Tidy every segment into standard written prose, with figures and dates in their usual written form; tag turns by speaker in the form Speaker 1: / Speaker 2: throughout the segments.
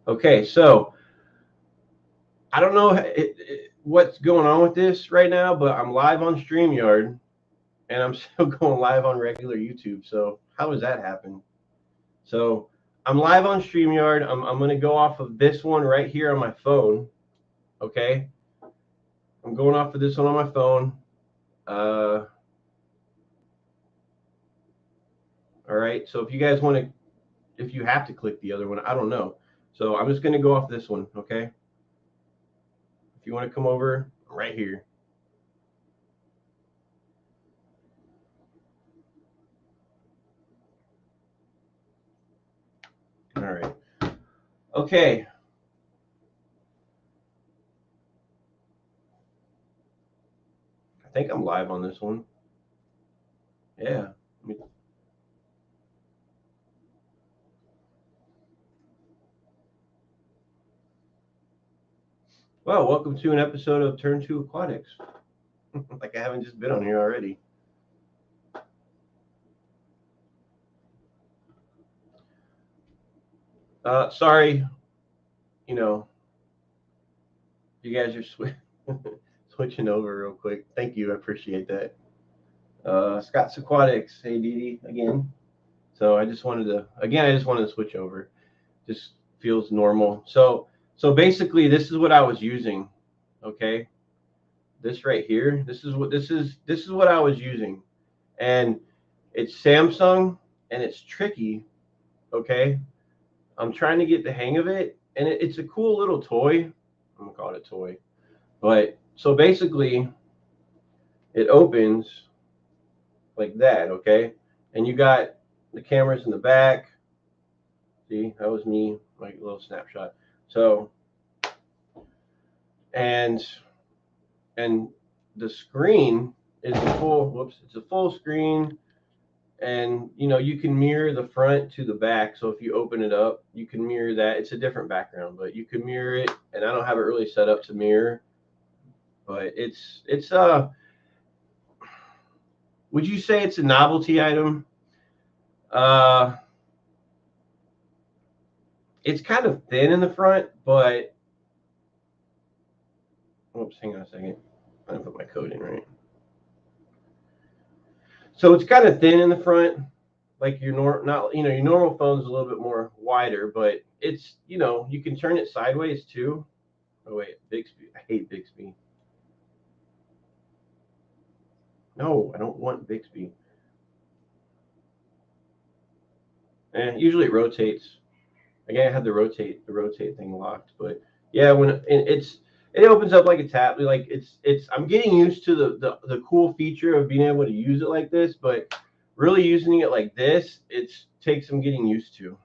Speaker 1: Okay, so I don't know what's going on with this right now, but I'm live on StreamYard and I'm still going live on regular YouTube. So how does that happen? So I'm live on StreamYard. I'm going to go off of this one right here on my phone. Okay, I'm going off of this one on my phone. Uh, all right. So if you guys want to, if you have to click the other one, I don't know. So I'm just going to go off this one. Okay. If you want to come over right here. All right. Okay. I think I'm live on this one. Yeah. Well, welcome to an episode of Turn 2 Aquatics. Like I haven't just been on here already. Sorry, you know, you guys are switching over real quick. Thank you. I appreciate that. Scott's Aquatics. Hey, Dee Dee, again. So I just wanted to switch over. Just feels normal. So basically, this is what I was using. Okay. This right here, this is what I was using. And it's Samsung and it's tricky. Okay. I'm trying to get the hang of it, and it's a cool little toy. I'm gonna call it a toy, but so basically, it opens like that, okay? And you got the cameras in the back. See, that was me, like a little snapshot. So, and and the screen is a full. Whoops, it's a full screen, and you can mirror the front to the back. So if you open it up, you can mirror that. It's a different background, but you can mirror it. And I don't have it really set up to mirror, but it's. Would you say it's a novelty item? Uh, it's kind of thin in the front, but oops, hang on a second. I didn't put my code in right. So it's kind of thin in the front, like not your normal phone is a little bit more wider, but it's you can turn it sideways too. Oh wait, Bixby. I hate Bixby. No, I don't want Bixby. And usually it rotates. Again, I had the rotate thing locked, but yeah, when it opens up like a tab, like it's. I'm getting used to the cool feature of being able to use it like this, but really using it like this, it takes some getting used to.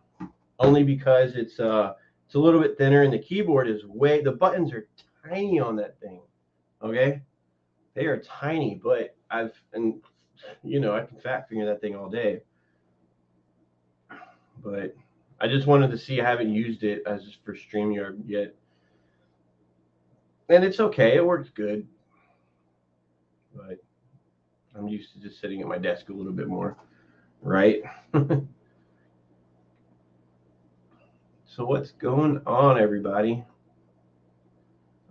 Speaker 1: Only because it's a little bit thinner, and the keyboard is the buttons are tiny on that thing. Okay, they are tiny, but I can fat finger that thing all day. But I just wanted to see. I haven't used it as for StreamYard yet, and it's okay. It works good, but I'm used to just sitting at my desk a little bit more, right? So what's going on, everybody?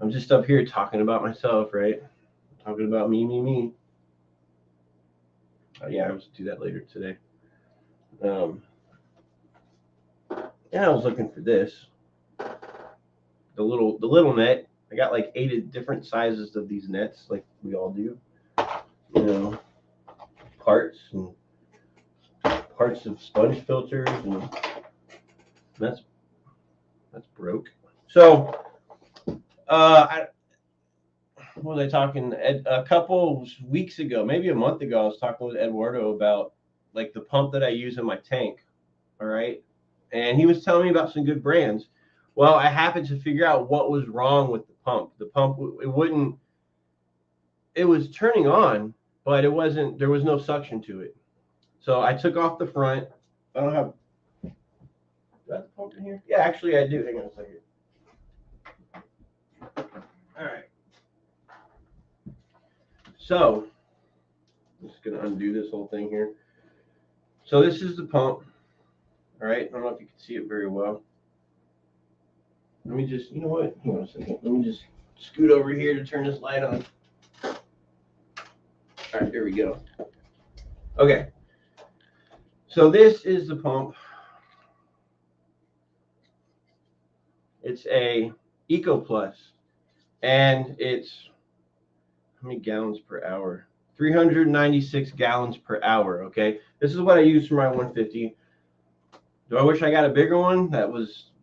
Speaker 1: I'm just up here talking about myself, right? Talking about me. Yeah, I will do that later today. Um, yeah, I was looking for this, the little net. I got like 8 different sizes of these nets, like we all do. You know, parts and parts of sponge filters, and that's that's broke. So, I what was I talking? A couple weeks ago, maybe a month ago, I was talking with Eduardo about like the pump that I use in my tank. All right, and he was telling me about some good brands. Well, I happened to figure out what was wrong with the pump. The pump, it wouldn't. It was turning on, but it wasn't. There was no suction to it. So I took off the front. I don't have. Do I have the pump in here? Yeah, actually, I do. Hang on a second. All right. So I'm just gonna undo this whole thing here. So this is the pump. All right. I don't know if you can see it very well. Let me just, you know what? Hang on a second. Let me just scoot over here to turn this light on. All right, there we go. Okay. So this is the pump. It's a Eco Plus, and it's how many gallons per hour? 396 gallons per hour. Okay, this is what I use for my 150. Do I wish I got a bigger one that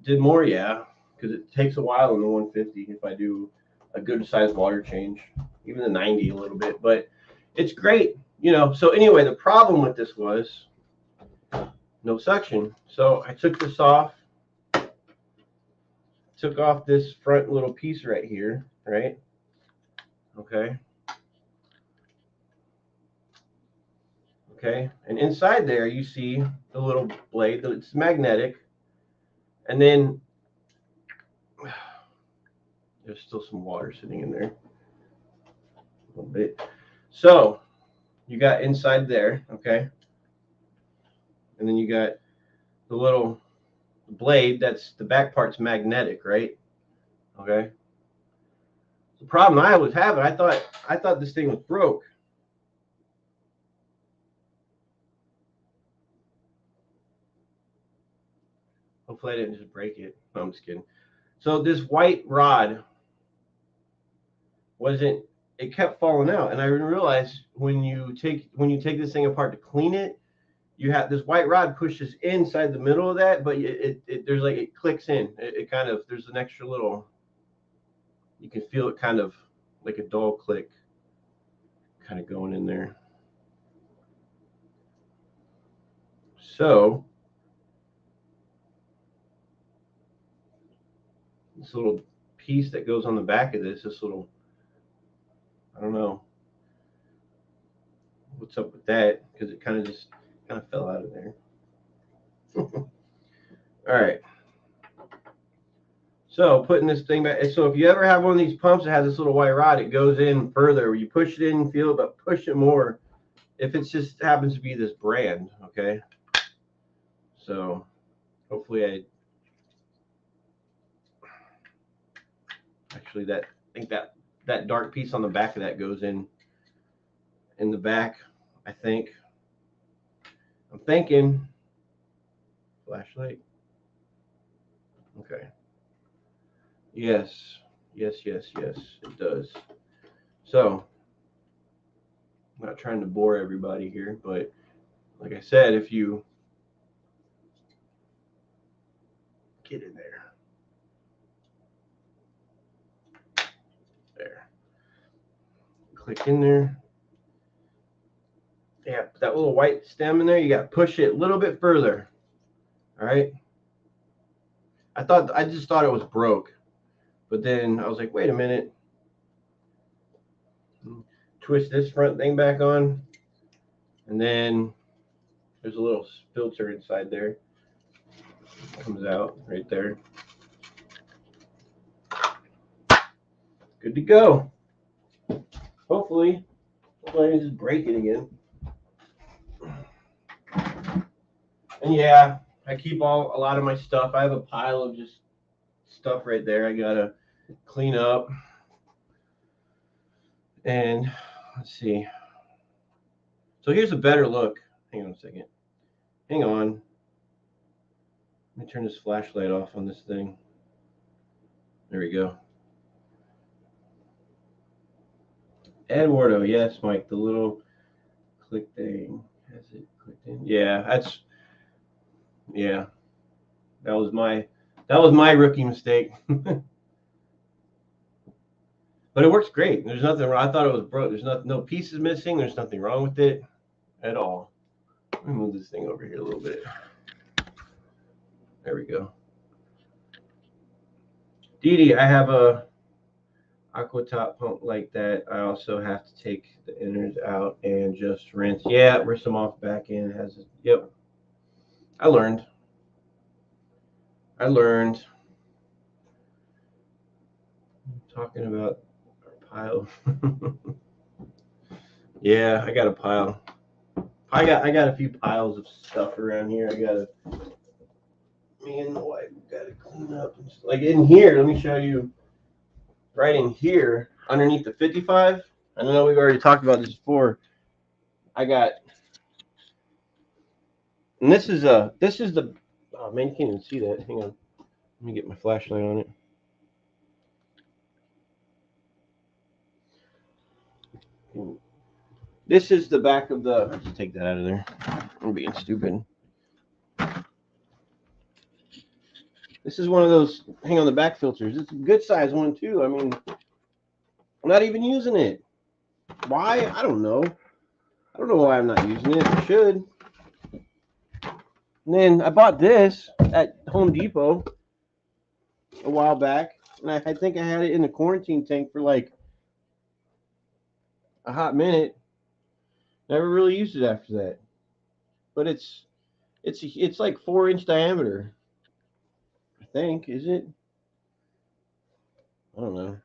Speaker 1: did more? Yeah, because it takes a while in the 150 if I do a good sized water change, even the 90 a little bit, but it's great, you know. So anyway, the problem with this was no suction. So I took this off, took off this front little piece right here, right? Okay. Okay, and inside there you see the little blade. It's magnetic, and then there's still some water sitting in there a little bit. So you got inside there, okay, and then you got the little blade. That's the back part's magnetic, right? Okay. The problem I was having, I thought this thing was broke. Hopefully I didn't just break it. No, I'm just kidding. So this white rod it kept falling out, and I realized when you take this thing apart to clean it, you have this white rod pushes inside the middle of that, but there's like it clicks in. It kind of, there's an extra little, you can feel it kind of like a dull click kind of going in there. So this little piece that goes on the back of this little, I don't know what's up with that, because it kind of fell out of there. All right. So putting this thing back. So if you ever have one of these pumps that has this little white rod, it goes in further. You push it in, feel it, but push it more if it just happens to be this brand. Okay. So hopefully I think that dark piece on the back of that goes in the back. I'm thinking flashlight. Okay. Yes, it does. So I'm not trying to bore everybody here, but like I said, if you get in there, click in there. Yeah, that little white stem in there, you got to push it a little bit further. All right. I just thought it was broke, but then I was like, wait a minute. Twist this front thing back on, and then there's a little filter inside there. It comes out right there. Good to go. Hopefully I didn't just break it again. And yeah, I keep a lot of my stuff. I have a pile of just stuff right there I gotta clean up. And let's see. So here's a better look. Hang on a second. Hang on. Let me turn this flashlight off on this thing. There we go. Eduardo, yes, Mike, the little click thing. Has it clicked in? Yeah, that was my rookie mistake. But it works great. There's nothing wrong. I thought it was broke. There's no pieces missing. There's nothing wrong with it at all. Let me move this thing over here a little bit. There we go. Dee Dee, I have a Aquatop pump like that. I also have to take the innards out and just rinse. Yeah, rinse them off back in. Yep. I learned. I'm talking about our pile. Yeah, I got a pile. I got a few piles of stuff around here. Me and the wife got to clean up. Like in here, let me show you. Right in here, underneath the 55. I know we've already talked about this before. I got, and this is the. Oh man, you can't even see that. Hang on, let me get my flashlight on it. This is the back of the. Let's take that out of there. I'm being stupid. This is one of those hang on the back filters. It's a good size one too. I mean, I'm not even using it. Why? I don't know. I don't know why I'm not using it. I should. And then I bought this at Home Depot a while back, and I think I had it in the quarantine tank for like a hot minute. Never really used it after that. But it's like 4-inch diameter. I think, is it? I don't know.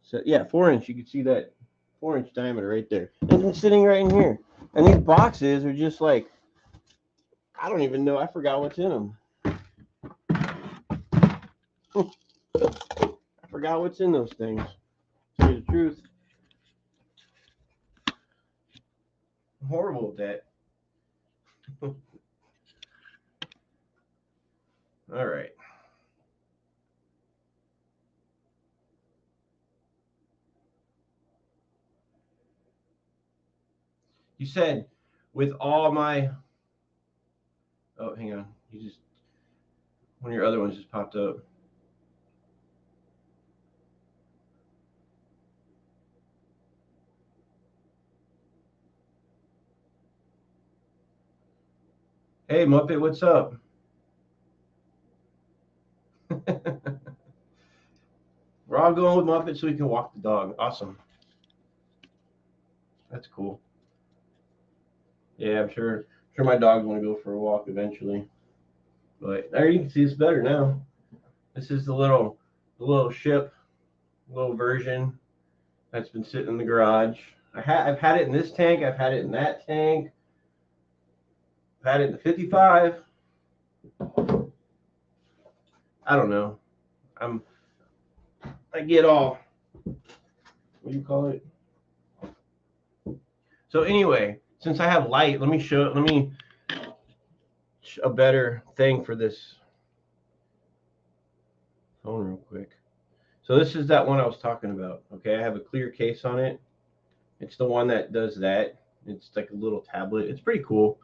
Speaker 1: So yeah, 4-inch. You can see that 4-inch diameter right there. And it's sitting right in here. And these boxes are just like I don't even know. I forgot what's in them. I forgot what's in those things. To tell you the truth. I'm horrible at that. All right. You said with all my. Oh, hang on. You just one of your other ones just popped up. Hey, Muppet, what's up? We're all going with Muppet so we can walk the dog. Awesome. That's cool. Yeah, I'm sure my dogs want to go for a walk eventually. But there you can see it's better now. This is the little ship, little version that's been sitting in the garage. I've had it in this tank. I've had it in that tank. I've had it in the 55. I don't know. I get all. What do you call it? So anyway, since I have light, let me a better thing for this phone real quick. So this is that one I was talking about. Okay, I have a clear case on it. It's the one that does that. It's like a little tablet. It's pretty cool.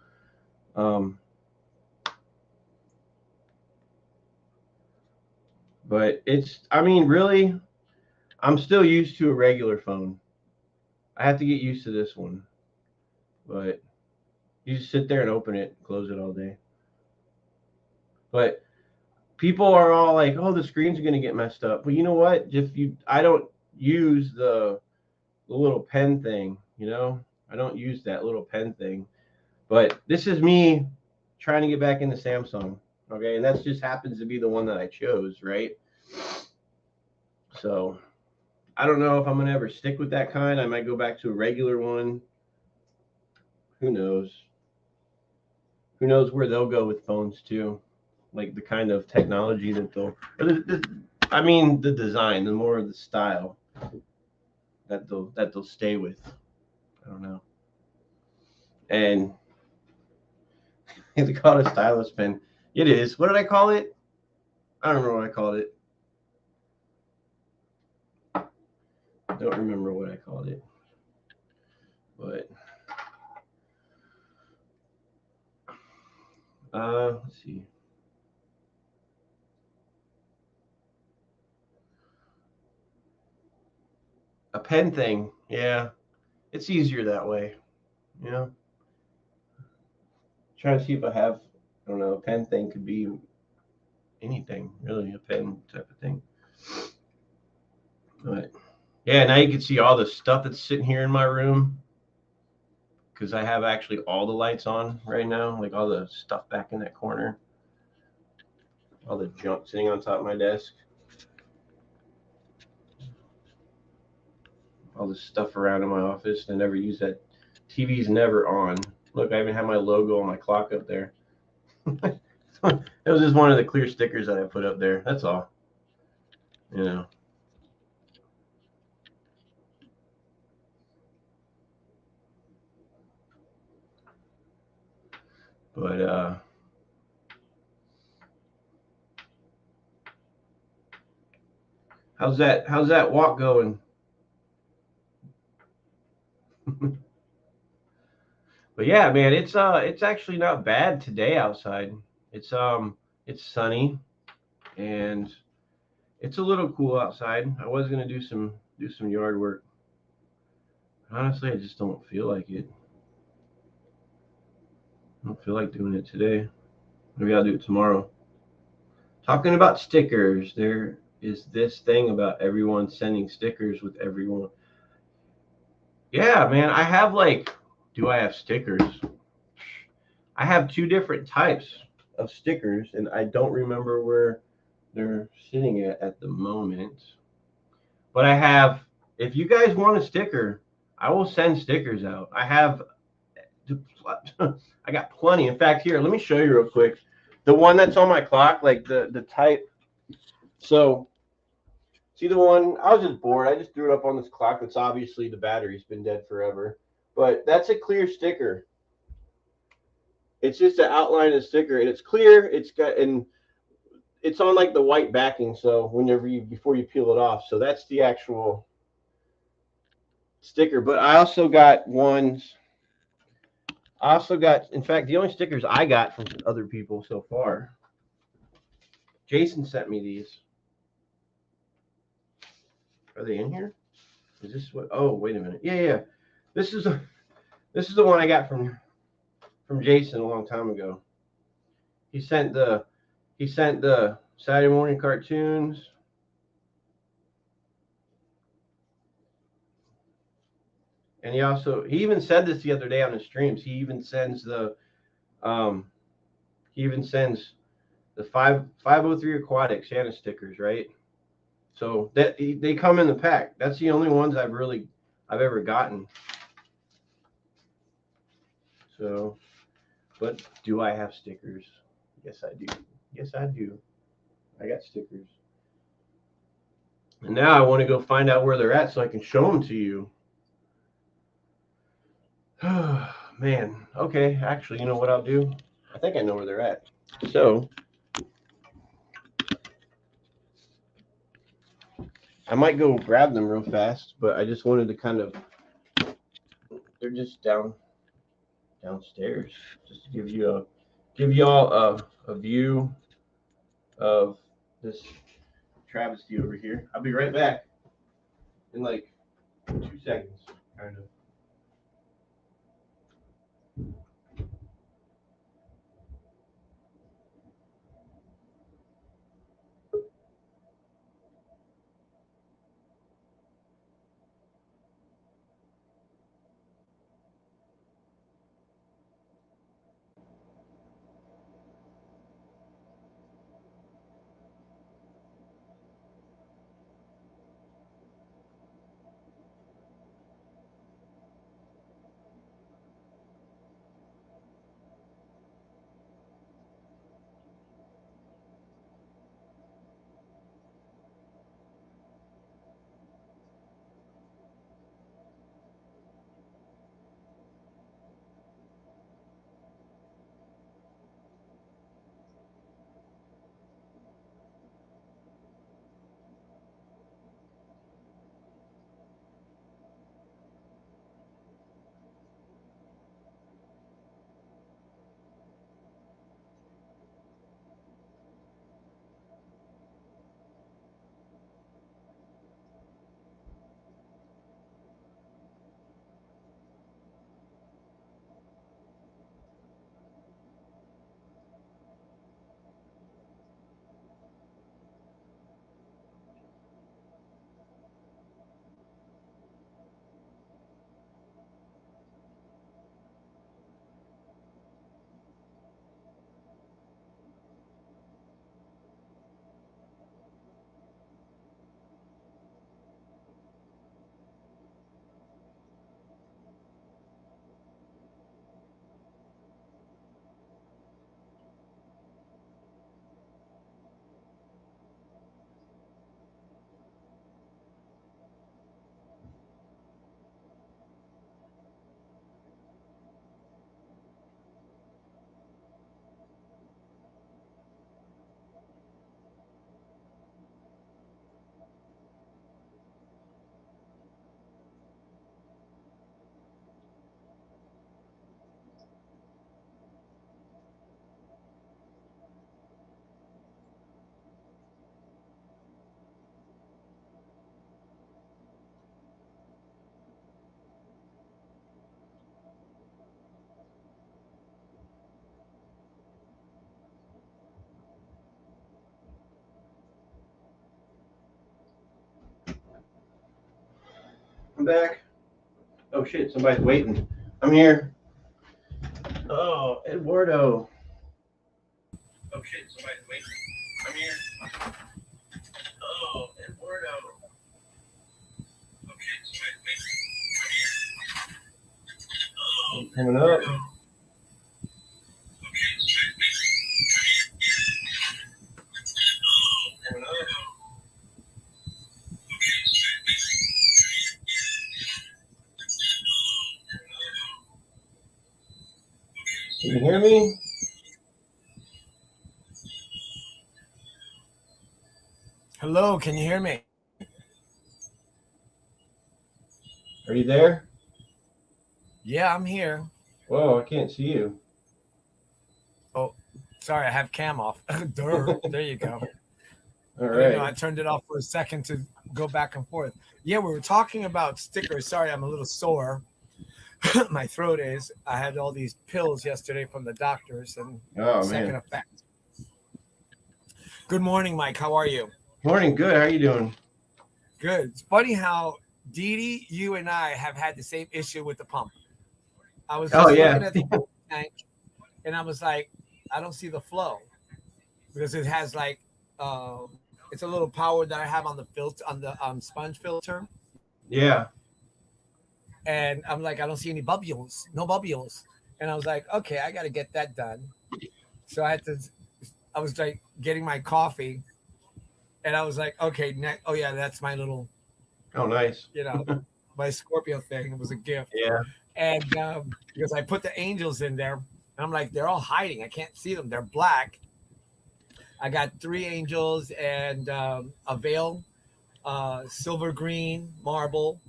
Speaker 1: But I mean, really, I'm still used to a regular phone. I have to get used to this one. But you just sit there and open it, close it all day. But people are all like, "Oh, the screen's going to get messed up." Well, you know what? I don't use the little pen thing, you know? I don't use that little pen thing. But this is me trying to get back into Samsung, okay? And that just happens to be the one that I chose, right? So I don't know if I'm gonna ever stick with that kind. I might go back to a regular one. Who knows? Who knows where they'll go with phones too? Like the kind of technology that I mean, the design, the more of the style that they'll stay with. I don't know. And they call it a stylus pen. It is. What did I call it? I don't remember what I called it. I don't remember what I called it. But let's see. A pen thing. Yeah. It's easier that way. You know? Trying to see if I have I don't know, a pen thing could be anything, really, a pen type of thing. But yeah, now you can see all the stuff that's sitting here in my room because I have actually all the lights on right now, like all the stuff back in that corner, all the junk sitting on top of my desk, all the stuff around in my office. I never use that. TV's never on. Look, I even have my logo on my clock up there. It was just one of the clear stickers that I put up there. That's all. You know. But how's that walk going? But yeah, man, it's actually not bad today outside. It's sunny and it's a little cool outside. I was gonna do some yard work. Honestly, I just don't feel like it. I don't feel like doing it today. Maybe I'll do it tomorrow. Talking about stickers, there is this thing about everyone sending stickers with everyone. Yeah, man, I have do I have stickers? I have two different types of stickers, and I don't remember where they're sitting at the moment. But I have, if you guys want a sticker, I will send stickers out. I got plenty. In fact, here, let me show you real quick. The one that's on my clock, like the type. So, see the one? I was just bored. I just threw it up on this clock. That's obviously the battery's been dead forever. But that's a clear sticker. It's just an outline of the sticker, and it's clear. It's on like the white backing. So before you peel it off, so that's the actual sticker. But I also got ones. I also got, in fact, the only stickers I got from other people so far. Jason sent me these. Are they in here? Is this what? Oh, wait a minute. Yeah. This is the one I got from Jason a long time ago. He sent the Saturday morning cartoons. And he even said this the other day on his streams. He even sends the 503 Aquatic Santa stickers, right? So that they come in the pack. That's the only ones I've ever gotten. So, but do I have stickers? Yes, I do. Yes, I do. I got stickers. And now I want to go find out where they're at so I can show them to you. Man, okay. Actually, you know what I'll do? I think I know where they're at. So, I might go grab them real fast, but I just wanted to kind of. They're just downstairs, just to give y'all a view of this travesty over here. I'll be right back in like 2 seconds, kind of. I'm back. Oh shit, somebody's waiting. I'm here. Oh, Eduardo. Oh shit, somebody's waiting. I'm here. Oh, Eduardo. Oh shit, somebody's waiting. I'm here. Oh, coming up. Oh shit, somebody's waiting. Oh, coming up. Can you hear me?
Speaker 2: Hello, can you hear me?
Speaker 1: Are you there?
Speaker 2: Yeah, I'm here.
Speaker 1: Whoa, I can't see you.
Speaker 2: Oh, sorry, I have cam off. There you go.
Speaker 1: All
Speaker 2: I didn't know.
Speaker 1: right.
Speaker 2: I turned it off for a second to go back and forth. Yeah, we were talking about stickers. Sorry, I'm a little sore. My throat is. I had all these pills yesterday from the doctors and
Speaker 1: Oh
Speaker 2: second
Speaker 1: man.
Speaker 2: effect. Good morning, Mike. How are you?
Speaker 1: Morning. Good. How you doing?
Speaker 2: Good. It's funny how Dee Dee, you and I have had the same issue with the pump. I was
Speaker 1: Oh
Speaker 2: just
Speaker 1: yeah.
Speaker 2: looking at the tank and I was like, I don't see the flow because it has like it's a little power that I have on the filter on the sponge filter,
Speaker 1: Yeah.
Speaker 2: and I'm like, I don't see any bubbles, no bubbles, and I was like, okay, I got to get that done. So I was like getting my coffee, and I was like, okay, oh yeah, that's my little,
Speaker 1: Oh nice.
Speaker 2: you know, my Scorpio thing. It was a gift,
Speaker 1: Yeah.
Speaker 2: and because I put the angels in there, and I'm like, they're all hiding. I can't see them. They're black. I got three angels and a veil, silver green marble,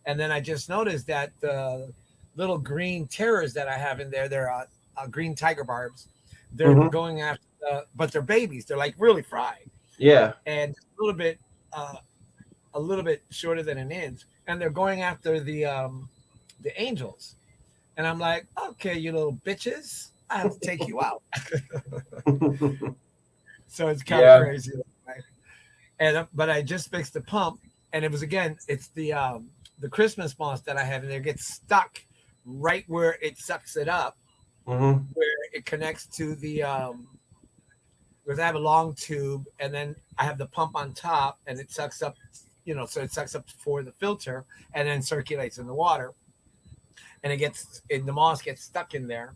Speaker 2: and then I just noticed that the little green terrors that I have in there, they're green tiger barbs. They're
Speaker 1: Mm-hmm.
Speaker 2: going after, but they're babies. They're like really fried
Speaker 1: Yeah.
Speaker 2: and uh, a little bit shorter than an inch, and they're going after the angels. And I'm like, okay, you little bitches, I have to take you out. So it's kind of
Speaker 1: Yeah.
Speaker 2: crazy. And but I just fixed the pump, and it was again, it's the Christmas moss that I have in there gets stuck right where it sucks it up,
Speaker 1: Mm-hmm.
Speaker 2: where it connects to the because I have a long tube, and then I have the pump on top, and it sucks up, so it sucks up for the filter, and then circulates in the water, and the moss gets stuck in there,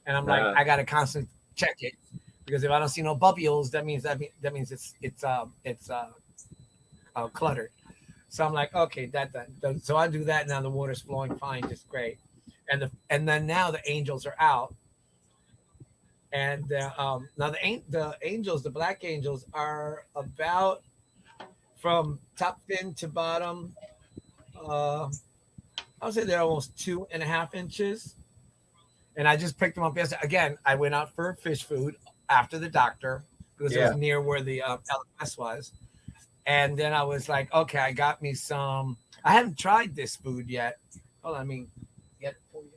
Speaker 2: and I'm like, I gotta constantly check it because if I don't see no bubbles, that means it's cluttered. So I'm like, okay, that. So I do that now. The water's flowing fine, just great. And then now the angels are out, and now the angels, the black angels, are about from top fin to bottom. Uh, I would say they're almost 2.5 inches. And I just picked them up yesterday. Again, I went out for fish food after the doctor because it was
Speaker 1: Yeah.
Speaker 2: near where the LMS was. And then I was like, okay, I got me some. I haven't tried this food yet. Hold on, let me get it for you.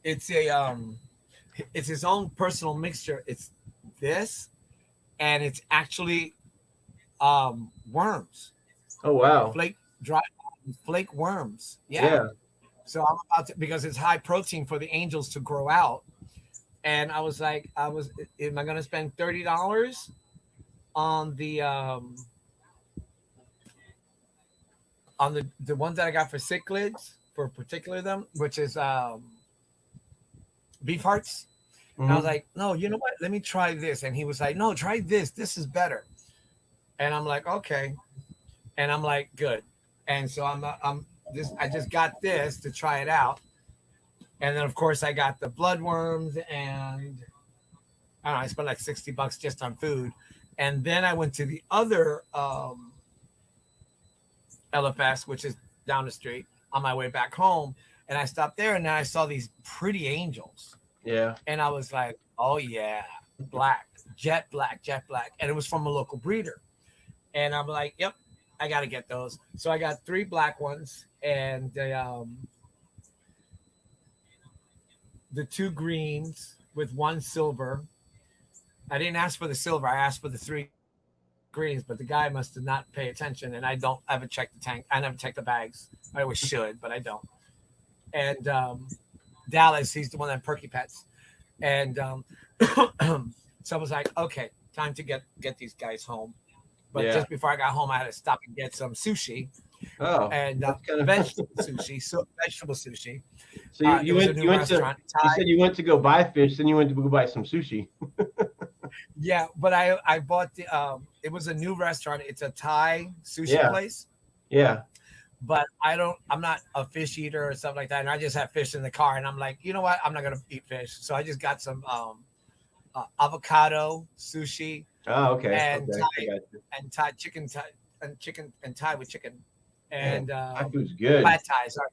Speaker 2: It's it's his own personal mixture. It's this, and it's actually worms,
Speaker 1: Oh wow.
Speaker 2: flake dry flake worms. Yeah.
Speaker 1: Yeah.
Speaker 2: So I'm about to because it's high protein for the angels to grow out. And I was like, am I gonna spend $30 on the ones that I got for cichlids for particular them, which is beef hearts. And I was
Speaker 1: Mm-hmm.
Speaker 2: like, no, you know what? Let me try this. And he was like, no, try this. This is better. And I'm like, okay. And I'm like, good. And so I just got this to try it out. And then of course I got the bloodworms and I don't know, I spent like $60 just on food. And then I went to the other LFS, which is down the street on my way back home. And I stopped there and then I saw these pretty angels.
Speaker 1: Yeah.
Speaker 2: And I was like, oh yeah, black, jet black, jet black. And it was from a local breeder. And I'm like, yep, I got to get those. So I got three black ones and the two greens with one silver. I didn't ask for the silver. I asked for the three greens, but the guy must have not pay attention. And I don't ever check the tank. I never check the bags. I always should, but I don't. And Dallas, he's the one that Perky Pets. And so I was like, okay, time to get these guys home. But
Speaker 1: Yeah.
Speaker 2: just before I got home, I had to stop and get some sushi
Speaker 1: Oh,
Speaker 2: and
Speaker 1: that's kind of
Speaker 2: vegetable sushi. So vegetable sushi.
Speaker 1: So
Speaker 2: It was a new restaurant.
Speaker 1: you said you went to go buy fish, then you went to go buy some sushi.
Speaker 2: Yeah, but I bought the it was a new restaurant. It's a Thai sushi
Speaker 1: Yeah.
Speaker 2: place.
Speaker 1: Yeah.
Speaker 2: But I'm not a fish eater or something like that. And I just have fish in the car and I'm like, you know what? I'm not gonna eat fish. So I just got some avocado sushi
Speaker 1: Oh, okay.
Speaker 2: and
Speaker 1: Okay. I got you.
Speaker 2: and Thai chicken and Thai with chicken. And
Speaker 1: Thai food's good.
Speaker 2: pad Thai, sorry.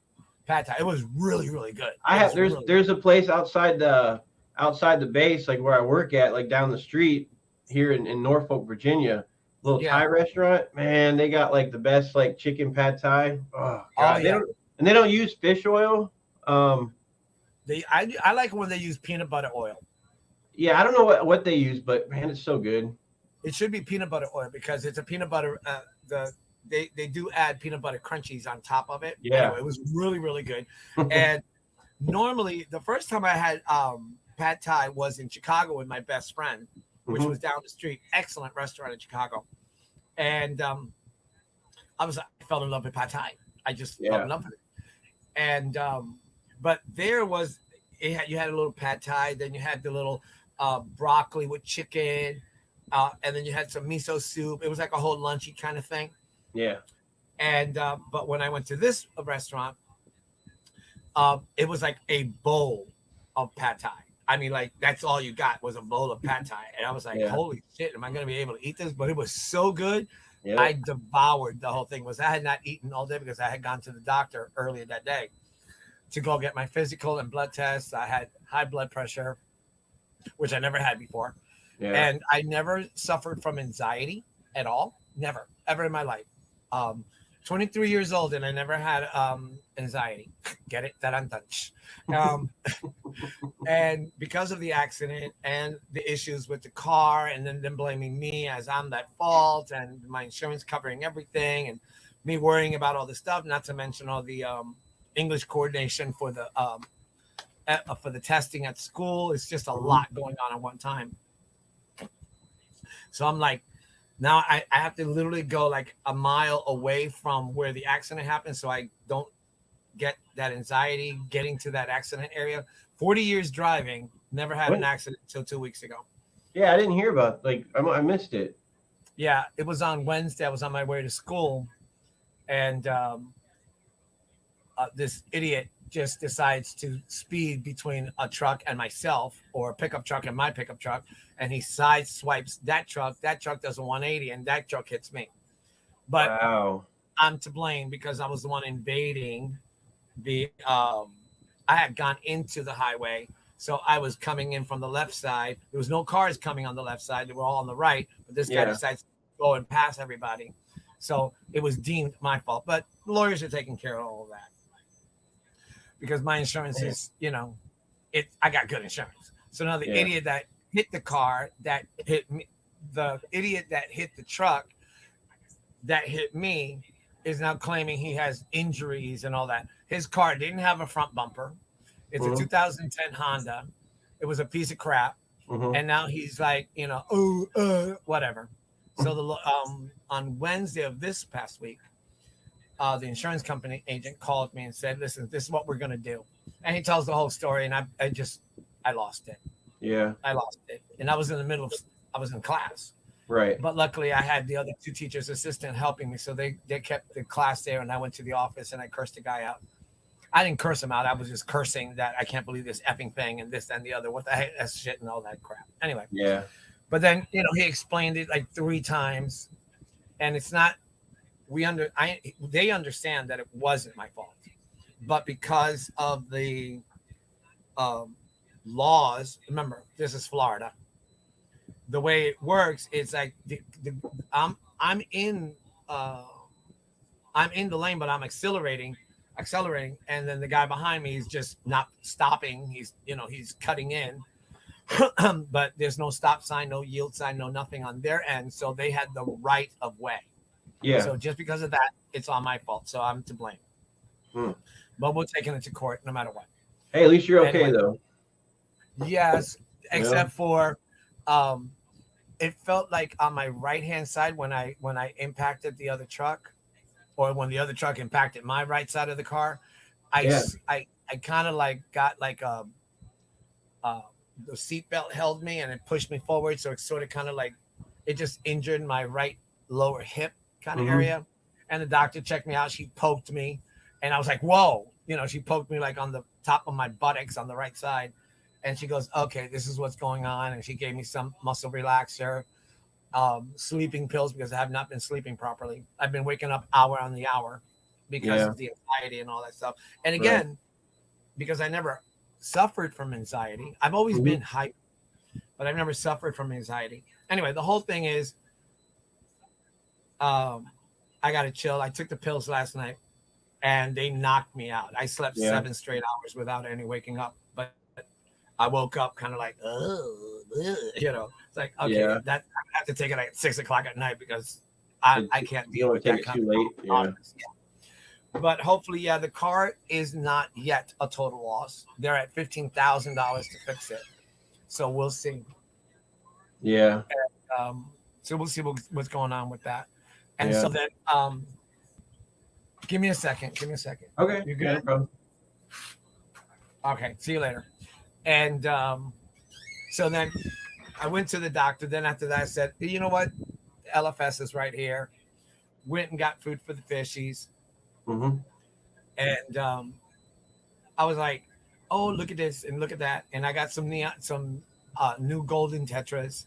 Speaker 2: Pad Thai. It was really, really good.
Speaker 1: There's a place outside the base, like where I work at, like down the street here in Norfolk, Virginia. Little
Speaker 2: Yeah.
Speaker 1: Thai restaurant, man. They got like the best like chicken pad Thai. Oh, God.
Speaker 2: yeah.
Speaker 1: They don't use fish oil.
Speaker 2: I like when they use peanut butter oil.
Speaker 1: Yeah, I don't know what they use, but man, it's so good.
Speaker 2: It should be peanut butter oil because it's a peanut butter. They do add peanut butter crunchies on top of it.
Speaker 1: Yeah.
Speaker 2: Anyway, it was really, really good. And normally, the first time I had pad Thai was in Chicago with my best friend, which
Speaker 1: Mhm.
Speaker 2: was down the street. Excellent restaurant in Chicago. And I fell in love with pad Thai. I just fell in love with it. And but there was you had a little pad Thai, then you had the little broccoli with chicken, and then you had some miso soup. It was like a whole lunchy kind of thing.
Speaker 1: Yeah.
Speaker 2: And but when I went to this restaurant, it was like a bowl of pad Thai. I mean, like that's all you got was a bowl of pad Thai, and I was like,
Speaker 1: Yeah.
Speaker 2: "Holy shit, am I going to be able to eat this?" But it was so good,
Speaker 1: Yeah.
Speaker 2: I devoured the whole thing. I had not eaten all day because I had gone to the doctor earlier that day to go get my physical and blood tests. I had high blood pressure, which I never had before,
Speaker 1: Yeah.
Speaker 2: and I never suffered from anxiety at all. Never, ever in my life. 23 years old and I never had anxiety. Get it? And because of the accident and the issues with the car and then them blaming me as I'm at fault and my insurance covering everything and me worrying about all this stuff, not to mention all the English coordination for the testing at school. It's just a lot going on at one time. So I'm like, now I have to literally go like a mile away from where the accident happened so I don't get that anxiety getting to that accident area. 40 years driving, never had an accident until 2 weeks ago.
Speaker 1: Yeah, I didn't hear about I missed it.
Speaker 2: Yeah, it was on Wednesday. I was on my way to school, and this idiot just decides to speed between a truck and myself, or a pickup truck and my pickup truck, and he side swipes that truck. That truck does a 180, and that truck hits me. But
Speaker 1: Wow.
Speaker 2: I'm to blame because I was the one invading the. I had gone into the highway, so I was coming in from the left side. There was no cars coming on the left side; they were all on the right. But this guy decides to go and pass everybody, so it was deemed my fault. But the lawyers are taking care of all of that because my insurance is, I got good insurance. So now the idiot that hit the car that hit me, the idiot that hit the truck that hit me is now claiming he has injuries and all that. His car didn't have a front bumper. It's a 2010 Honda. It was a piece of crap. And now he's like, whatever. So on Wednesday of this past week, the insurance company agent called me and said, listen, this is what we're going to do. And he tells the whole story. And I lost it.
Speaker 1: Yeah.
Speaker 2: I lost it. And I was in class.
Speaker 1: Right.
Speaker 2: But luckily I had the other two teachers assistant helping me. So they kept the class there and I went to the office and I cursed the guy out. I didn't curse him out. I was just cursing that I can't believe this effing thing and this and the other. What the heck? That's shit and all that crap. Anyway.
Speaker 1: Yeah.
Speaker 2: But then, he explained it like 3 times and it's not, they understand that it wasn't my fault, but because of the laws, remember, this is Florida. The way it works, it's like I'm in the lane, but I'm accelerating, and then the guy behind me is just not stopping. He's cutting in, but there's no stop sign, no yield sign, no nothing on their end. So they had the right of way.
Speaker 1: Yeah.
Speaker 2: So just because of that, it's on my fault. So I'm to blame. But we're taking it to court no matter what.
Speaker 1: Hey, at least you're okay though.
Speaker 2: Yes, except for it felt like on my right hand side when I impacted the other truck, or when the other truck impacted my right side of the car, I kind of like got like the seatbelt held me and it pushed me forward, so it sort of kind of like it just injured my right lower hip kind of area. And the doctor checked me out. She poked me, and I was like, "Whoa!" She poked me like on the top of my buttocks on the right side. And she goes, "Okay, this is what's going on." And she gave me some muscle relaxer, sleeping pills, because I have not been sleeping properly. I've been waking up hour on the hour because of the anxiety and all that stuff. And again, because I never suffered from anxiety, I've always been hyper, but I've never suffered from anxiety. Anyway, the whole thing is, I got to chill. I took the pills last night, and they knocked me out. I slept 7 straight hours without any waking up. But I woke up kind of like, it's like, okay, that I have to take it at 6 o'clock at night because I can't deal with that kind of But hopefully, the car is not yet a total loss. They're at $15,000 to fix it, so we'll see.
Speaker 1: Yeah.
Speaker 2: And, so we'll see what's going on with that. And so then, give me a second.
Speaker 1: Okay.
Speaker 2: You good?
Speaker 1: No
Speaker 2: Okay. See you later. And so then I went to the doctor. Then after that, I said, you know what? LFS is right here. Went and got food for the fishies. And I was like, oh, look at this and look at that. And I got some new golden tetras.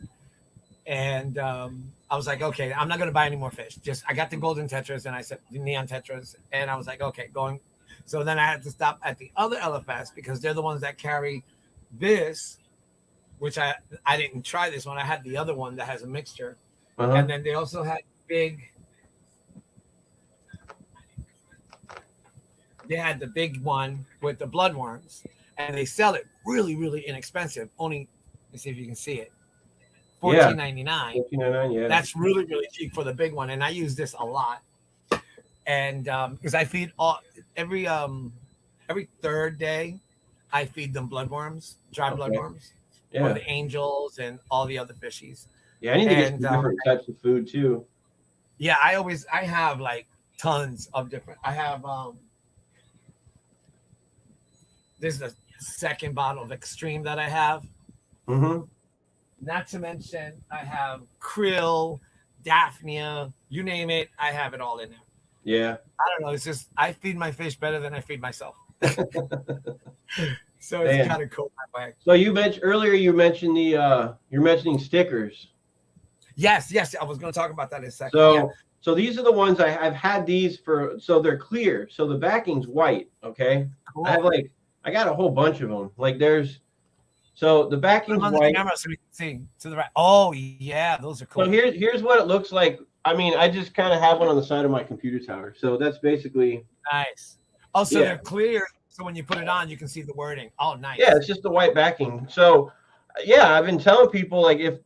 Speaker 2: And I was like, okay, I'm not going to buy any more fish. I got the golden tetras, and I said the neon tetras. And I was like, okay, going. So then I had to stop at the other LFS because they're the ones that carry this, which I didn't try this one. I had the other one that has a mixture. And then they also had the big one with the bloodworms, and they sell it really, really inexpensive. Only, let's see if you can see it. $14.99.
Speaker 1: $14.99, yeah.
Speaker 2: That's really, really cheap for the big one. And I use this a lot. And because I feed every third day, I feed them bloodworms, dry bloodworms, or the angels and all the other fishies.
Speaker 1: Yeah, I need to get some different types of food too.
Speaker 2: Yeah, I have like tons of different. I have this is the second bottle of Extreme that I have. Not to mention, I have krill, Daphnia, you name it, I have it all in there.
Speaker 1: Yeah.
Speaker 2: I don't know. It's just I feed my fish better than I feed myself. So it's kind of cool that way.
Speaker 1: So you mentioned earlier. You mentioned you're mentioning stickers.
Speaker 2: Yes. I was going to talk about that in a second.
Speaker 1: So these are the ones I've had these for. So they're clear. So the backing's white. Okay. Cool. I got a whole bunch of them. Like so the backing's white. The camera so we can
Speaker 2: see to the right. Oh yeah, those are cool.
Speaker 1: So here's what it looks like. I mean, I just kind of have one on the side of my computer tower. So that's basically
Speaker 2: nice. Oh, so they're clear. So when you put it on, you can see the wording. Oh, nice.
Speaker 1: Yeah, it's just the white backing. So yeah, I've been telling people like if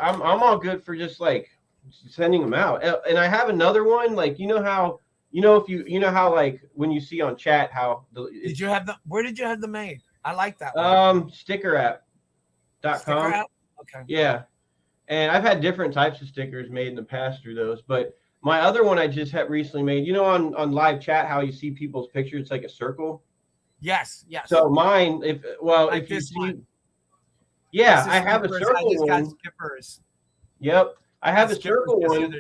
Speaker 1: I'm all good for just like sending them out. And I have another one, like how like when you see on chat how
Speaker 2: where did you have them made? I like that one.
Speaker 1: Stickerapp.com.
Speaker 2: Okay.
Speaker 1: Yeah. And I've had different types of stickers made in the past through those, but my other one I just had recently made, on live chat, how you see people's pictures, it's like a circle.
Speaker 2: Yes.
Speaker 1: So mine, if you see, I have a circle one. Yep. I have a circle one.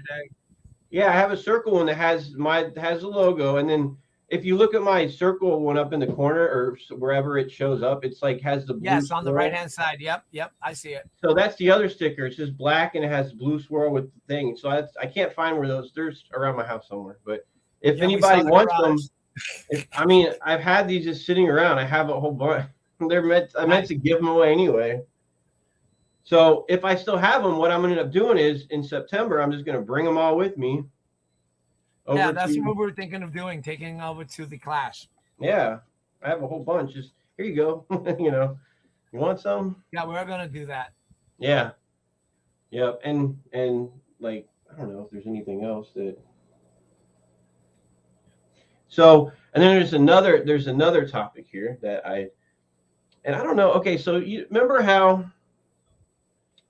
Speaker 1: Yeah, I have a circle one that has a logo, and then if you look at my circle one up in the corner or wherever it shows up, it's like has the blue
Speaker 2: on the right hand side. Yep, I see it.
Speaker 1: So that's the other sticker. It's just black and it has blue swirl with the thing. So I can't find where there's around my house somewhere. But if anybody wants them, I've had these just sitting around. I have a whole bunch. I meant to give them away anyway. So if I still have them, what I'm going to end up doing is in September, I'm just going to bring them all with me.
Speaker 2: Yeah, that's what we're thinking of doing, taking over to the Clash.
Speaker 1: Yeah, I have a whole bunch. Just here you go. You want some?
Speaker 2: Yeah, we're gonna do that.
Speaker 1: Yeah. Yep. And like I don't know if there's anything else that. So and then there's another topic here that I don't know. Okay, so you remember how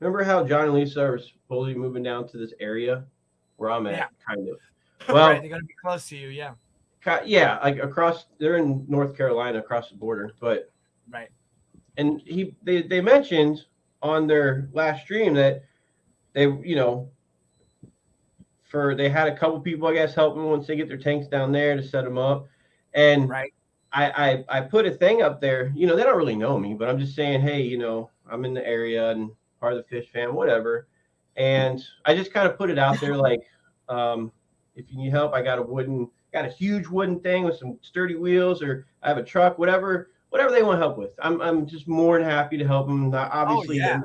Speaker 1: John and Lisa are supposedly moving down to this area where I'm
Speaker 2: Yeah.
Speaker 1: at, kind of.
Speaker 2: Right.
Speaker 1: Well,
Speaker 2: They're gonna be close to you. Yeah.
Speaker 1: yeah, like across. They're in North Carolina, across the border. But
Speaker 2: Right.
Speaker 1: and they mentioned on their last stream that they they had a couple people I guess helping once they get their tanks down there to set them up, and
Speaker 2: Right.
Speaker 1: I put a thing up there. They don't really know me, but I'm just saying, hey, I'm in the area and part of the fish fam, whatever. And I just kind of put it out there like, if you need help, I got a huge wooden thing with some sturdy wheels, or I have a truck, whatever they want help with. I'm just more than happy to help them.
Speaker 2: Oh
Speaker 1: Obviously,
Speaker 2: yeah.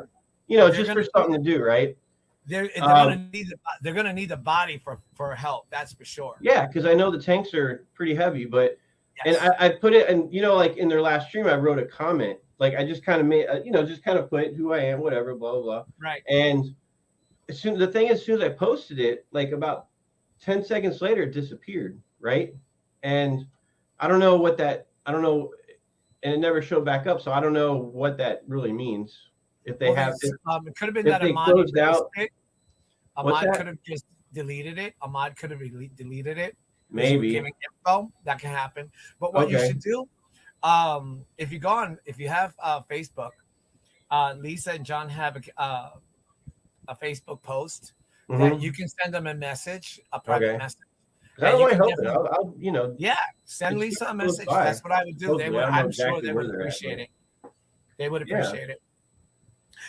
Speaker 1: just for something to do, right?
Speaker 2: They're gonna need the body for help. That's for sure.
Speaker 1: Yeah, because I know the tanks are pretty heavy, but and
Speaker 2: Yes.
Speaker 1: I put it, and like in their last stream, I wrote a comment. Like I just kind of made, just kind of put who I am, whatever, blah blah blah.
Speaker 2: Right.
Speaker 1: And as soon as I posted it, like about 10 seconds later, it disappeared, right? And I don't know I don't know, and it never showed back up, so I don't know what that really means. If they
Speaker 2: Well,
Speaker 1: have,
Speaker 2: it could have been
Speaker 1: if
Speaker 2: that
Speaker 1: they
Speaker 2: Ahmad
Speaker 1: closed
Speaker 2: erased
Speaker 1: out,
Speaker 2: it.
Speaker 1: what's
Speaker 2: Ahmad
Speaker 1: that?
Speaker 2: could have just deleted it. Ahmad could have deleted it.
Speaker 1: Maybe.
Speaker 2: Giving info, that can happen. But what you
Speaker 1: Okay.
Speaker 2: should do, if you have Facebook, Lisa and John have a Facebook post that
Speaker 1: Mhm.
Speaker 2: you can send them a message, a private
Speaker 1: Okay.
Speaker 2: message.
Speaker 1: 'Cause I
Speaker 2: And
Speaker 1: don't
Speaker 2: you
Speaker 1: mind
Speaker 2: can
Speaker 1: helping.
Speaker 2: give them,
Speaker 1: I'll
Speaker 2: yeah, send
Speaker 1: it's
Speaker 2: Lisa a
Speaker 1: super close
Speaker 2: message.
Speaker 1: by.
Speaker 2: That's what I would do.
Speaker 1: Supposedly, I don't know
Speaker 2: I'm sure
Speaker 1: exactly
Speaker 2: they
Speaker 1: where
Speaker 2: would
Speaker 1: they're at,
Speaker 2: appreciate
Speaker 1: but
Speaker 2: it. They would
Speaker 1: yeah,
Speaker 2: appreciate it.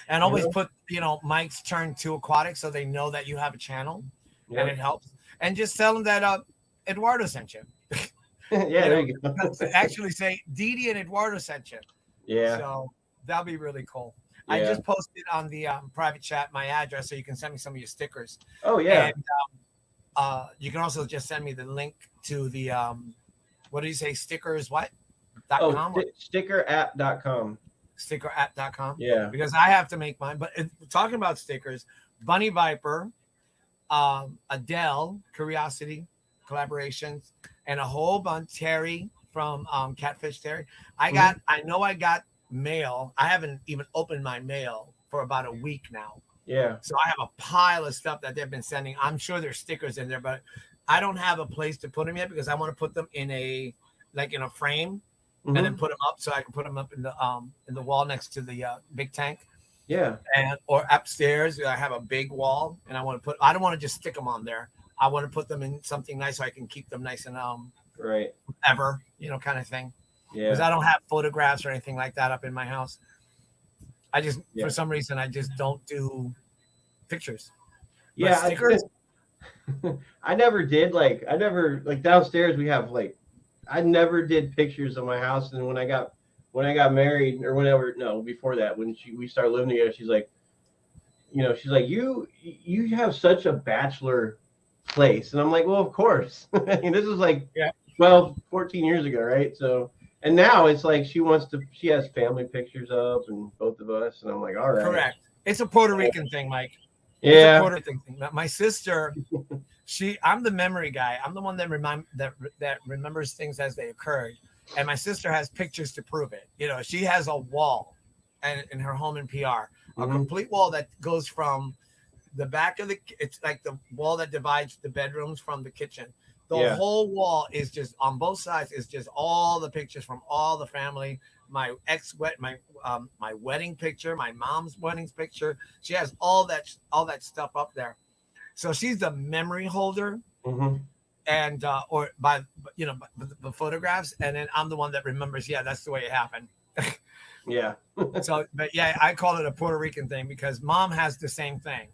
Speaker 2: And
Speaker 1: you
Speaker 2: always
Speaker 1: know,
Speaker 2: put, Mike's Turn to Aquatic so they know that you have a channel, and
Speaker 1: yeah,
Speaker 2: it helps. And just tell them that Eduardo sent you.
Speaker 1: yeah.
Speaker 2: You
Speaker 1: There
Speaker 2: know,
Speaker 1: you go.
Speaker 2: actually say Didi and Eduardo sent you.
Speaker 1: Yeah,
Speaker 2: So that'll be really cool. I
Speaker 1: yeah.
Speaker 2: just posted on the private chat my address so you can send me some of your stickers.
Speaker 1: Oh yeah.
Speaker 2: And you can also just send me the link to the what do you say, stickers what
Speaker 1: Oh,
Speaker 2: .com or
Speaker 1: stickerapp.com.
Speaker 2: stickerapp.com,
Speaker 1: Yeah.
Speaker 2: because I have to make mine. But talking about stickers, Bunny Viper, Adele, Curiosity, collaborations, and a whole bunch. Terry from Catfish Terry. I know I got mail. I haven't even opened my mail for about a week now.
Speaker 1: Yeah.
Speaker 2: So I have a pile of stuff that they've been sending. I'm sure there's stickers in there, but I don't have a place to put them yet because I want to put them in a frame and then
Speaker 1: Mhm.
Speaker 2: put them up so I can put them up in the wall next to the big tank,
Speaker 1: Yeah.
Speaker 2: and or upstairs. I have a big wall, and I don't want to just stick them on there. I want to put them in something nice so I can keep them nice and
Speaker 1: Right.
Speaker 2: ever, kind of thing. Because
Speaker 1: Yeah.
Speaker 2: I don't have photographs or anything like that up in my house. I just
Speaker 1: Yeah.
Speaker 2: for some reason I just don't do pictures. But
Speaker 1: Yeah.
Speaker 2: stickers.
Speaker 1: I never did like downstairs we have like I never did pictures of my house, and when I got married or whenever no before that when we started living together, she's like you have such a bachelor place, and I'm like, well, of course. I mean, this is like
Speaker 2: Yeah.
Speaker 1: 12 14 years ago, right? So and now it's like she has family pictures up and both of us, and I'm like, all right.
Speaker 2: Correct. It's a Puerto Rican thing, Mike. It's a
Speaker 1: Yeah.
Speaker 2: Puerto Rican thing. My sister, I'm the memory guy. I'm the one that remembers things as they occurred. And my sister has pictures to prove it. She has a wall and in her home in PR, a
Speaker 1: Mhm.
Speaker 2: complete wall that goes from the back of it's like the wall that divides the bedrooms from the kitchen. The
Speaker 1: Yeah.
Speaker 2: whole wall is just on both sides is just all the pictures from all the family. My my wedding picture, my mom's wedding picture. She has all that stuff up there. So she's the memory holder,
Speaker 1: Mhm.
Speaker 2: and or by the photographs, and then I'm the one that remembers. Yeah, that's the way it happened.
Speaker 1: Yeah.
Speaker 2: So, but yeah, I call it a Puerto Rican thing because mom has the same thing.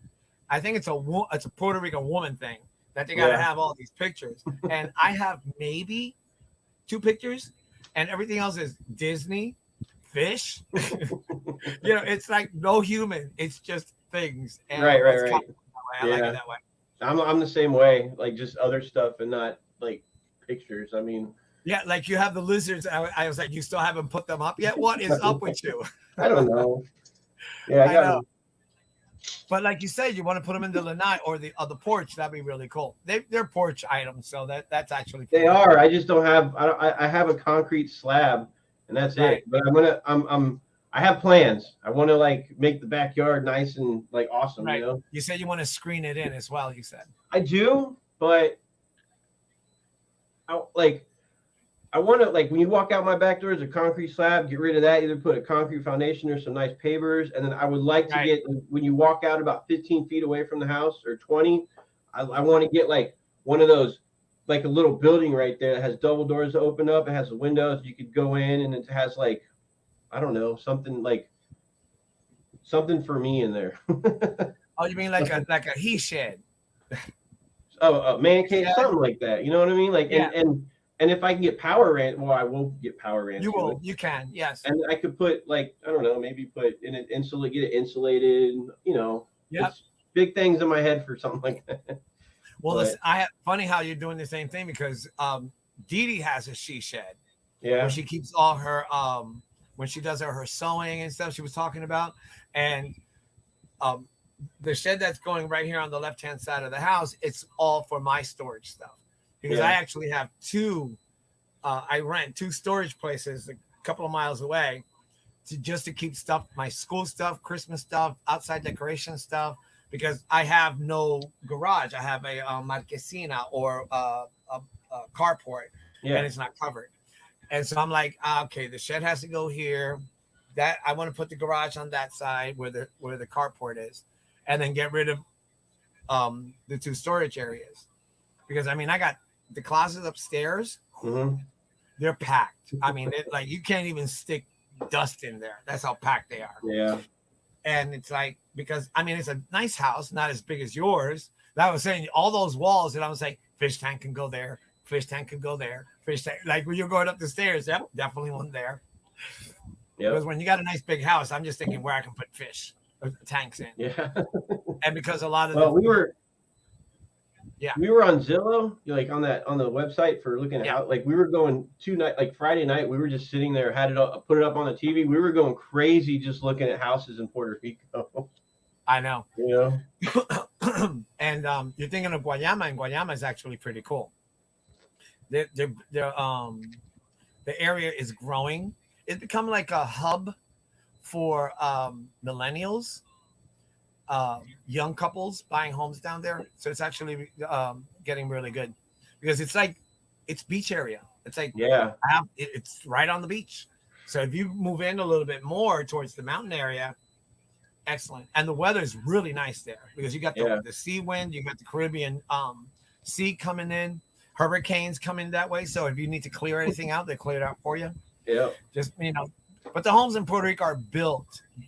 Speaker 2: I think it's a Puerto Rican woman thing that they got to
Speaker 1: Yeah.
Speaker 2: have all these pictures, and I have maybe 2 pictures, and everything else is Disney, fish. It's like no human. It's just things. And
Speaker 1: Right.
Speaker 2: it's kind of that way. I like
Speaker 1: Yeah.
Speaker 2: it that way.
Speaker 1: I'm the same way, like just other stuff and not like pictures. I mean,
Speaker 2: Yeah, like you have the lizards. I was like, you still haven't put them up yet? What is up with you?
Speaker 1: I don't know. Yeah, I
Speaker 2: I
Speaker 1: got
Speaker 2: know.
Speaker 1: them.
Speaker 2: But like you said, you want to put them in the lanai or the porch. That'd be really cool. They're porch items, so that's actually
Speaker 1: They
Speaker 2: pretty cool.
Speaker 1: are. I just don't have. I have a concrete slab, and that's
Speaker 2: Right.
Speaker 1: it. But I have plans. I want to like make the backyard nice and like awesome. You
Speaker 2: Right.
Speaker 1: know.
Speaker 2: You said you want to screen it in as well. You said.
Speaker 1: I do, but I want to like when you walk out my back door is a concrete slab. Get rid of that. Either put a concrete foundation or some nice pavers, and then I would like to
Speaker 2: Right.
Speaker 1: get when you walk out about 15 feet away from the house or 20. I want to get like one of those, like a little building right there that has double doors to open up. It has the windows you could go in, and it has like I don't know something for me in there.
Speaker 2: Oh, you mean like a he shed?
Speaker 1: Oh, a man cave,
Speaker 2: Yeah.
Speaker 1: something like that. You know what I mean? Like
Speaker 2: Yeah.
Speaker 1: and if I can get power ran, well, I will get power ran.
Speaker 2: You
Speaker 1: to
Speaker 2: will.
Speaker 1: it.
Speaker 2: You can. Yes.
Speaker 1: And I could put like I don't know, maybe put in an insulate, get it insulated. You know,
Speaker 2: Yep.
Speaker 1: it's big things in my head for something like that.
Speaker 2: Well,
Speaker 1: But-
Speaker 2: listen, funny how you're doing the same thing because Dee Dee has a she shed
Speaker 1: Yeah,
Speaker 2: where she keeps all her when she does her sewing and stuff she was talking about, and the shed that's going right here on the left hand side of the house, it's all for my storage stuff because
Speaker 1: Yeah.
Speaker 2: I actually have two. I rent two storage places a couple of miles away just to keep stuff, my school stuff, Christmas stuff, outside decoration stuff, because I have no garage. I have a marquesina or a carport,
Speaker 1: yeah,
Speaker 2: and it's not covered. And so I'm like, okay, the shed has to go here. That I want to put the garage on that side where the carport is, and then get rid of the two storage areas, because I mean I got the closet upstairs.
Speaker 1: hmm
Speaker 2: They're packed. I mean, like you can't even stick dust in there. That's how packed they are.
Speaker 1: yeah,
Speaker 2: And it's like because I mean it's a nice house, not as big as yours. That I was saying all those walls, and I was like, fish tank can go there, fish tank can go there, fish tank. Like when you're going up the stairs, yep, definitely one there.
Speaker 1: yeah,
Speaker 2: Because when you got a nice big house, I'm just thinking where I can put fish tanks in,
Speaker 1: yeah.
Speaker 2: and because a lot of
Speaker 1: Well, we were on Zillow, like on the website for looking at
Speaker 2: Yeah.
Speaker 1: how, like we were going like Friday night, we were just sitting there, had it up, put it up on the TV. We were going crazy just looking at houses in Puerto Rico.
Speaker 2: I know.
Speaker 1: You know,
Speaker 2: And you're thinking of Guayama, and Guayama is actually pretty cool. The area is growing. It's become like a hub for millennials, young couples buying homes down there. So it's actually getting really good because it's beach area. It's like
Speaker 1: yeah,
Speaker 2: it's right on the beach. So if you move in a little bit more towards the mountain area, excellent. And the weather's really nice there because you got the sea wind, you got the Caribbean sea coming in, hurricanes coming that way. So if you need to clear anything out, they clear it out for you.
Speaker 1: yeah.
Speaker 2: Just but the homes in Puerto Rico are built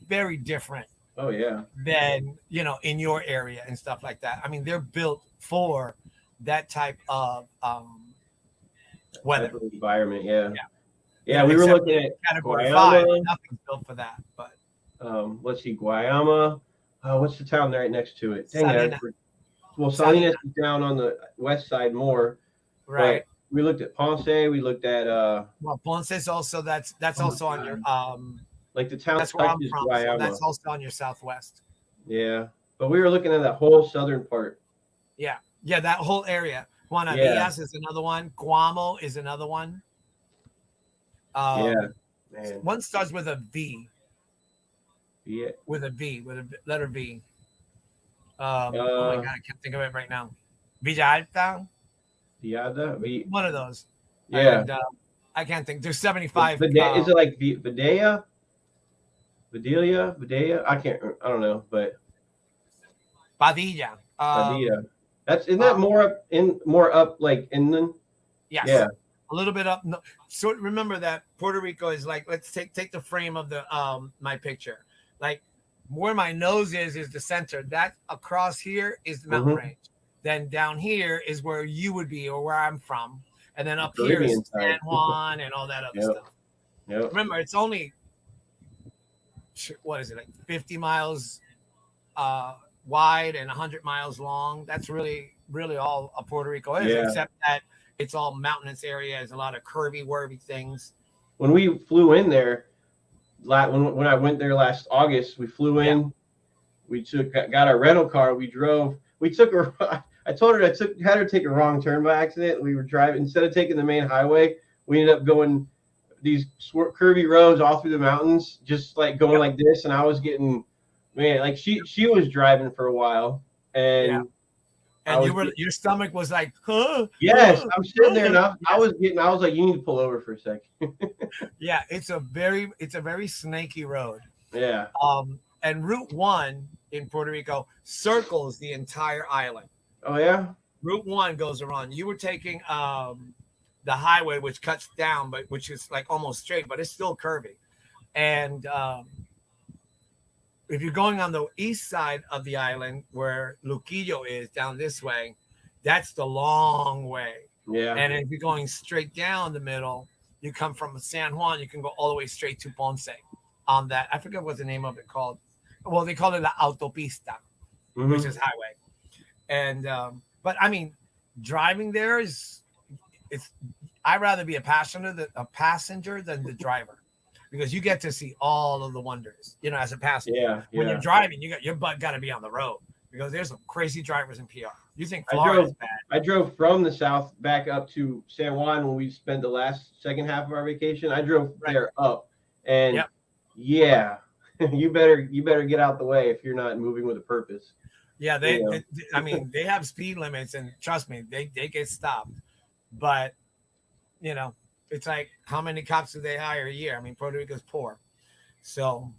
Speaker 2: very different
Speaker 1: Oh yeah,
Speaker 2: than in your area and stuff like that. I mean, they're built for that type of weather.
Speaker 1: type of environment. Yeah,
Speaker 2: Yeah.
Speaker 1: yeah. We were
Speaker 2: Except
Speaker 1: looking at
Speaker 2: Category
Speaker 1: Guayama.
Speaker 2: 5, nothing's built for that. But
Speaker 1: Let's see, Guayama. What's the town right next to it? Dang it,
Speaker 2: Salinas.
Speaker 1: well, Salinas is down on the west side more.
Speaker 2: right.
Speaker 1: But we looked at Ponce. We looked at
Speaker 2: Well, Ponce is also that's also on your
Speaker 1: like the town
Speaker 2: that's where I'm
Speaker 1: touches
Speaker 2: from. So
Speaker 1: Guayama.
Speaker 2: that's also on your southwest.
Speaker 1: Yeah, but we were looking at that whole southern part.
Speaker 2: Yeah, that whole area. Juana Diaz is another one. Guamo is another one.
Speaker 1: Yeah, man.
Speaker 2: One starts with a V.
Speaker 1: Yeah.
Speaker 2: With a letter V. Oh my God, I can't think of it right now. Villa Alta.
Speaker 1: Viada.
Speaker 2: One of those.
Speaker 1: Yeah.
Speaker 2: And, I can't think. There's 75.
Speaker 1: Is it like Videa? Videa? I don't know, but
Speaker 2: Padilla.
Speaker 1: Padilla. Isn't that more up like inland?
Speaker 2: Yes.
Speaker 1: Yeah.
Speaker 2: A little bit up. No, so remember that Puerto Rico is like, let's take the frame of the my picture. Like where my nose is the center. That across here is the mountain range. Then down here is where you would be or where I'm from. And then up here is San Juan and all that other stuff.
Speaker 1: Yep.
Speaker 2: Remember, it's only what is it, like 50 miles wide and 100 miles long. That's really all Puerto Rico is, except that it's all mountainous area. There's a lot of curvy, worvy things.
Speaker 1: When we flew in there, when I went there last August, we flew in.
Speaker 2: Yeah.
Speaker 1: We got our rental car. We drove. We took a. I told her had her take a wrong turn by accident. We were driving instead of taking the main highway. We ended up going these curvy roads all through the mountains, just like going like this. And I was getting, man, like she was driving for a while, and
Speaker 2: your stomach was like, huh?
Speaker 1: Yes, I'm sitting there, and I was like, you need to pull over for a second.
Speaker 2: Yeah, it's a very snaky road.
Speaker 1: Yeah.
Speaker 2: And Route 1 in Puerto Rico circles the entire island.
Speaker 1: Oh yeah.
Speaker 2: Route 1 goes around. You were taking the highway, which cuts down, but which is like almost straight, but it's still curvy. And if you're going on the east side of the island, where Luquillo is down this way, that's the long way.
Speaker 1: Yeah.
Speaker 2: And if you're going straight down the middle, you come from San Juan, you can go all the way straight to Ponce on that. I forget what the name of it called. Well, they call it la autopista, which is highway. And but I mean, driving there I'd rather be a passenger than the driver, because you get to see all of the wonders, as a passenger.
Speaker 1: Yeah.
Speaker 2: When you're driving, your butt got to be on the road, because there's some crazy drivers in PR. You think Florida is bad?
Speaker 1: I drove from the south back up to San Juan when we spent the second half of our vacation. I drove there up, and you better get out the way if you're not moving with a purpose.
Speaker 2: Yeah, I mean, they have speed limits, and trust me, they get stopped. But it's like, how many cops do they hire a year? I mean, Puerto Rico's poor, so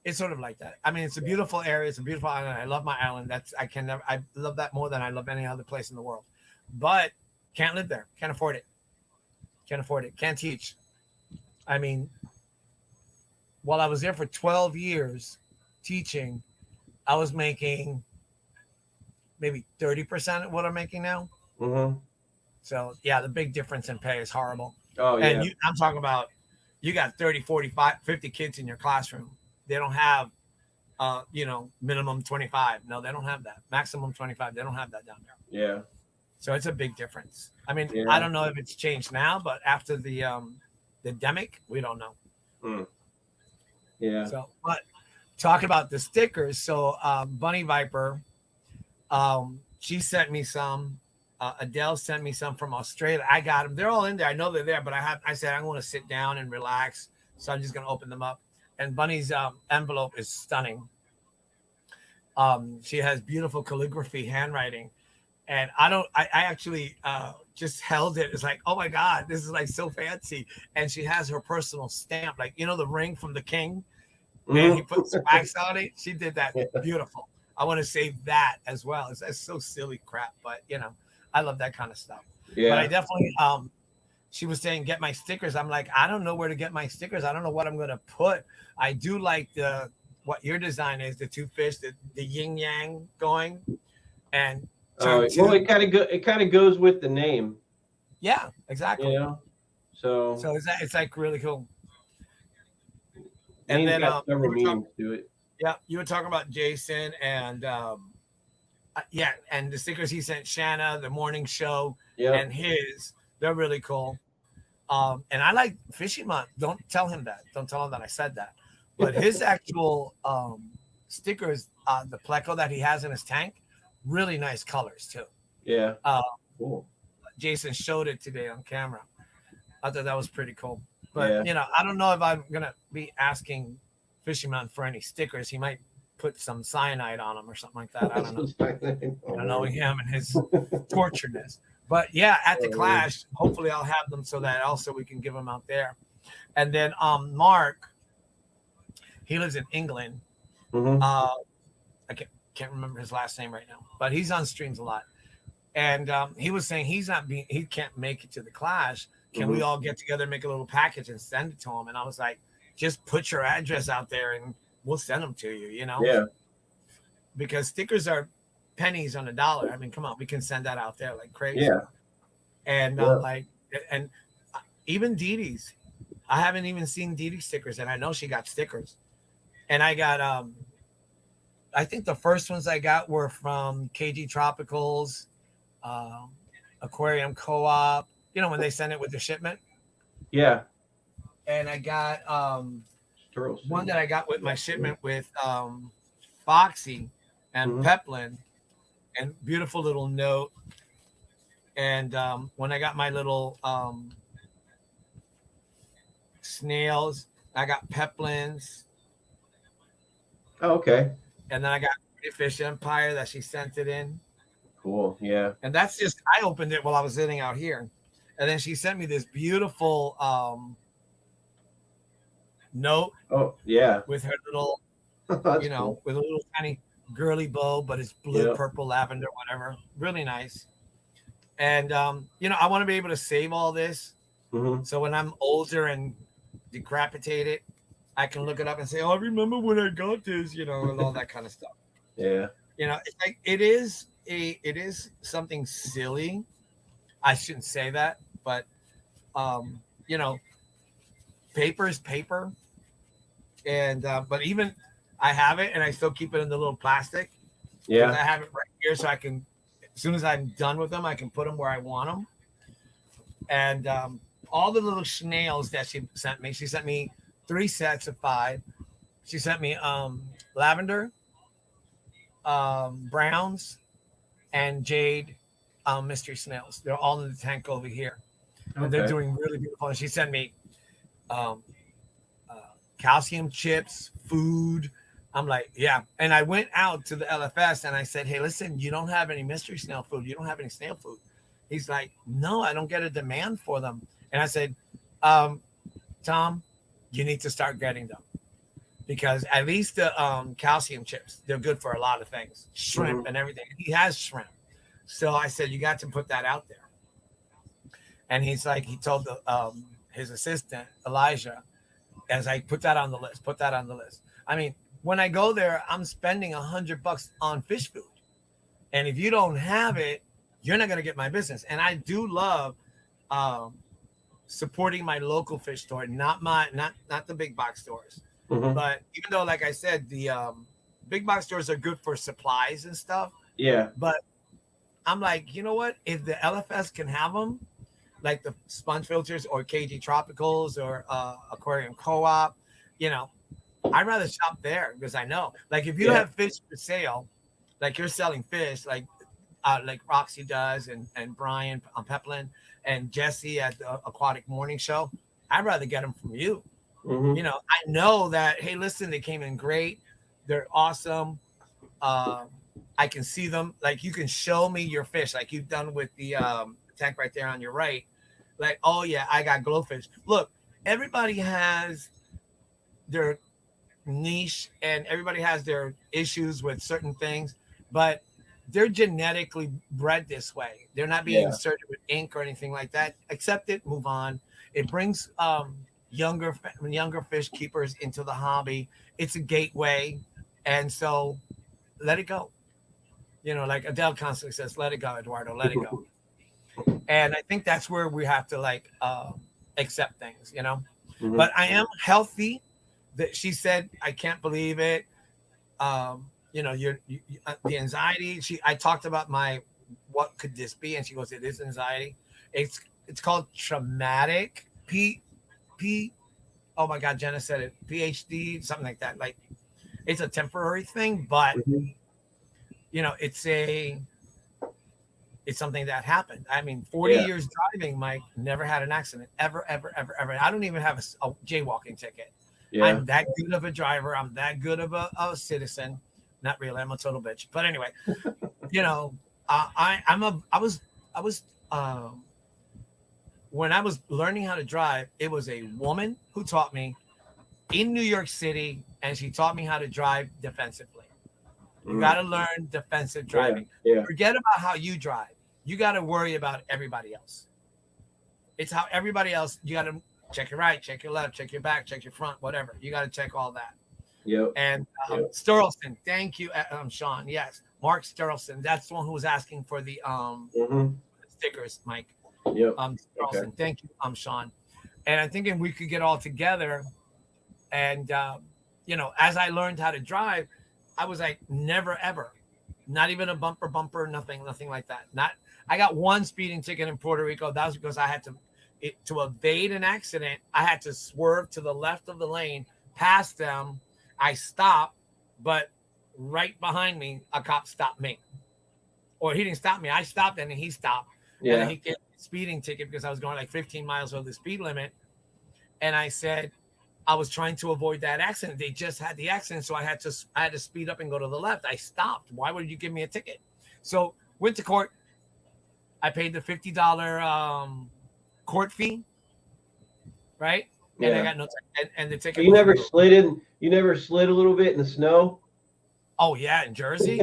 Speaker 2: it's sort of like that. I mean, it's a beautiful area. It's a beautiful island. I love my island. I love that more than I love any other place in the world. But can't live there. Can't afford it. Can't teach. I mean, while I was there for 12 years teaching, I was making maybe 30% of what I'm making now.
Speaker 1: Mm-hmm.
Speaker 2: So, yeah, the big difference in pay is horrible.
Speaker 1: Oh, yeah.
Speaker 2: And I'm talking about, you got 30, 45, 50 kids in your classroom. They don't have, minimum 25. No, they don't have that. Maximum 25. They don't have that down there.
Speaker 1: Yeah.
Speaker 2: So it's a big difference. I mean, I don't know if it's changed now, but after the demic, we don't know.
Speaker 1: Mm. Yeah.
Speaker 2: So, but talking about the stickers. So, Bunny Viper, she sent me some. Adele sent me some from Australia. I got them. They're all in there. I know they're there, but I said I want to sit down and relax, so I'm just going to open them up. And Bunny's envelope is stunning. She has beautiful calligraphy handwriting, and I actually just held it. It's like, oh my God, this is like so fancy. And she has her personal stamp, like the ring from the king, and he puts wax on it. She did that. Beautiful. I want to save that as well. That's so silly crap, but I love that kind of stuff. Yeah. But I definitely, she was saying, get my stickers. I'm like, I don't know where to get my stickers. I don't know what I'm going to put. I do like what your design is, the two fish, the yin yang going. And
Speaker 1: it kind of goes with the name.
Speaker 2: Yeah, exactly.
Speaker 1: So
Speaker 2: it's like really cool.
Speaker 1: And then several meanings to it.
Speaker 2: Yeah, you were talking about Jason and and the stickers he sent Shanna, the morning show, and they're really cool. And I like Fishing Month. Don't tell him that. Don't tell him that I said that. But his actual stickers, the pleco that he has in his tank, really nice colors too.
Speaker 1: Yeah. Cool.
Speaker 2: Jason showed it today on camera. I thought that was pretty cool. But I don't know if I'm gonna be asking Fishing Month for any stickers. He might put some cyanide on them or something like that. I don't know. I don't know him and his torturedness. But at the Clash, hopefully I'll have them so that also we can give them out there. And then Mark, he lives in England.
Speaker 1: Mm-hmm.
Speaker 2: I can't remember his last name right now, but he's on streams a lot. And he was saying he can't make it to the Clash. Can we all get together, make a little package and send it to him? And I was like, just put your address out there and we'll send them to you,
Speaker 1: Yeah.
Speaker 2: Because stickers are pennies on a dollar. I mean, come on, we can send that out there like crazy.
Speaker 1: Yeah.
Speaker 2: And and even Dee Dee's. I haven't even seen Dee Dee stickers, and I know she got stickers. And I got I think the first ones I got were from KG Tropicals. Aquarium Co-op. You know when they send it with the shipment.
Speaker 1: Yeah.
Speaker 2: And I got one
Speaker 1: Sturlson.
Speaker 2: that I got with my shipment with Foxy and
Speaker 1: Mhm.
Speaker 2: Peplin, and beautiful little note. And when I got my little snails, I got Peplins,
Speaker 1: Oh, okay.
Speaker 2: and then I got Fish Empire that she sent it in.
Speaker 1: Cool. Yeah.
Speaker 2: And that's just I opened it while I was sitting out here, and then she sent me this beautiful note
Speaker 1: Oh, yeah.
Speaker 2: with her little,
Speaker 1: That's cool.
Speaker 2: with a little tiny girly bow, but it's blue,
Speaker 1: Yeah.
Speaker 2: purple, lavender, whatever. Really nice. And I want to be able to save all this,
Speaker 1: Hmm.
Speaker 2: so when I'm older and decapitated, I can look it up and say, "Oh, I remember when I got this," and all that kind of stuff.
Speaker 1: Yeah.
Speaker 2: It's like it is something silly. I shouldn't say that, but um, you know, paper is paper, and but even I have it, and I still keep it in the little plastic because I
Speaker 1: Yeah.
Speaker 2: have it right here, so I can, as soon as I'm done with them, I can put them where I want them. And all the little snails that she sent me 3 sets of 5. She sent me lavender, browns, and jade mystery snails. They're all in the tank over here, and they're
Speaker 1: Okay.
Speaker 2: doing really beautiful. And she sent me um, uh, calcium chips, food. I'm like, yeah. And I went out to the LFS and I said, hey, listen, you don't have any mystery snail food. You don't have any snail food. He's like, no, I don't get a demand for them. And I said, um, Tom, you need to start getting them because at least the calcium chips, they're good for a lot of things, shrimp
Speaker 1: Hmm.
Speaker 2: and everything. He has shrimp. So I said, you got to put that out there. And he's like, he told his assistant, Elijah, as I put that on the list, put that on the list. I mean, when I go there, I'm spending $100 on fish food. And if you don't have it, you're not going to get my business. And I do love um, supporting my local fish store, not the big box stores.
Speaker 1: Hmm.
Speaker 2: But even though, like I said, the big box stores are good for supplies and stuff,
Speaker 1: Yeah.
Speaker 2: but I'm like, you know what? If the LFS can have them, like the sponge filters or KG Tropicals or Aquarium Co-op, you know, I'd rather shop there because I know, like, if you
Speaker 1: Yeah.
Speaker 2: have fish for sale, like you're selling fish, like Roxy does, and Brian on Peplin and Jesse at the Aquatic Morning Show, I'd rather get them from you.
Speaker 1: Hmm.
Speaker 2: I know that. Hey, listen, they came in great. They're awesome. Um, I can see them. Like you can show me your fish, like you've done with the tank right there on your right. Like, oh yeah, I got glowfish. Look, everybody has their niche and everybody has their issues with certain things, but they're genetically bred this way. They're not being
Speaker 1: Yeah.
Speaker 2: inserted with ink or anything like that. Accept it, move on. It brings younger fish keepers into the hobby. It's a gateway, and so let it go. Like Adele constantly says, "Let it go, Eduardo. Let it go." And I think that's where we have to accept things.
Speaker 1: Hmm.
Speaker 2: But I am healthy. That she said, I can't believe it. The anxiety. I talked about what could this be, and she goes, it is anxiety. It's called traumatic P. Oh my God, Jenna said it. PhD, something like that. Like it's a temporary thing, but
Speaker 1: Hmm.
Speaker 2: it's something that happened. I mean, 40
Speaker 1: Yeah.
Speaker 2: years driving, Mike, never had an accident ever, ever, ever, ever. I don't even have a jaywalking ticket.
Speaker 1: Yeah.
Speaker 2: I'm that good of a driver. I'm that good of a citizen. Not really. I'm a total bitch. But anyway, you know, I was when I was learning how to drive, it was a woman who taught me in New York City, and she taught me how to drive defensively. You got
Speaker 1: Mm.
Speaker 2: to learn defensive
Speaker 1: Yeah.
Speaker 2: driving.
Speaker 1: Yeah.
Speaker 2: Forget about how you drive. You got to worry about everybody else. It's how everybody else, you got to check your right, check your left, check your back, check your front, whatever. You got to check all that.
Speaker 1: Yep.
Speaker 2: And
Speaker 1: Yep.
Speaker 2: Sterlson, thank you, Sean. Yes, Mark Sterlson. That's the one who was asking for the
Speaker 1: Hmm.
Speaker 2: stickers, Mike.
Speaker 1: Yep. Okay.
Speaker 2: Sterlson, thank you, Sean. And I'm thinking we could get all together. And as I learned how to drive, I was like, never ever, not even a bumper, nothing like that. Not I got one speeding ticket in Puerto Rico. That was because I had to evade an accident. I had to swerve to the left of the lane, past them. I stopped, but right behind me, a cop stopped me. Or he didn't stop me. I stopped and then he stopped.
Speaker 1: Yeah.
Speaker 2: And then he gave me a speeding ticket because I was going like 15 miles over the speed limit. And I said, I was trying to avoid that accident. They just had the accident, so I had to speed up and go to the left. I stopped. Why would you give me a ticket? So went to court. I paid the $50 court fee, right? And I got no and the ticket.
Speaker 1: You never slid in. You never slid a little bit in the snow.
Speaker 2: Oh yeah, in Jersey.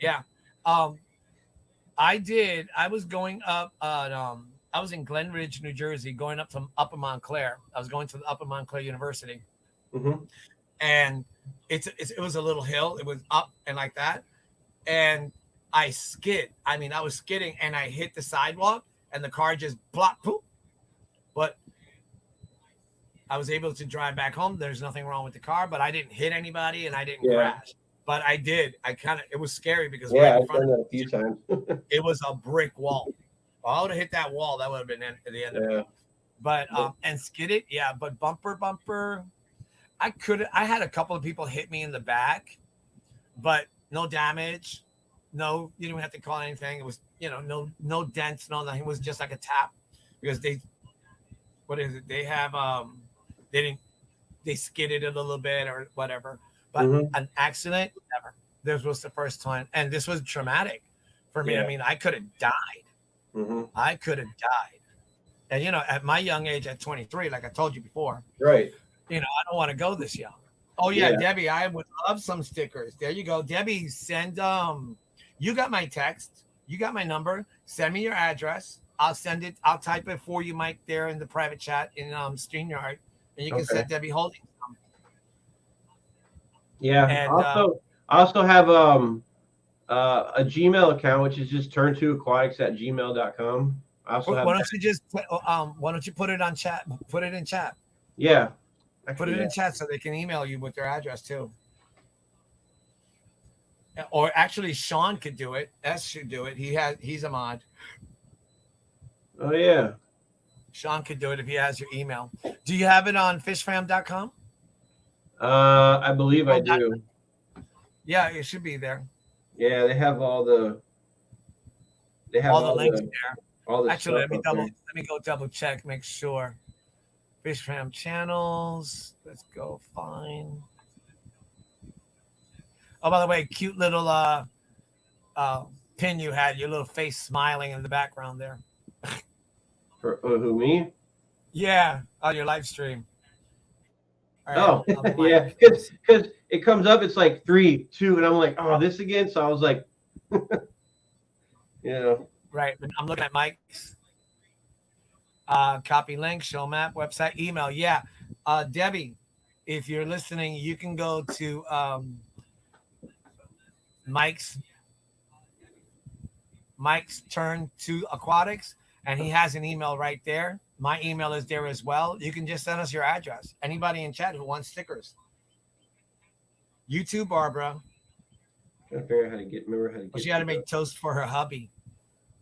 Speaker 2: Yeah, I did. I was going up. I was in Glen Ridge, New Jersey, going up to Upper Montclair. I was going to the Upper Montclair University, and it was a little hill. It was up and like that, and I skid. I mean, I was skidding, and I hit the sidewalk, and the car just blocked. Poop. But I was able to drive back home. There's nothing wrong with the car, but I didn't hit anybody, and I didn't crash. But I did. It was scary because
Speaker 1: right I've done that a few times. It
Speaker 2: was a brick wall. If I would have hit that wall, that would have been the end of it. But and skidded, but bumper. I had a couple of people hit me in the back, but no damage. No, you didn't have to call anything. It was, no dents, no nothing. It was just like a tap because they have they skidded it a little bit or whatever. But an accident, never. This was the first time, and this was traumatic for me. I mean, I could have died. I could have died. And, at my young age, at 23, like I told you before,
Speaker 1: right.
Speaker 2: I don't want to go this young. Oh, yeah, Debbie, I would love some stickers. There you go. Debbie, send, you got my text. You got my number. Send me your address. I'll send it. I'll type it for you, Mike, there in the private chat in StreamYard. And you can send Debbie Holding.
Speaker 1: Yeah. And I also have a Gmail account, which is just turn2aquatics@gmail.com. I also have.
Speaker 2: Why don't you put it on chat? Put it in chat.
Speaker 1: Yeah.
Speaker 2: Put it in chat so they can email you with their address too. Or actually, Sean could do it. S should do it. He's a mod.
Speaker 1: Oh yeah.
Speaker 2: Sean could do it if he has your email. Do you have it on fishfam.com?
Speaker 1: I believe I do.
Speaker 2: Yeah, it should be there.
Speaker 1: Yeah, they have all the
Speaker 2: links there.
Speaker 1: All the
Speaker 2: actually, let me go double check, make sure. Fishfam channels. Let's go find. Oh, by the way, cute little pin you had, your little face smiling in the background there.
Speaker 1: For who, me?
Speaker 2: Yeah, on your live stream.
Speaker 1: Right, yeah, because it comes up, it's like 3, 2, and I'm like, oh, this again. So I was like,
Speaker 2: Right. I'm looking at Mike's. Copy link, show map, website, email. Yeah. Debbie, if you're listening, you can go to Mike's Turn to Aquatics, and he has an email right there. My email is there as well. You can just send us your address. Anybody in chat who wants stickers. You too, Barbara.
Speaker 1: Trying to figure out how to get.
Speaker 2: She had to make toast for her hubby.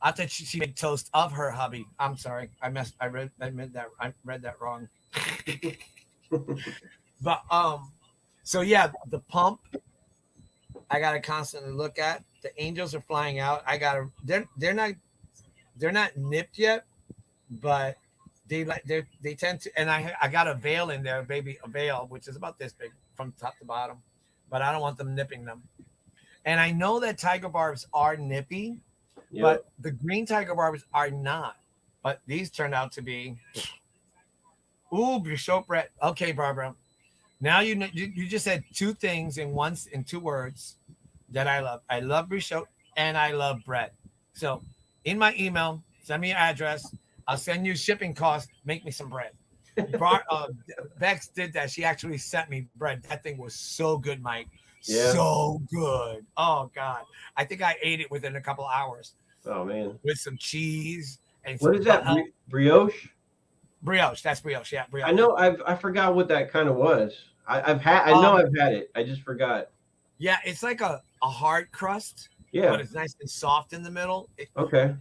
Speaker 2: I thought she made toast of her hubby. I'm sorry. I read that wrong. But so yeah, the pump I gotta constantly look at. The angels are flying out. They're not nipped yet, but they tend to, and I got a veil in there, a veil, which is about this big from top to bottom, but I don't want them nipping them. And I know that tiger barbs are nippy, but the green tiger barbs are not. But these turned out to be. Ooh, Brichot Brett. Okay, Barbara. Now you just said two things in 2 words that I love. I love Brichot and I love bread. So in my email, send me your address. I'll send you shipping costs. Make me some bread. Bex did that. She actually sent me bread. That thing was so good, Mike. Yeah. So good. Oh God. I think I ate it within a couple hours.
Speaker 1: Oh man.
Speaker 2: With some cheese and
Speaker 1: what is that? Brioche?
Speaker 2: Brioche. That's brioche. Yeah. Brioche.
Speaker 1: I know. I forgot what that kind of was. I've had it. I just forgot.
Speaker 2: Yeah, it's like a hard crust,
Speaker 1: Yeah.
Speaker 2: but it's nice and soft in the middle.
Speaker 1: Okay.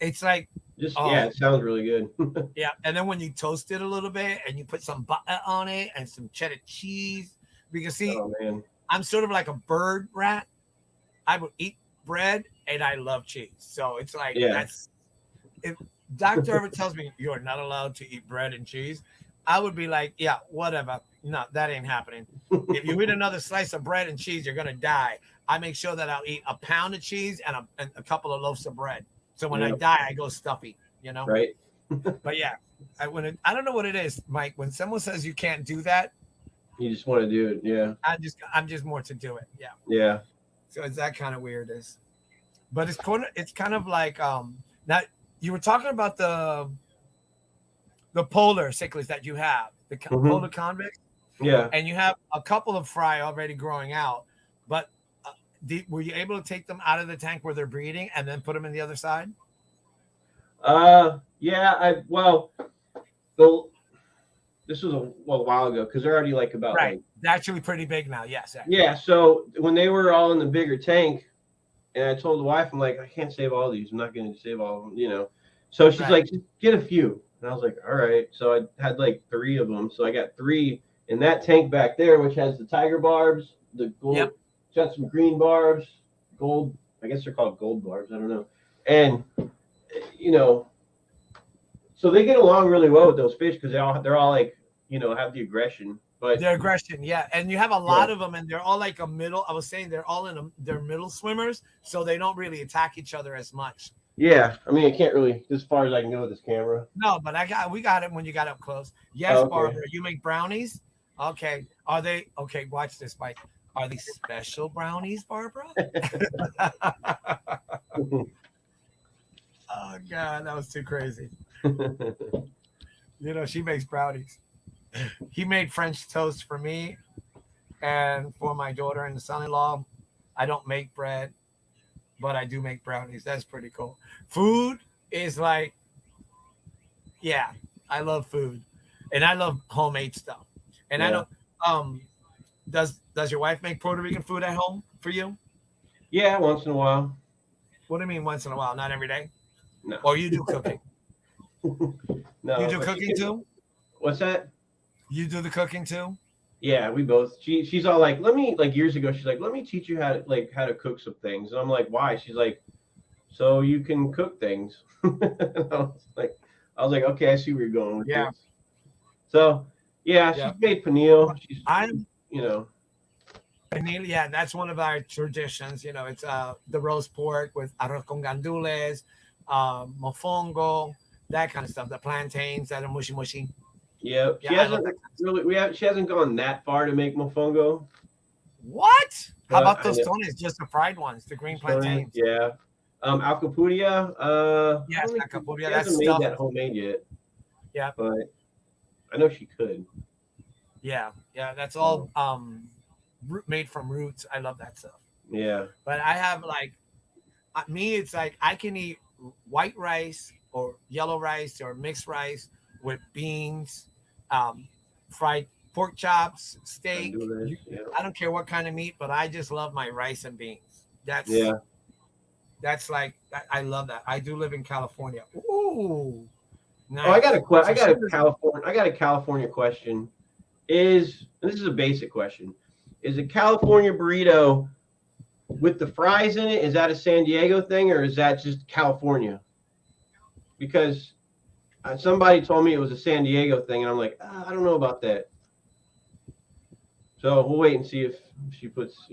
Speaker 2: It's like,
Speaker 1: Just
Speaker 2: oh,
Speaker 1: it sounds really good.
Speaker 2: yeah. And then when you toast it a little bit and you put some butter on it and some cheddar cheese, because see,
Speaker 1: Oh man.
Speaker 2: I'm sort of like a bird rat. I would eat bread and I love cheese. So it's like
Speaker 1: Yeah.
Speaker 2: that's if Doctor ever tells me you're not allowed to eat bread and cheese, I would be like, yeah, whatever. No, that ain't happening. If you eat another slice of bread and cheese, you're gonna die. I make sure that I'll eat a pound of cheese and a couple of loaves of bread. So when I
Speaker 1: Yep.
Speaker 2: die, I go stuffy, you know.
Speaker 1: Right.
Speaker 2: But yeah, I don't know what it is, Mike. When someone says you can't do that,
Speaker 1: You just want to do it. Yeah.
Speaker 2: I'm just more to do it. Yeah.
Speaker 1: Yeah.
Speaker 2: So it's that kind of weirdness. But it's kind of like now you were talking about the polar cichlids that you have, the polar convicts,
Speaker 1: Yeah.
Speaker 2: and you have a couple of fry already growing out. But were you able to take them out of the tank where they're breeding and then put them in the other side?
Speaker 1: Yeah. The this was a while ago because they're already like about
Speaker 2: Right.
Speaker 1: like
Speaker 2: They're actually pretty big now. Yes.
Speaker 1: yeah. So when they were all in the bigger tank, and I told the wife, I'm like, I can't save all these. I'm not going to save all of them, you know. So she's like, just get a few. And I was like, all right. So I had like 3 of them. So I got 3 in that tank back there, which has the tiger barbs, the gold, it's got some green barbs, gold. I guess they're called gold barbs. I don't know. And, you know, so they get along really well with those fish because they're all like, you know, have the aggression. But
Speaker 2: their aggression, yeah, and you have a lot of them, and they're all like a middle. I was saying they're all they're middle swimmers, so they don't really attack each other as much.
Speaker 1: Yeah, I mean, I can't really as far as I can go with this camera.
Speaker 2: No, but we got it when you got up close. Yes, okay. Barbara, you make brownies. Okay, are they okay? Watch this, Mike. Are these special brownies, Barbara? Oh God, that was too crazy. You know, she makes brownies. He made French toast for me and for my daughter and the son-in-law. I don't make bread, but I do make brownies. That's pretty cool. Food is like, yeah, I love food, and I love homemade stuff. And I don't. Does your wife make Puerto Rican food at home for you?
Speaker 1: Yeah, once in a while.
Speaker 2: What do you mean once in a while? Not every day?
Speaker 1: No.
Speaker 2: Or you do cooking?
Speaker 1: No.
Speaker 2: You do cooking too?
Speaker 1: What's that?
Speaker 2: You do the cooking too?
Speaker 1: Yeah, we both. She's all like, let me, like years ago, she's like, let me teach you how to cook some things. And I'm like, why? She's like, so you can cook things. I was like, okay, I see where you're going with this. So yeah, she's made panil. You know.
Speaker 2: Panil, yeah, that's one of our traditions. You know, it's the roast pork with arroz con gandules, mofongo, that kind of stuff. The plantains that are mushy mushy.
Speaker 1: Yeah, she hasn't really. She hasn't gone that far to make mofongo.
Speaker 2: What? How about those tostones? Just the fried ones, the green plantains.
Speaker 1: Yeah. Alcapurria.
Speaker 2: Yes, alcapurria.
Speaker 1: She hasn't made that homemade yet.
Speaker 2: Yeah,
Speaker 1: but I know she could.
Speaker 2: Yeah, that's all made from roots. I love that stuff.
Speaker 1: Yeah.
Speaker 2: But I have like me, it's like I can eat white rice or yellow rice or mixed rice with beans, fried pork chops, steak. I don't care what kind of meat, but I just love my rice and beans. That's like I love that. I do live in California. Ooh. Nice.
Speaker 1: Oh, I got a California question. This is a basic question. Is a California burrito with the fries in it, is that a San Diego thing or is that just California? Because somebody told me it was a San Diego thing, and I'm like, I don't know about that. So we'll wait and see if she puts,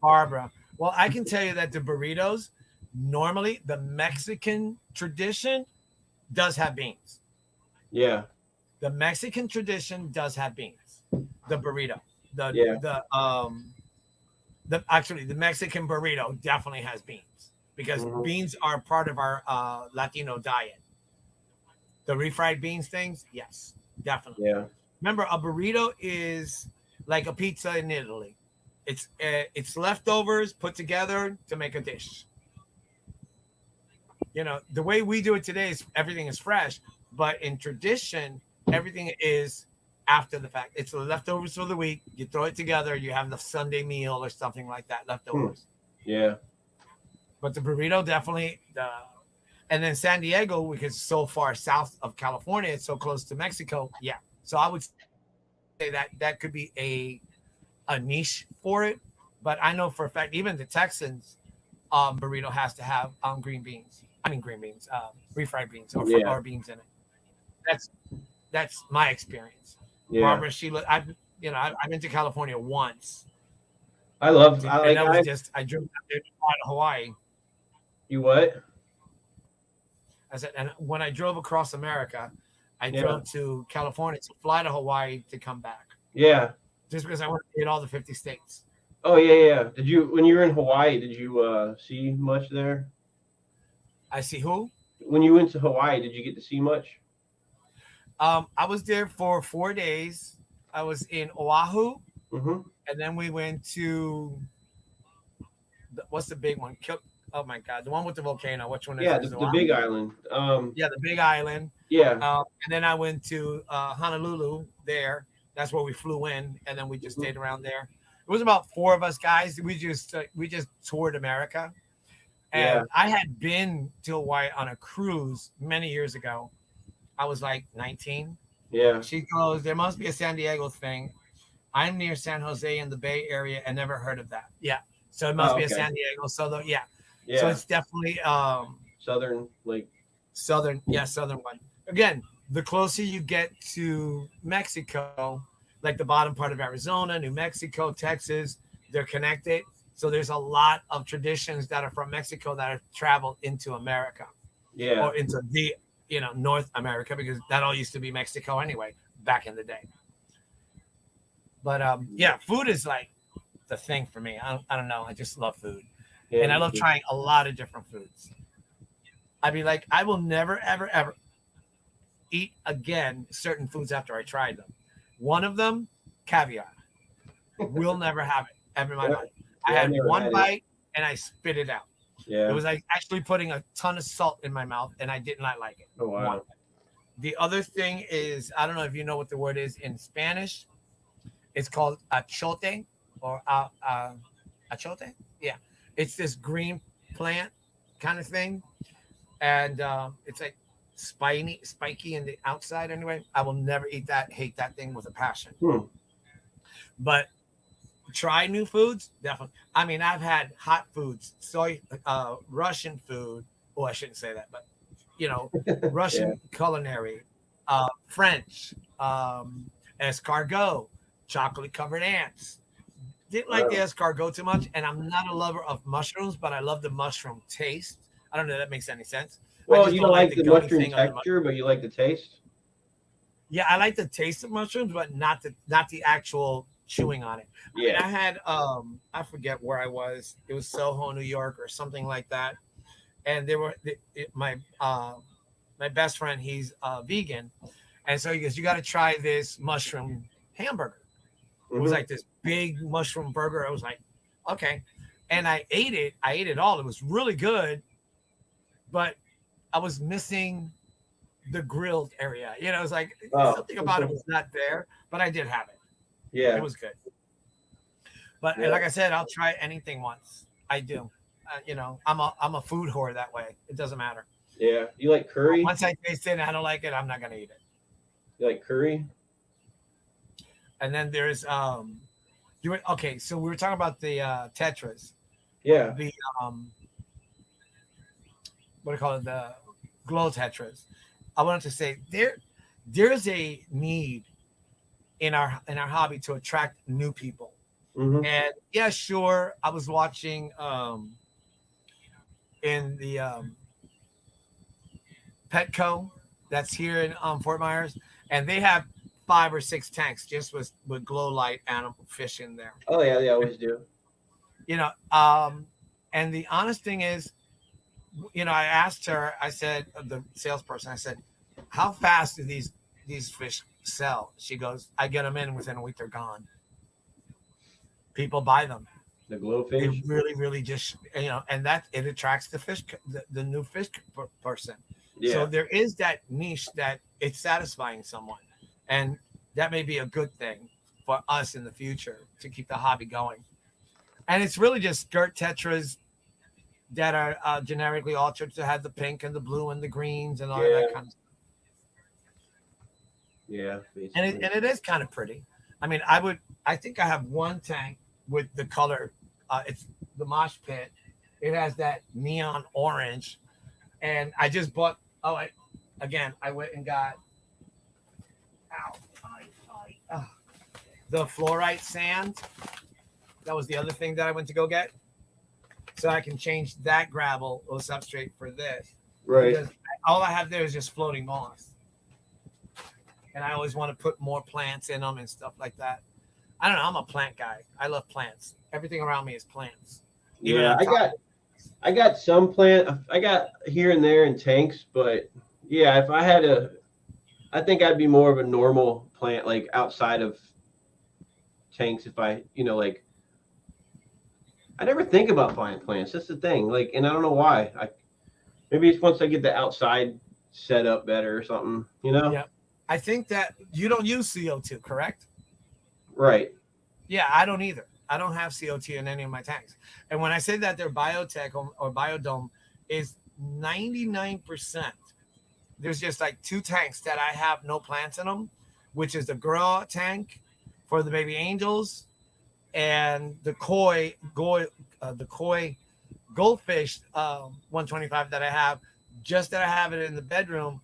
Speaker 2: Barbara. Well, I can tell you that the burritos, normally the Mexican tradition does have beans.
Speaker 1: Yeah.
Speaker 2: The Mexican tradition does have beans. The burrito. The Mexican burrito definitely has beans because beans are part of our Latino diet. The refried beans things, yes, definitely.
Speaker 1: Yeah.
Speaker 2: Remember, a burrito is like a pizza in Italy. It's leftovers put together to make a dish. You know, the way we do it today is everything is fresh, but in tradition, everything is after the fact. It's the leftovers for the week. You throw it together. You have the Sunday meal or something like that, leftovers.
Speaker 1: Yeah.
Speaker 2: But the burrito definitely and then San Diego, because it's so far south of California, it's so close to Mexico. Yeah. So I would say that could be a niche for it. But I know for a fact, even the Texans burrito has to have green beans. I mean green beans, refried beans
Speaker 1: Yeah.
Speaker 2: or beans in it. That's that's my experience.
Speaker 1: Yeah.
Speaker 2: Barbara, I've been to California once,
Speaker 1: I love.
Speaker 2: and that was just I drove out there to fly to Hawaii.
Speaker 1: You what?
Speaker 2: I said, and when I drove across America, I
Speaker 1: Yeah.
Speaker 2: drove to California to fly to Hawaii to come back,
Speaker 1: Yeah.
Speaker 2: just because I wanted to hit all the 50 states.
Speaker 1: Oh yeah, yeah. Did you when you were in Hawaii? Did you see much there?
Speaker 2: I see who.
Speaker 1: When you went to Hawaii, did you get to see much?
Speaker 2: I was there for 4 days. I was in Oahu,
Speaker 1: Mm-hmm.
Speaker 2: and then we went to what's the big one? Oh my God, the one with the volcano. Which one is
Speaker 1: Yeah,
Speaker 2: it? Is it
Speaker 1: the
Speaker 2: Oahu?
Speaker 1: Big Island.
Speaker 2: Yeah, the Big Island.
Speaker 1: Yeah.
Speaker 2: And then I went to Honolulu. There, that's where we flew in, and then we just
Speaker 1: Mhm.
Speaker 2: stayed around there. It was about four of us guys. We just toured America, and
Speaker 1: Yeah.
Speaker 2: I had been to Hawaii on a cruise many years ago. I was like 19.
Speaker 1: Yeah.
Speaker 2: She goes, "There must be a San Diego thing." I'm near San Jose in the Bay Area and never heard of that. Yeah, so it must
Speaker 1: Oh,
Speaker 2: be a
Speaker 1: okay.
Speaker 2: San Diego. So yeah, so
Speaker 1: Yeah.
Speaker 2: it's definitely
Speaker 1: Southern like.
Speaker 2: southern. Yeah, southern one. Again, the closer you get to Mexico, like the bottom part of Arizona, New Mexico, Texas, they're connected. So there's a lot of traditions that are from Mexico that have traveled into America
Speaker 1: Yeah.
Speaker 2: or into the North America, because that all used to be Mexico anyway back in the day. But yeah, food is like the thing for me. I don't know. I just love food,
Speaker 1: Yeah.
Speaker 2: and I love trying a lot of different foods. I mean, like I will never, ever, ever eat again certain foods after I tried them. One of them, caviar. Will never have it ever in my
Speaker 1: Yeah.
Speaker 2: life. I
Speaker 1: Yeah, I
Speaker 2: had
Speaker 1: never
Speaker 2: one
Speaker 1: had it.
Speaker 2: bite and I spit it out.
Speaker 1: Yeah.
Speaker 2: It was like actually putting a ton of salt in my mouth, and I did not like it.
Speaker 1: Oh wow.
Speaker 2: One. The other thing is, I don't know if you know what the word is in Spanish. It's called achote or achote. Yeah, it's this green plant kind of thing, and it's like spiky in the outside. Anyway, I will never eat that. Hate that thing with a passion.
Speaker 1: Hmm.
Speaker 2: But try new foods, definitely. I mean, I've had hot foods, Russian food. Oh, I shouldn't say that, but Russian culinary, French, escargot, chocolate covered ants. Didn't like the escargot too much, and I'm not a lover of mushrooms, but I love the mushroom taste. I don't know if that makes any sense.
Speaker 1: Well, you don't like the
Speaker 2: gummy
Speaker 1: mushroom
Speaker 2: thing on the
Speaker 1: texture, but you like the taste.
Speaker 2: Yeah, I like the taste of mushrooms, but not the actual chewing on it. I mean,
Speaker 1: Yeah.
Speaker 2: I had I forget where I was. It was Soho, New York, or something like that. And there were my best friend. He's vegan, and so he goes, "You got to try this mushroom hamburger." It was
Speaker 1: Mhm.
Speaker 2: like this big mushroom burger. I was like, "Okay," and I ate it. I ate it all. It was really good, but I was missing the grilled area. It was like something about it was not there, but I did have it.
Speaker 1: Yeah.
Speaker 2: It was good. But
Speaker 1: Yeah.
Speaker 2: like I said, I'll try anything once. I do. I'm a food whore that way. It doesn't matter.
Speaker 1: Yeah. You like curry?
Speaker 2: Once I taste it and I don't like it, I'm not gonna eat it.
Speaker 1: You like curry?
Speaker 2: And then there's okay. So we were talking about the tetras,
Speaker 1: Yeah.
Speaker 2: the what do you call it, the glow tetras. I wanted to say there's a need in our hobby to attract new people.
Speaker 1: Mm-hmm.
Speaker 2: And yeah, sure. I was watching in the Petco that's here in Fort Myers, and they have 5 or 6 tanks just with glow light animal fish in there.
Speaker 1: Oh yeah, they always do.
Speaker 2: And the honest thing is, I asked her. I said, the salesperson, I said, "How fast do these fish sell?" She goes, "I get them in within a week, they're gone. People buy them.
Speaker 1: The glowfish.
Speaker 2: It really, really just and that it attracts the fish, the new fish person.
Speaker 1: Yeah.
Speaker 2: So there is that niche that it's satisfying someone, and that may be a good thing for us in the future to keep the hobby going. And it's really just skirt tetras, that are generically altered to have the pink and the blue and the greens and all
Speaker 1: Yeah.
Speaker 2: that kind of stuff.
Speaker 1: Yeah,
Speaker 2: And
Speaker 1: basically.
Speaker 2: it is kind of pretty. I mean, I think I have one tank with the color. It's the mosh pit. It has that neon orange, and I just bought. Oh, I went and got. Ow, the fluorite sand. That was the other thing that I went to go get, so I can change that gravel or substrate for this.
Speaker 1: Right.
Speaker 2: Because all I have there is just floating moss, and I always want to put more plants in them and stuff like that. I don't know. I'm a plant guy. I love plants. Everything around me is plants. Even
Speaker 1: Yeah,
Speaker 2: on top-
Speaker 1: I got some plant. I got here and there in tanks, but yeah, if I had I think I'd be more of a normal plant, like outside of tanks. If I, like, I never think about buying plants. That's the thing. Like, and I don't know why. Maybe it's once I get the outside set up better or something.
Speaker 2: Yeah. I think that you don't use CO2, correct?
Speaker 1: Right.
Speaker 2: Yeah, I don't either. I don't have CO2 in any of my tanks. And when I say that they're biotech or biodome, is 99%. There's just like 2 tanks that I have no plants in them, which is the grow tank for the baby angels and the koi goldfish 125 that I have, just that I have it in the bedroom.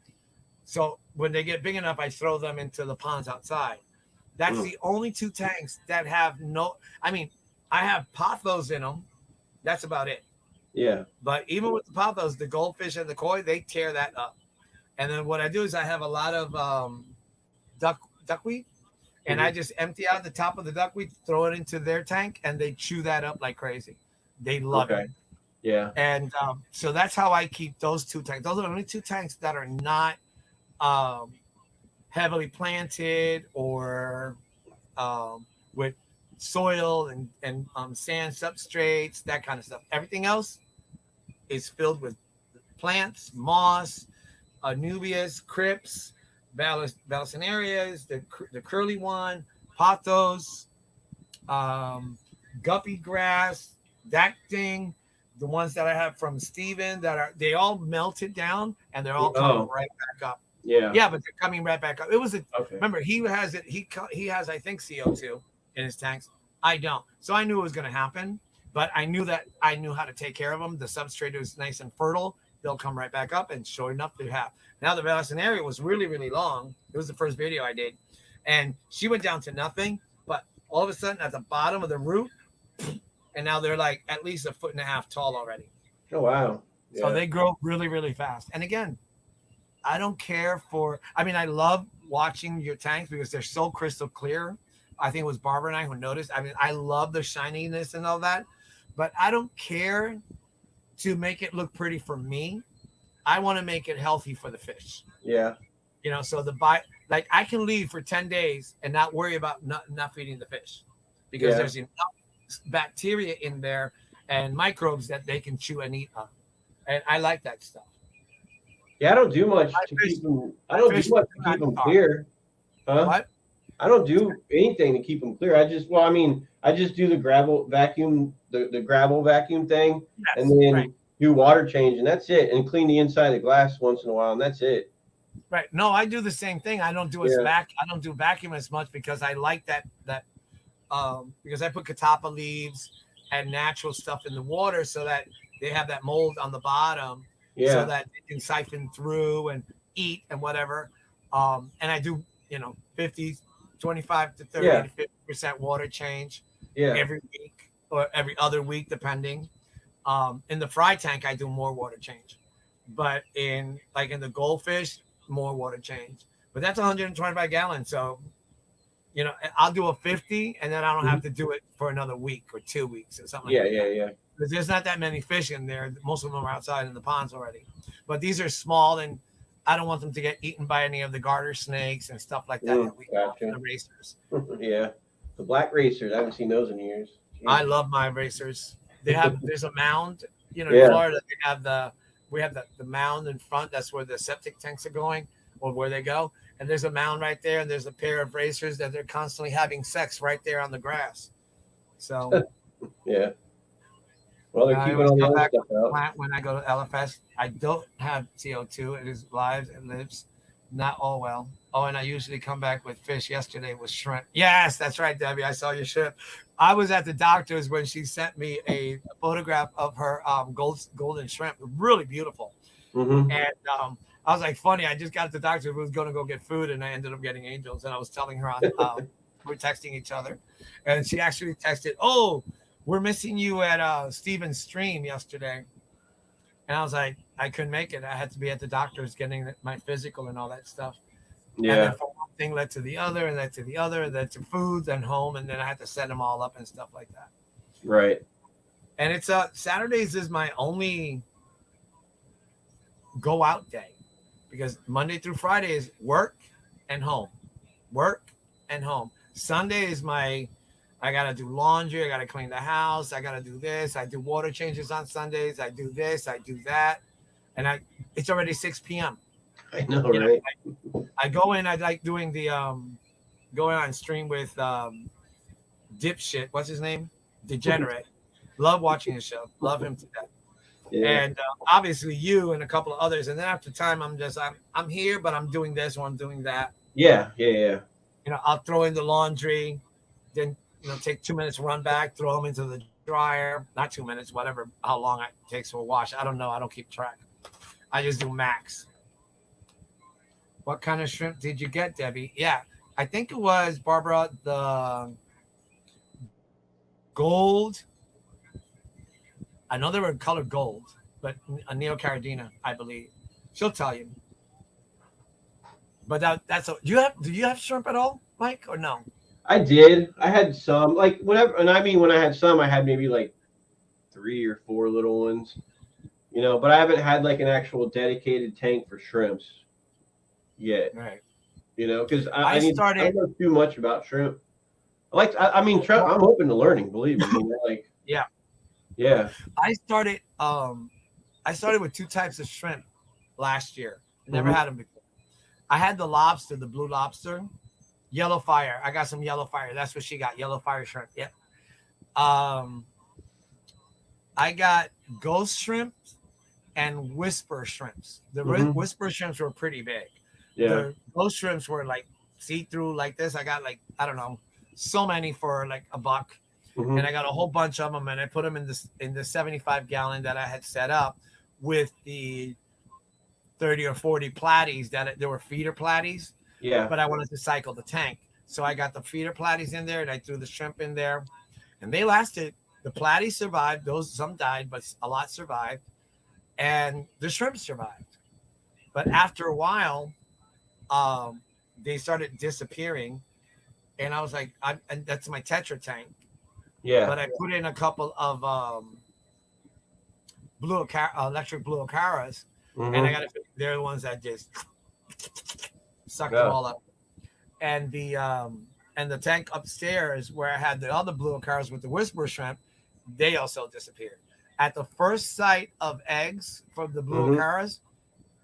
Speaker 2: So when they get big enough, I throw them into the ponds outside. That's the only 2 tanks that have no. I mean, I have pothos in them. That's about it.
Speaker 1: Yeah.
Speaker 2: But even with the pothos, the goldfish and the koi, they tear that up. And then what I do is I have a lot of duckweed, and I just empty out the top of the duckweed, throw it into their tank, and they chew that up like crazy. They love it.
Speaker 1: Yeah.
Speaker 2: And so that's how I keep those 2 tanks. Those are the only 2 tanks that are not heavily planted or with soil and sand substrates, that kind of stuff. Everything else is filled with plants, moss, Anubias, Crips, Balsanerias, the curly one, pothos, guppy grass, that thing, the ones that I have from Steven they all melted down and they're all coming right back up.
Speaker 1: Yeah.
Speaker 2: Yeah, but they're coming right back up. It was
Speaker 1: Okay.
Speaker 2: Remember, he has it. He has, I think, CO2 in his tanks. I don't. So I knew it was going to happen, but I knew how to take care of them. The substrate was nice and fertile. They'll come right back up, and sure enough, they have. Now the Vallisneria was really, really long. It was the first video I did, and she went down to nothing. But all of a sudden, at the bottom of the root, and now they're like at least 1.5 feet tall already.
Speaker 1: Oh wow! Yeah.
Speaker 2: So they grow really, really fast. And again, I don't care for. I mean, I love watching your tanks because they're so crystal clear. I think it was Barbara and I who noticed. I mean, I love the shininess and all that, but I don't care to make it look pretty for me. I want to make it healthy for the fish.
Speaker 1: Yeah.
Speaker 2: So like I can leave for 10 days and not worry about not feeding the fish because there's enough bacteria in there and microbes that they can chew and eat up. And I like that stuff.
Speaker 1: Yeah, I don't do much to keep them. I don't do much to keep them clear. Huh?
Speaker 2: What?
Speaker 1: I don't do anything to keep them clear. I just do the gravel vacuum, the gravel vacuum thing, and then do water change, and that's it, and clean the inside of the glass once in a while, and that's it.
Speaker 2: Right. No, I do the same thing. I don't do I don't do vacuum as much because I like that because I put catappa leaves and natural stuff in the water so that they have that mold on the bottom.
Speaker 1: Yeah.
Speaker 2: So that they can siphon through and eat and whatever. And I do, 25 to 30 to 50% water change every week or every other week, depending. In the fry tank, I do more water change, but in the goldfish, more water change. But that's 125 gallons. So, I'll do a 50 and then I don't have to do it for another week or 2 weeks or something like that.
Speaker 1: Yeah.
Speaker 2: Because there's not that many fish in there. Most of them are outside in the ponds already. But these are small, and I don't want them to get eaten by any of the garter snakes and stuff like that. The racers.
Speaker 1: Yeah, the black racers. I haven't seen those in years. Jeez.
Speaker 2: I love my racers. There's a mound. In Florida, we have the mound in front. That's where the septic tanks are going, or where they go. And there's a mound right there, and there's a pair of racers that they're constantly having sex right there on the grass. So
Speaker 1: yeah. Well, they're
Speaker 2: I
Speaker 1: keeping
Speaker 2: always
Speaker 1: all the
Speaker 2: come
Speaker 1: other
Speaker 2: back
Speaker 1: stuff
Speaker 2: with the
Speaker 1: out.
Speaker 2: plant when I go to LFS. I don't have CO2. It is lives. It lives. Not all well. Oh, and I usually come back with fish. Yesterday was shrimp. Yes, that's right, Debbie. I saw your shrimp. I was at the doctor's when she sent me a photograph of her golden shrimp. Really beautiful.
Speaker 1: Mm-hmm.
Speaker 2: And I was like, funny. I just got to the doctor. Was going to go get food, and I ended up getting angels. And I was telling her on we're texting each other, and she actually texted, "Oh, we're missing you at Steven's stream yesterday." And I was like, I couldn't make it. I had to be at the doctor's getting my physical and all that stuff. And then
Speaker 1: Yeah.
Speaker 2: from one thing led to the other, and led to the other, and then to food, then home, and then I had to set them all up and stuff like that.
Speaker 1: Right.
Speaker 2: And it's Saturdays is my only go out day because Monday through Friday is work and home, work and home. Sunday is I gotta do laundry, I gotta clean the house, I gotta do this, I do water changes on Sundays, I do this, I do that, and it's already 6 p.m.
Speaker 1: I know,
Speaker 2: You know,
Speaker 1: right?
Speaker 2: I go in, I like doing the going on stream with dipshit, what's his name? Degenerate. Love watching his show. Love him to death.
Speaker 1: Yeah.
Speaker 2: And obviously you and a couple of others. And then after time, I'm here, but I'm doing this or I'm doing that.
Speaker 1: Yeah. Yeah.
Speaker 2: You know, I'll throw in the laundry, then take 2 minutes, run back, throw them into the dryer. Not 2 minutes, whatever, how long it takes for a wash. I don't know. I don't keep track. I just do max. What kind of shrimp did you get, Debbie? Yeah, I think it was Barbara the gold. I know they were colored gold, but a Neo Caradina, I believe. She'll tell you. But that's do you have shrimp at all, Mike, or no?
Speaker 1: I did. I had some, like whenever, and I mean when I had some, I had maybe like 3 or 4 little ones, but I haven't had like an actual dedicated tank for shrimps yet.
Speaker 2: Right.
Speaker 1: Because
Speaker 2: I
Speaker 1: don't know too much about shrimp. I mean, I'm open to learning, believe me. Like,
Speaker 2: yeah.
Speaker 1: Yeah.
Speaker 2: I started with 2 types of shrimp last year. Never had them before. I had the lobster, the blue lobster, yellow fire. I got some yellow fire. That's what she got. Yellow fire shrimp. Yep. I got ghost shrimp and whisper shrimps. The whisper shrimps were pretty big.
Speaker 1: Yeah.
Speaker 2: The ghost shrimps were like see-through like this. I got like, I don't know, so many for like $1. And I got a whole bunch of them, and I put them in the 75-gallon that I had set up with the 30 or 40 platies that there were feeder platies.
Speaker 1: Yeah.
Speaker 2: But I wanted to cycle the tank. So I got the feeder platies in there, and I threw the shrimp in there, and they lasted. The platies survived. Some died, but a lot survived. And the shrimp survived. But after a while, they started disappearing. And I was like, and that's my Tetra tank.
Speaker 1: Yeah.
Speaker 2: But I put in a couple of electric blue Ocaras, and they're the ones that just sucked them all up. And the tank upstairs where I had the other blue Ocaras with the whisper shrimp, they also disappeared. At the first sight of eggs from the blue Ocaras,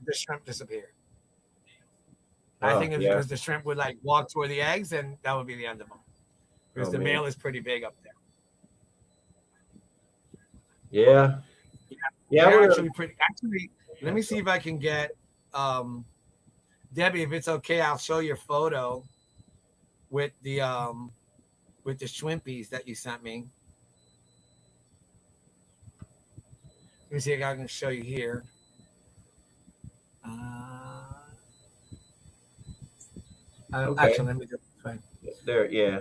Speaker 2: the shrimp disappeared. I think it's because the shrimp would like walk toward the eggs, and that would be the end of them. Because the male is pretty big up there.
Speaker 1: Yeah. Yeah.
Speaker 2: They're actually pretty. Actually, let me see if I can get Debbie. If it's okay, I'll show your photo with the shrimpies that you sent me. Let me see if I can show you here. Actually, let me do it.
Speaker 1: There, yeah.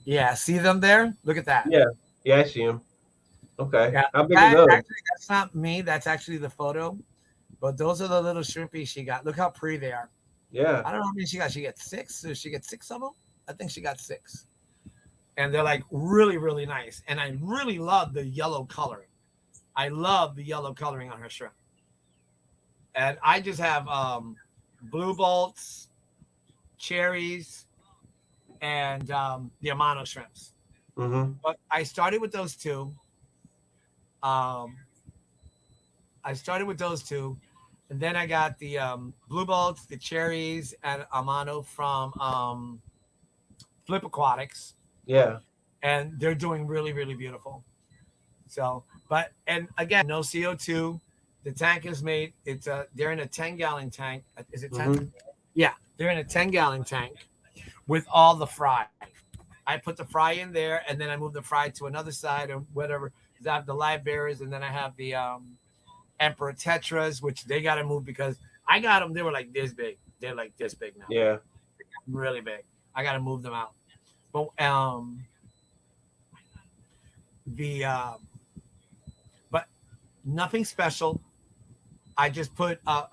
Speaker 2: Yeah, see them there? Look at that.
Speaker 1: Yeah. Yeah, I see them. Okay.
Speaker 2: Yeah.
Speaker 1: How big are those?
Speaker 2: Actually, that's not me. That's actually the photo. But those are the little shrimpies she got. Look how pretty they are.
Speaker 1: Yeah.
Speaker 2: I don't know how many she got. She got 6. Did she get 6 of them? I think she got 6. And they're like really, really nice. And I really love the yellow coloring. I love the yellow coloring on her shrimp. And I just have blue bolts, cherries, and the Amano shrimps. But I started with those 2. And then I got the blue bolts, the cherries, and Amano from Flip Aquatics.
Speaker 1: Yeah.
Speaker 2: And they're doing really, really beautiful. So, but and again, no CO2. The tank is made. They're in a 10-gallon tank. Is it 10?
Speaker 1: Mm-hmm.
Speaker 2: Yeah, they're in a 10-gallon tank with all the fry. I put the fry in there, and then I move the fry to another side or whatever. I have the live bearers, and then I have the Emperor Tetras, which they got to move because I got them. They were like this big. They're like this big now.
Speaker 1: Yeah.
Speaker 2: Really big. I got to move them out. But the but nothing special. I just put. I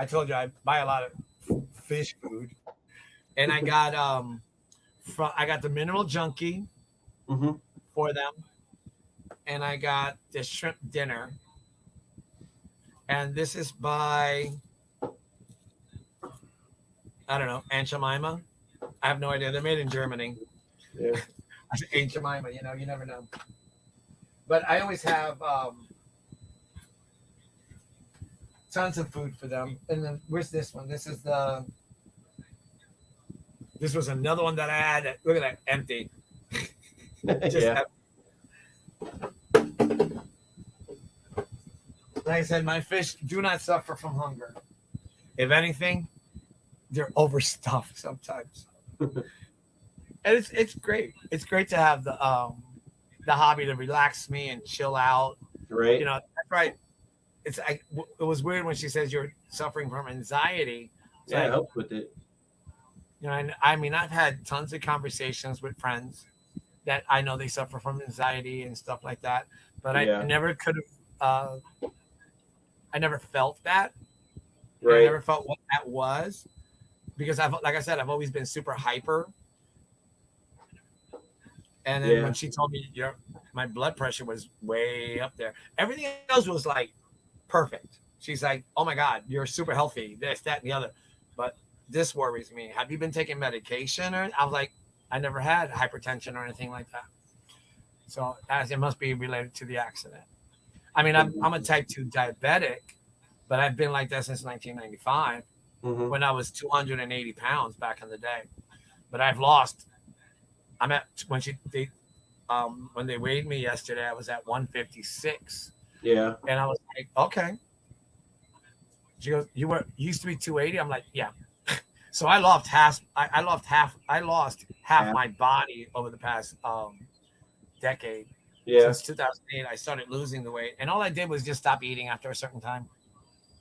Speaker 2: told you I buy a lot of fish food, and I got I got the Mineral Junkie
Speaker 1: Mm-hmm.
Speaker 2: for them, and I got the shrimp dinner, and this is by I don't know Aunt Jemima. I have no idea. They're made in Germany.
Speaker 1: Yeah.
Speaker 2: Aunt Jemima, you never know. But I always have tons of food for them. And then where's this one? This was another one that I had. Look at that, empty.
Speaker 1: Yeah.
Speaker 2: Like I said, my fish do not suffer from hunger. If anything, they're overstuffed sometimes. And it's great. It's great to have the hobby to relax me and chill out.
Speaker 1: Right.
Speaker 2: That's right. It was weird when she says you're suffering from anxiety. It's
Speaker 1: Yeah, it
Speaker 2: like,
Speaker 1: helps with it.
Speaker 2: I mean, I've had tons of conversations with friends that I know they suffer from anxiety and stuff like that, but
Speaker 1: Yeah.
Speaker 2: I never could have. I never felt that. I
Speaker 1: Right.
Speaker 2: never felt what that was because like I said, I've always been super hyper. And then
Speaker 1: Yeah.
Speaker 2: when she told me my blood pressure was way up there, everything else was like perfect. She's like, "Oh my God, you're super healthy. This, that, and the other." But this worries me. Have you been taking medication? Or I was like, I never had hypertension or anything like that. So it must be related to the accident. I mean, I'm a type 2 diabetic, but I've been like that since 1995
Speaker 1: Mm-hmm.
Speaker 2: when I was 280 pounds back in the day. But I've lost. I'm at when they weighed me yesterday, I was at 156,
Speaker 1: Yeah.
Speaker 2: and I was like, okay. She goes, you used to be 280. I'm like, yeah. So I lost half. I lost half my body over the past decade.
Speaker 1: Yeah.
Speaker 2: Since 2008, I started losing the weight, and all I did was just stop eating after a certain time.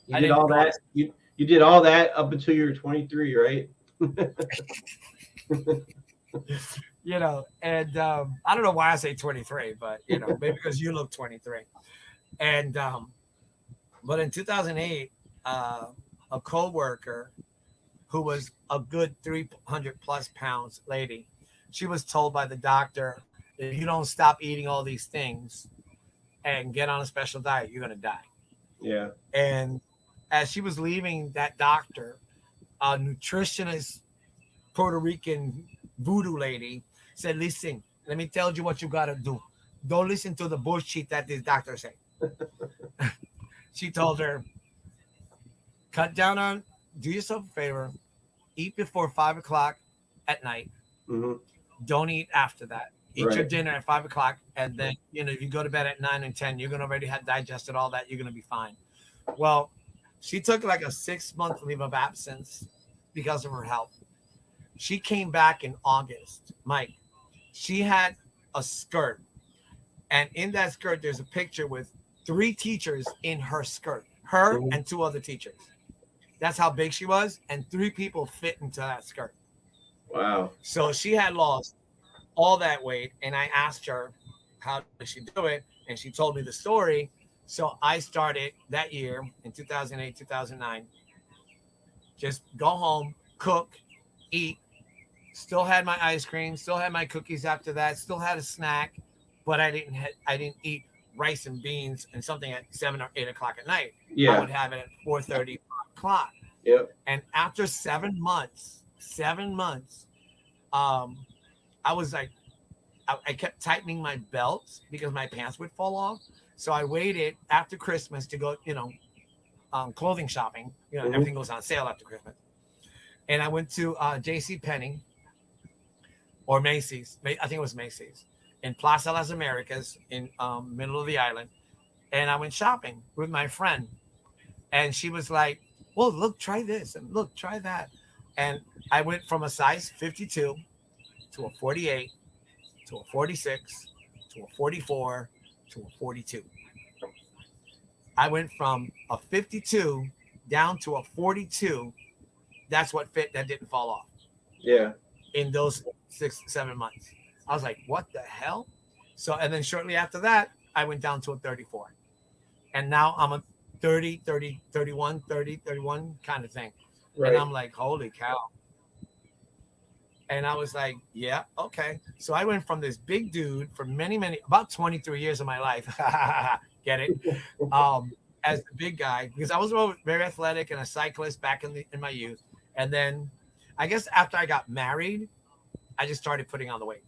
Speaker 1: You
Speaker 2: I
Speaker 1: did
Speaker 2: didn't
Speaker 1: all
Speaker 2: go
Speaker 1: that. You did all that up until you were 23, right?
Speaker 2: And I don't know why I say 23, but maybe because you look 23. And but in 2008, a co-worker who was a good 300 plus pounds lady, she was told by the doctor, if you don't stop eating all these things and get on a special diet, you're going to die.
Speaker 1: Yeah.
Speaker 2: And as she was leaving that doctor, a nutritionist Puerto Rican voodoo lady said, listen, let me tell you what you got to do. Don't listen to the bullshit that this doctor say. She told her, do yourself a favor, eat before 5 o'clock at night.
Speaker 1: Mm-hmm.
Speaker 2: Don't eat after that. Eat your
Speaker 1: Right.
Speaker 2: dinner at 5 o'clock. And then, if you go to bed at 9 and 10, you're going to already have digested all that. You're going to be fine. Well, she took like a 6-month leave of absence because of her health. She came back in August. Mike, she had a skirt. And in that skirt, there's a picture with 3 teachers in her skirt. Her
Speaker 1: Mhm.
Speaker 2: and 2 other teachers. That's how big she was. And 3 people fit into that skirt.
Speaker 1: Wow.
Speaker 2: So she had lost all that weight. And I asked her, how did she do it? And she told me the story. So I started that year in 2008, 2009. Just go home, cook, eat. Still had my ice cream. Still had my cookies after that. Still had a snack. But I didn't eat rice and beans and something at 7 or 8 o'clock at night.
Speaker 1: Yeah.
Speaker 2: I would have it at 4:30, 5 o'clock.
Speaker 1: Yep.
Speaker 2: And after 7 months, I was like, I kept tightening my belts because my pants would fall off. So I waited after Christmas to go, clothing shopping.
Speaker 1: Mhm.
Speaker 2: Everything goes on sale after Christmas. And I went to J.C. Penney or Macy's. I think it was Macy's. in Plaza Las Americas in middle of the island, and I went shopping with my friend, and she was like, "Well, look, try this, and look, try that," and I went from a size 52 to a 48 to a 46 to a 44 to a 42. I went from a 52 down to a 42. That's what fit. That didn't fall off.
Speaker 1: Yeah.
Speaker 2: In those 6, 7 months. I was like, what the hell? So, and then shortly after that, I went down to a 34. And now I'm a 30, 30, 31, 30, 31 kind of thing.
Speaker 1: Right.
Speaker 2: And I'm like, holy cow. And I was like, yeah, okay. So I went from this big dude for about 23 years of my life. Get it? As the big guy, because I was very athletic and a cyclist back in my youth. And then I guess after I got married, I just started putting on the weight.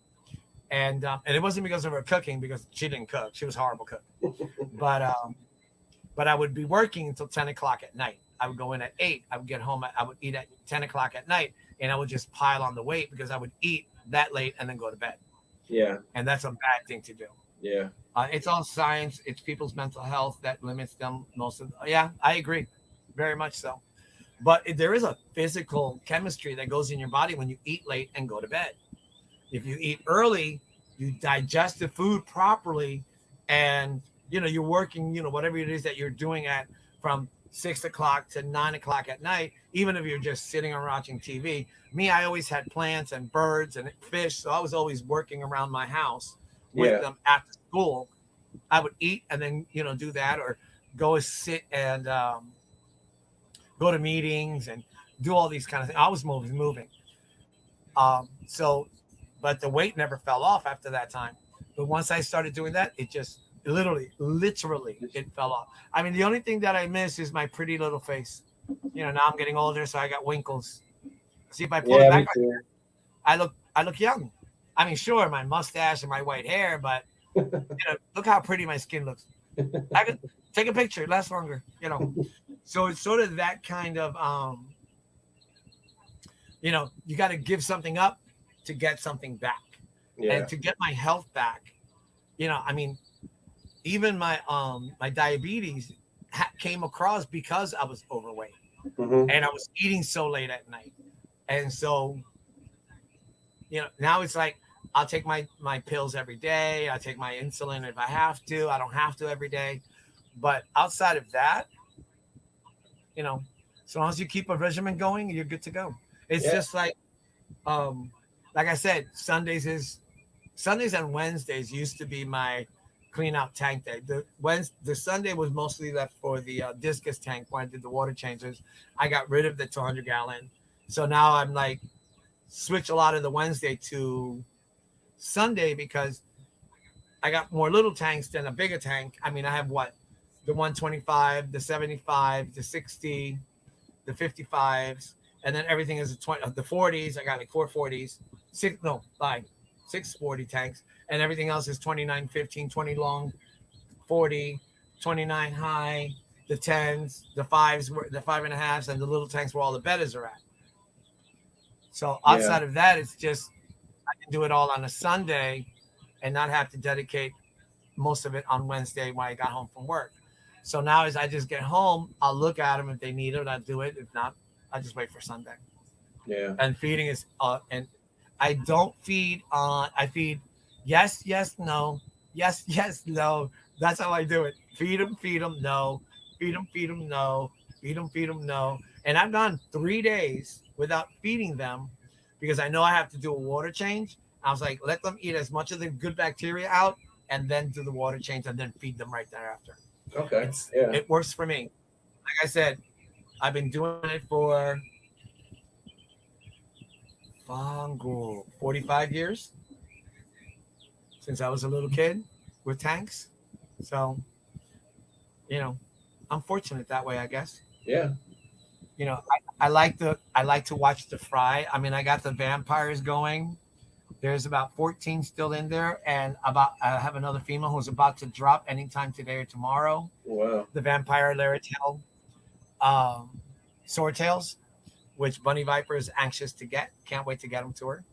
Speaker 2: And it wasn't because of her cooking, because she didn't cook. She was a horrible cook. But I would be working until 10 o'clock at night. I would go in at 8. I would get home. I would eat at 10 o'clock at night. And I would just pile on the weight because I would eat that late and then go to bed.
Speaker 1: Yeah.
Speaker 2: And that's a bad thing to do.
Speaker 1: Yeah.
Speaker 2: It's all science. It's people's mental health that limits them most of. Yeah, I agree. Very much so. But there is a physical chemistry that goes in your body when you eat late and go to bed. If you eat early, you digest the food properly, and you're working, whatever it is that you're doing at from 6 o'clock to 9 o'clock at night, even if you're just sitting or watching TV. Me, I always had plants and birds and fish, so I was always working around my house with them after school. I would eat and then, do that, or go sit and go to meetings and do all these kind of things. I was moving. But the weight never fell off after that time. But once I started doing that, it just literally, it fell off. I mean, the only thing that I miss is my pretty little face. Now I'm getting older, so I got winkles. See, if I pull it back, I look young. I mean, sure, my mustache and my white hair, but look how pretty my skin looks. I could take a picture, it lasts longer. So it's sort of that kind of, you got to give something up to get something back. And to get my health back. I mean, even my my diabetes came across because I was overweight, and I was eating so late at night. And so, now it's like I'll take my pills every day. I take my insulin if I have to. I don't have to every day. But outside of that, so long as you keep a regimen going, you're good to go. It's just like I said, Sundays and Wednesdays used to be my clean out tank day. The Sunday was mostly left for the discus tank when I did the water changes. I got rid of the 200 gallon. So now I'm like switch a lot of the Wednesday to Sunday because I got more little tanks than a bigger tank. I mean, I have the 125, the 75, the 60, the 55s, and then everything is the 40s. I got like 4 40s, 640 tanks, and everything else is 29, 15, 20 long, 40, 29 high, the 10s, the 5s, the 5.5s, and the little tanks where all the bedders are at. So outside of that, it's just I can do it all on a Sunday and not have to dedicate most of it on Wednesday when I got home from work. So now as I just get home, I'll look at them if they need it, I'll do it. If not, I just wait for Sunday. Yeah. And feeding is and I don't feed on. I feed yes, no, yes, no. That's how I do it. Feed them, no. Feed them, no. Feed them, no. And I've gone 3 days without feeding them because I know I have to do a water change. I was like, let them eat as much of the good bacteria out and then do the water change and then feed them right thereafter.
Speaker 1: Okay.
Speaker 2: It works for me. Like I said, I've been doing it for 45 years since I was a little kid with tanks. So, I'm fortunate that way, I guess. Yeah. I like to watch the fry. I mean, I got the vampires going. There's about 14 still in there, and I have another female who's about to drop anytime today or tomorrow. Wow. The vampire Laritail, swordtails, which Bunny Viper is anxious to get. Can't wait to get them to her.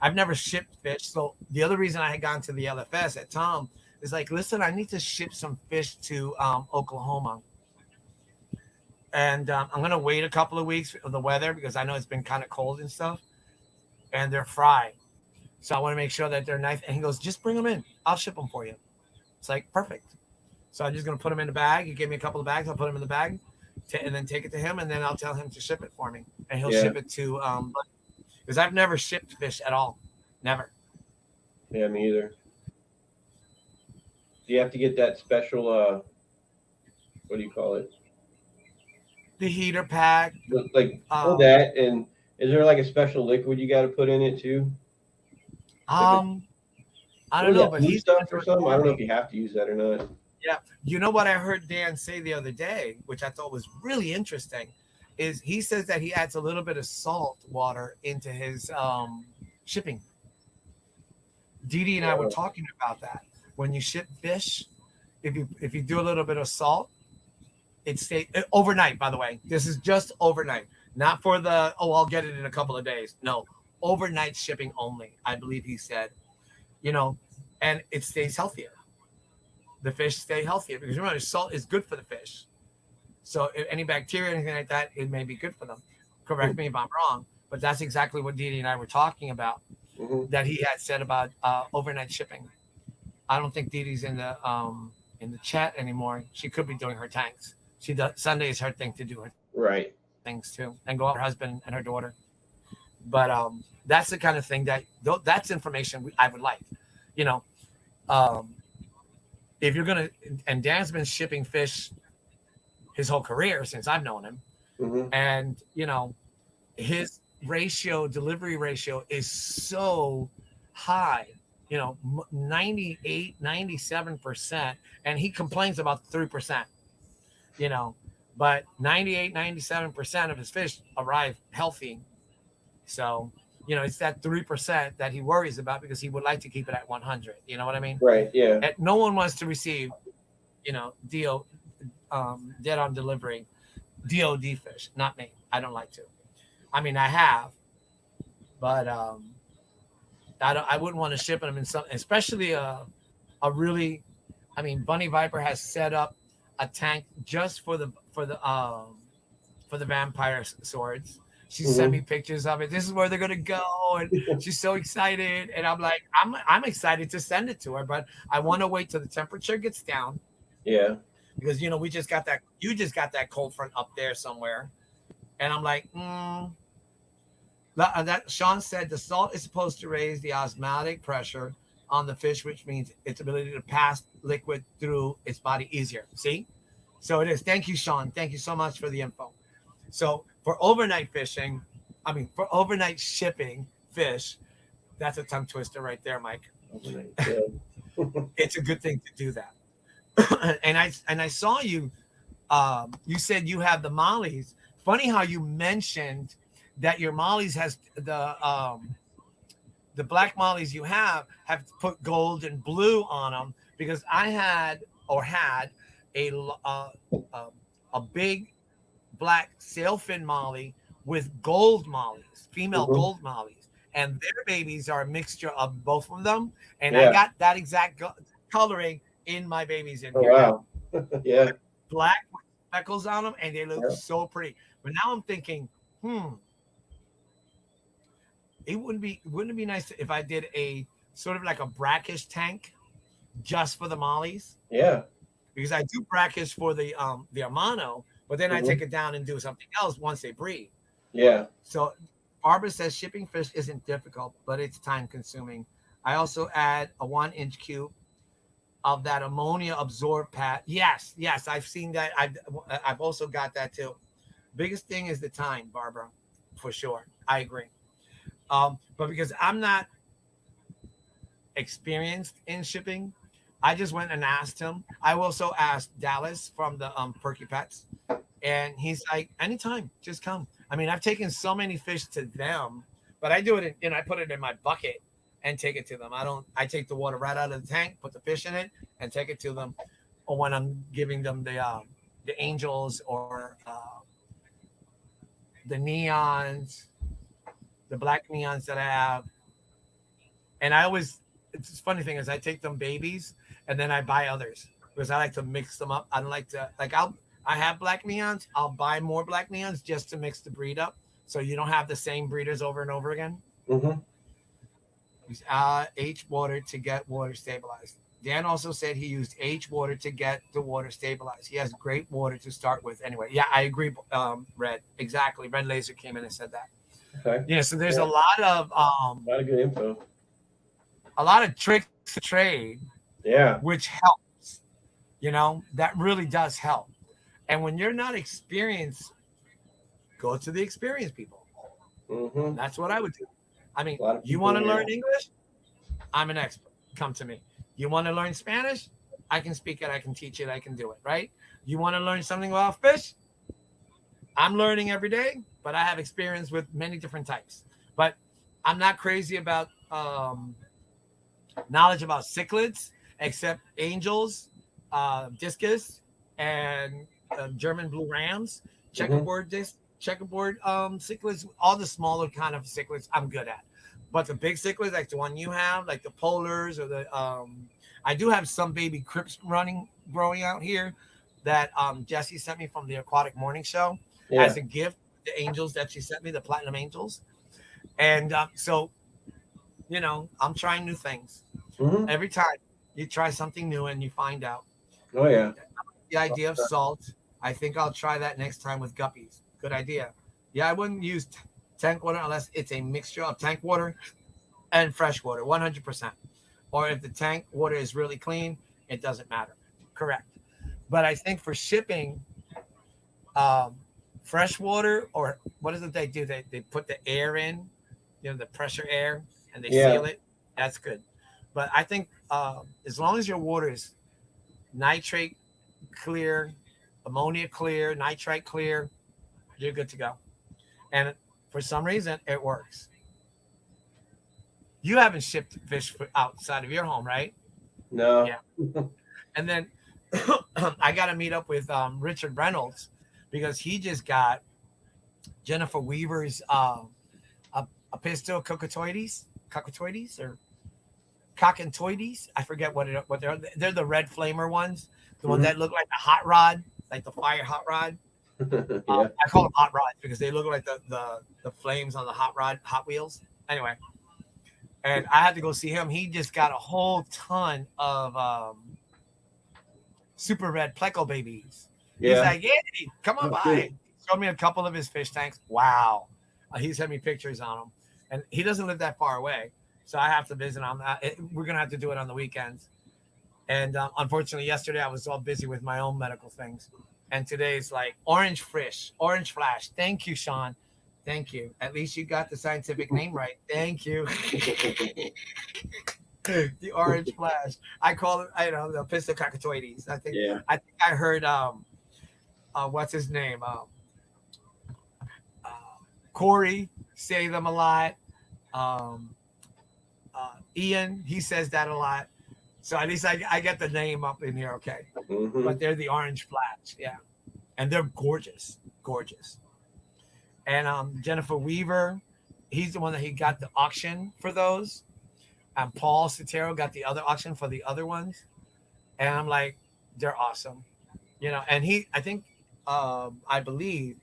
Speaker 2: I've never shipped fish. So the other reason I had gone to the LFS at Tom is like, listen, I need to ship some fish to Oklahoma. And I'm going to wait a couple of weeks of the weather because I know it's been kind of cold and stuff. And they're fried. So I want to make sure that they're nice. And he goes, just bring them in. I'll ship them for you. It's like, perfect. So I'm just going to put them in the bag. He gave me a couple of bags. I'll put them in the bag and then take it to him. And then I'll tell him to ship it for me. And he'll ship it to, because I've never shipped fish at all. Never.
Speaker 1: Yeah, me either. Do you have to get that special, what do you call it?
Speaker 2: The heater pack.
Speaker 1: Like for that, and is there like a special liquid you got to put in it too?
Speaker 2: I don't know, but he's
Speaker 1: stuff or something. I don't know if you have to use that or not.
Speaker 2: Yeah, you know what I heard Dan say the other day, which I thought was really interesting, is he says that he adds a little bit of salt water into his shipping. Didi and I were talking about that. When you ship fish, if you do a little bit of salt, it stays overnight. By the way, this is just overnight, not for the I'll get it in a couple of days. No, overnight shipping only. I believe he said, and it stays healthier. The fish stay healthier because remember salt is good for the fish. So if any bacteria, anything like that, it may be good for them. Correct me if I'm wrong, but that's exactly what Didi and I were talking about. Mm-hmm. That he had said about overnight shipping. I don't think Didi's in the chat anymore. She could be doing her tanks. She does Sunday is her thing to do her things too, and go out with her husband and her daughter. But that's the kind of thing that's information I would like. If you're gonna, and Dan's been shipping fish his whole career since I've known him, mm-hmm. and his delivery ratio is so high, 98, 97%, and he complains about 3%, but 98, 97% of his fish arrive healthy. So, it's that 3% that he worries about because he would like to keep it at 100. You know what I mean?
Speaker 1: Right. Yeah.
Speaker 2: And no one wants to receive, dead on delivery, DOD fish. Not me. I don't like to. I mean, I have, but I wouldn't want to ship them in something, especially a really. I mean, Bunny Viper has set up a tank just for the vampire swords. She sent me pictures of it. This is where they're gonna go, and she's so excited. And I'm like, I'm excited to send it to her, but I want to wait till the temperature gets down.
Speaker 1: Yeah.
Speaker 2: Because we just got that. You just got that cold front up there somewhere, and I'm like, That Sean said the salt is supposed to raise the osmotic pressure on the fish, which means its ability to pass liquid through its body easier. See, so it is. Thank you, Sean. Thank you so much for the info. So for overnight overnight shipping fish, that's a tongue twister right there, Mike. It's a good thing to do that. and I saw you. You said you have the mollies. Funny how you mentioned that your mollies has the black mollies you have put gold and blue on them because I had a big black sailfin molly with gold mollies, female gold mollies, and their babies are a mixture of both of them. And I got that exact coloring in my babies in here.
Speaker 1: Wow. Yeah.
Speaker 2: Black with speckles on them, and they look so pretty. But now I'm thinking, it wouldn't it be nice if I did a sort of like a brackish tank just for the mollies?
Speaker 1: Yeah.
Speaker 2: Because I do brackish for the Amano, but then I take it down and do something else once they breed.
Speaker 1: Yeah.
Speaker 2: So Barbara says shipping fish isn't difficult, but it's time consuming. I also add a 1-inch cube of that ammonia absorb pad. Yes, I've seen that. I've also got that too. Biggest thing is the time, Barbara, for sure. I agree. But because I'm not experienced in shipping, I just went and asked him. I also asked Dallas from the Perky Pets, and he's like, anytime, just come. I mean, I've taken so many fish to them, but I do it I put it in my bucket and take it to them. I take the water right out of the tank, put the fish in it, and take it to them. Or when I'm giving them the angels or the neons, the black neons that I have, And I always, it's a funny thing is I take them babies and then I buy others because I like to mix them up. I don't like to, like, I have black neons. I'll buy more black neons just to mix the breed up. So you don't have the same breeders over and over again.
Speaker 1: Mm-hmm.
Speaker 2: Use H water to get water stabilized. Dan also said he used H water to get the water stabilized. He has great water to start with. Anyway, yeah, I agree. Red, exactly. Red Laser came in and said that.
Speaker 1: Okay.
Speaker 2: Yeah, so there's
Speaker 1: Yeah.
Speaker 2: a lot of
Speaker 1: A lot of good info.
Speaker 2: a lot of tricks to trade,
Speaker 1: Yeah.
Speaker 2: which helps. You know, that really does help. And when you're not experienced, go to the experienced people.
Speaker 1: Mm-hmm.
Speaker 2: That's what I would do. I mean,
Speaker 1: A lot of
Speaker 2: you
Speaker 1: people,
Speaker 2: want to
Speaker 1: yeah.
Speaker 2: learn English? I'm an expert. Come to me. You want to learn Spanish? I can speak it. I can teach it. I can do it. Right? You want to learn something about fish? I'm learning every day, but I have experience with many different types. But I'm not crazy about knowledge about cichlids, except angels, discus, and German blue rams, checkerboard checkerboard cichlids, all the smaller kind of cichlids I'm good at. But the big cichlids, like the one you have, like the polars or the I do have some baby crips growing out here that Jessie sent me from the Aquatic Morning Show
Speaker 1: Yeah.
Speaker 2: as a gift. The angels that she sent me, the platinum angels, and so you know I'm trying new things
Speaker 1: Mm-hmm.
Speaker 2: every time. You try something new and you find out.
Speaker 1: Oh yeah.
Speaker 2: The idea of salt, I think I'll try that next time with guppies. Good idea. Yeah, I wouldn't use tank water unless it's a mixture of tank water and fresh water, 100%. Or if the tank water is really clean, it doesn't matter. Correct. But I think for shipping, fresh water, or what is it they do? They put the air in, you know, the pressure air, and they
Speaker 1: Yeah.
Speaker 2: seal it. That's good. But I think as long as your water is nitrate clear, ammonia clear, nitrite clear, you're good to go. And for some reason, it works. You haven't shipped fish outside of your home, right?
Speaker 1: No.
Speaker 2: Yeah. And then I got to meet up with Richard Reynolds because he just got Jennifer Weaver's a pistol cockatoides or cockantoides. I forget what they're the red flamer ones, the ones
Speaker 1: Mhm.
Speaker 2: that look like a hot rod, like the fire hot rod.
Speaker 1: Yeah.
Speaker 2: I call them hot rods because they look like the flames on the Hot Wheels. Anyway, and I had to go see him. He just got a whole ton of super red pleco babies. He's
Speaker 1: Yeah.
Speaker 2: like, "Hey, come on
Speaker 1: Oh,
Speaker 2: by."
Speaker 1: good.
Speaker 2: Showed me a couple of his fish tanks. Wow, he sent me pictures on them, and he doesn't live that far away, so I have to visit him. We're gonna have to do it on the weekends. And unfortunately, yesterday I was all busy with my own medical things. And today's like orange flash. Thank you, Sean. Thank you. At least you got the scientific name right. Thank you. The orange flash. I call it, I know, the pistol cockatoides.
Speaker 1: Yeah.
Speaker 2: I think I heard what's his name? Uh, Corey say them a lot. Um, Ian, he says that a lot. So at least I get the name up in here, okay.
Speaker 1: Mhm.
Speaker 2: But they're the orange flash, yeah. And they're gorgeous, gorgeous. And Jennifer Weaver, he's the one that he got the auction for those. And Paul Sotero got the other auction for the other ones. And I'm like, they're awesome. You know, and I believe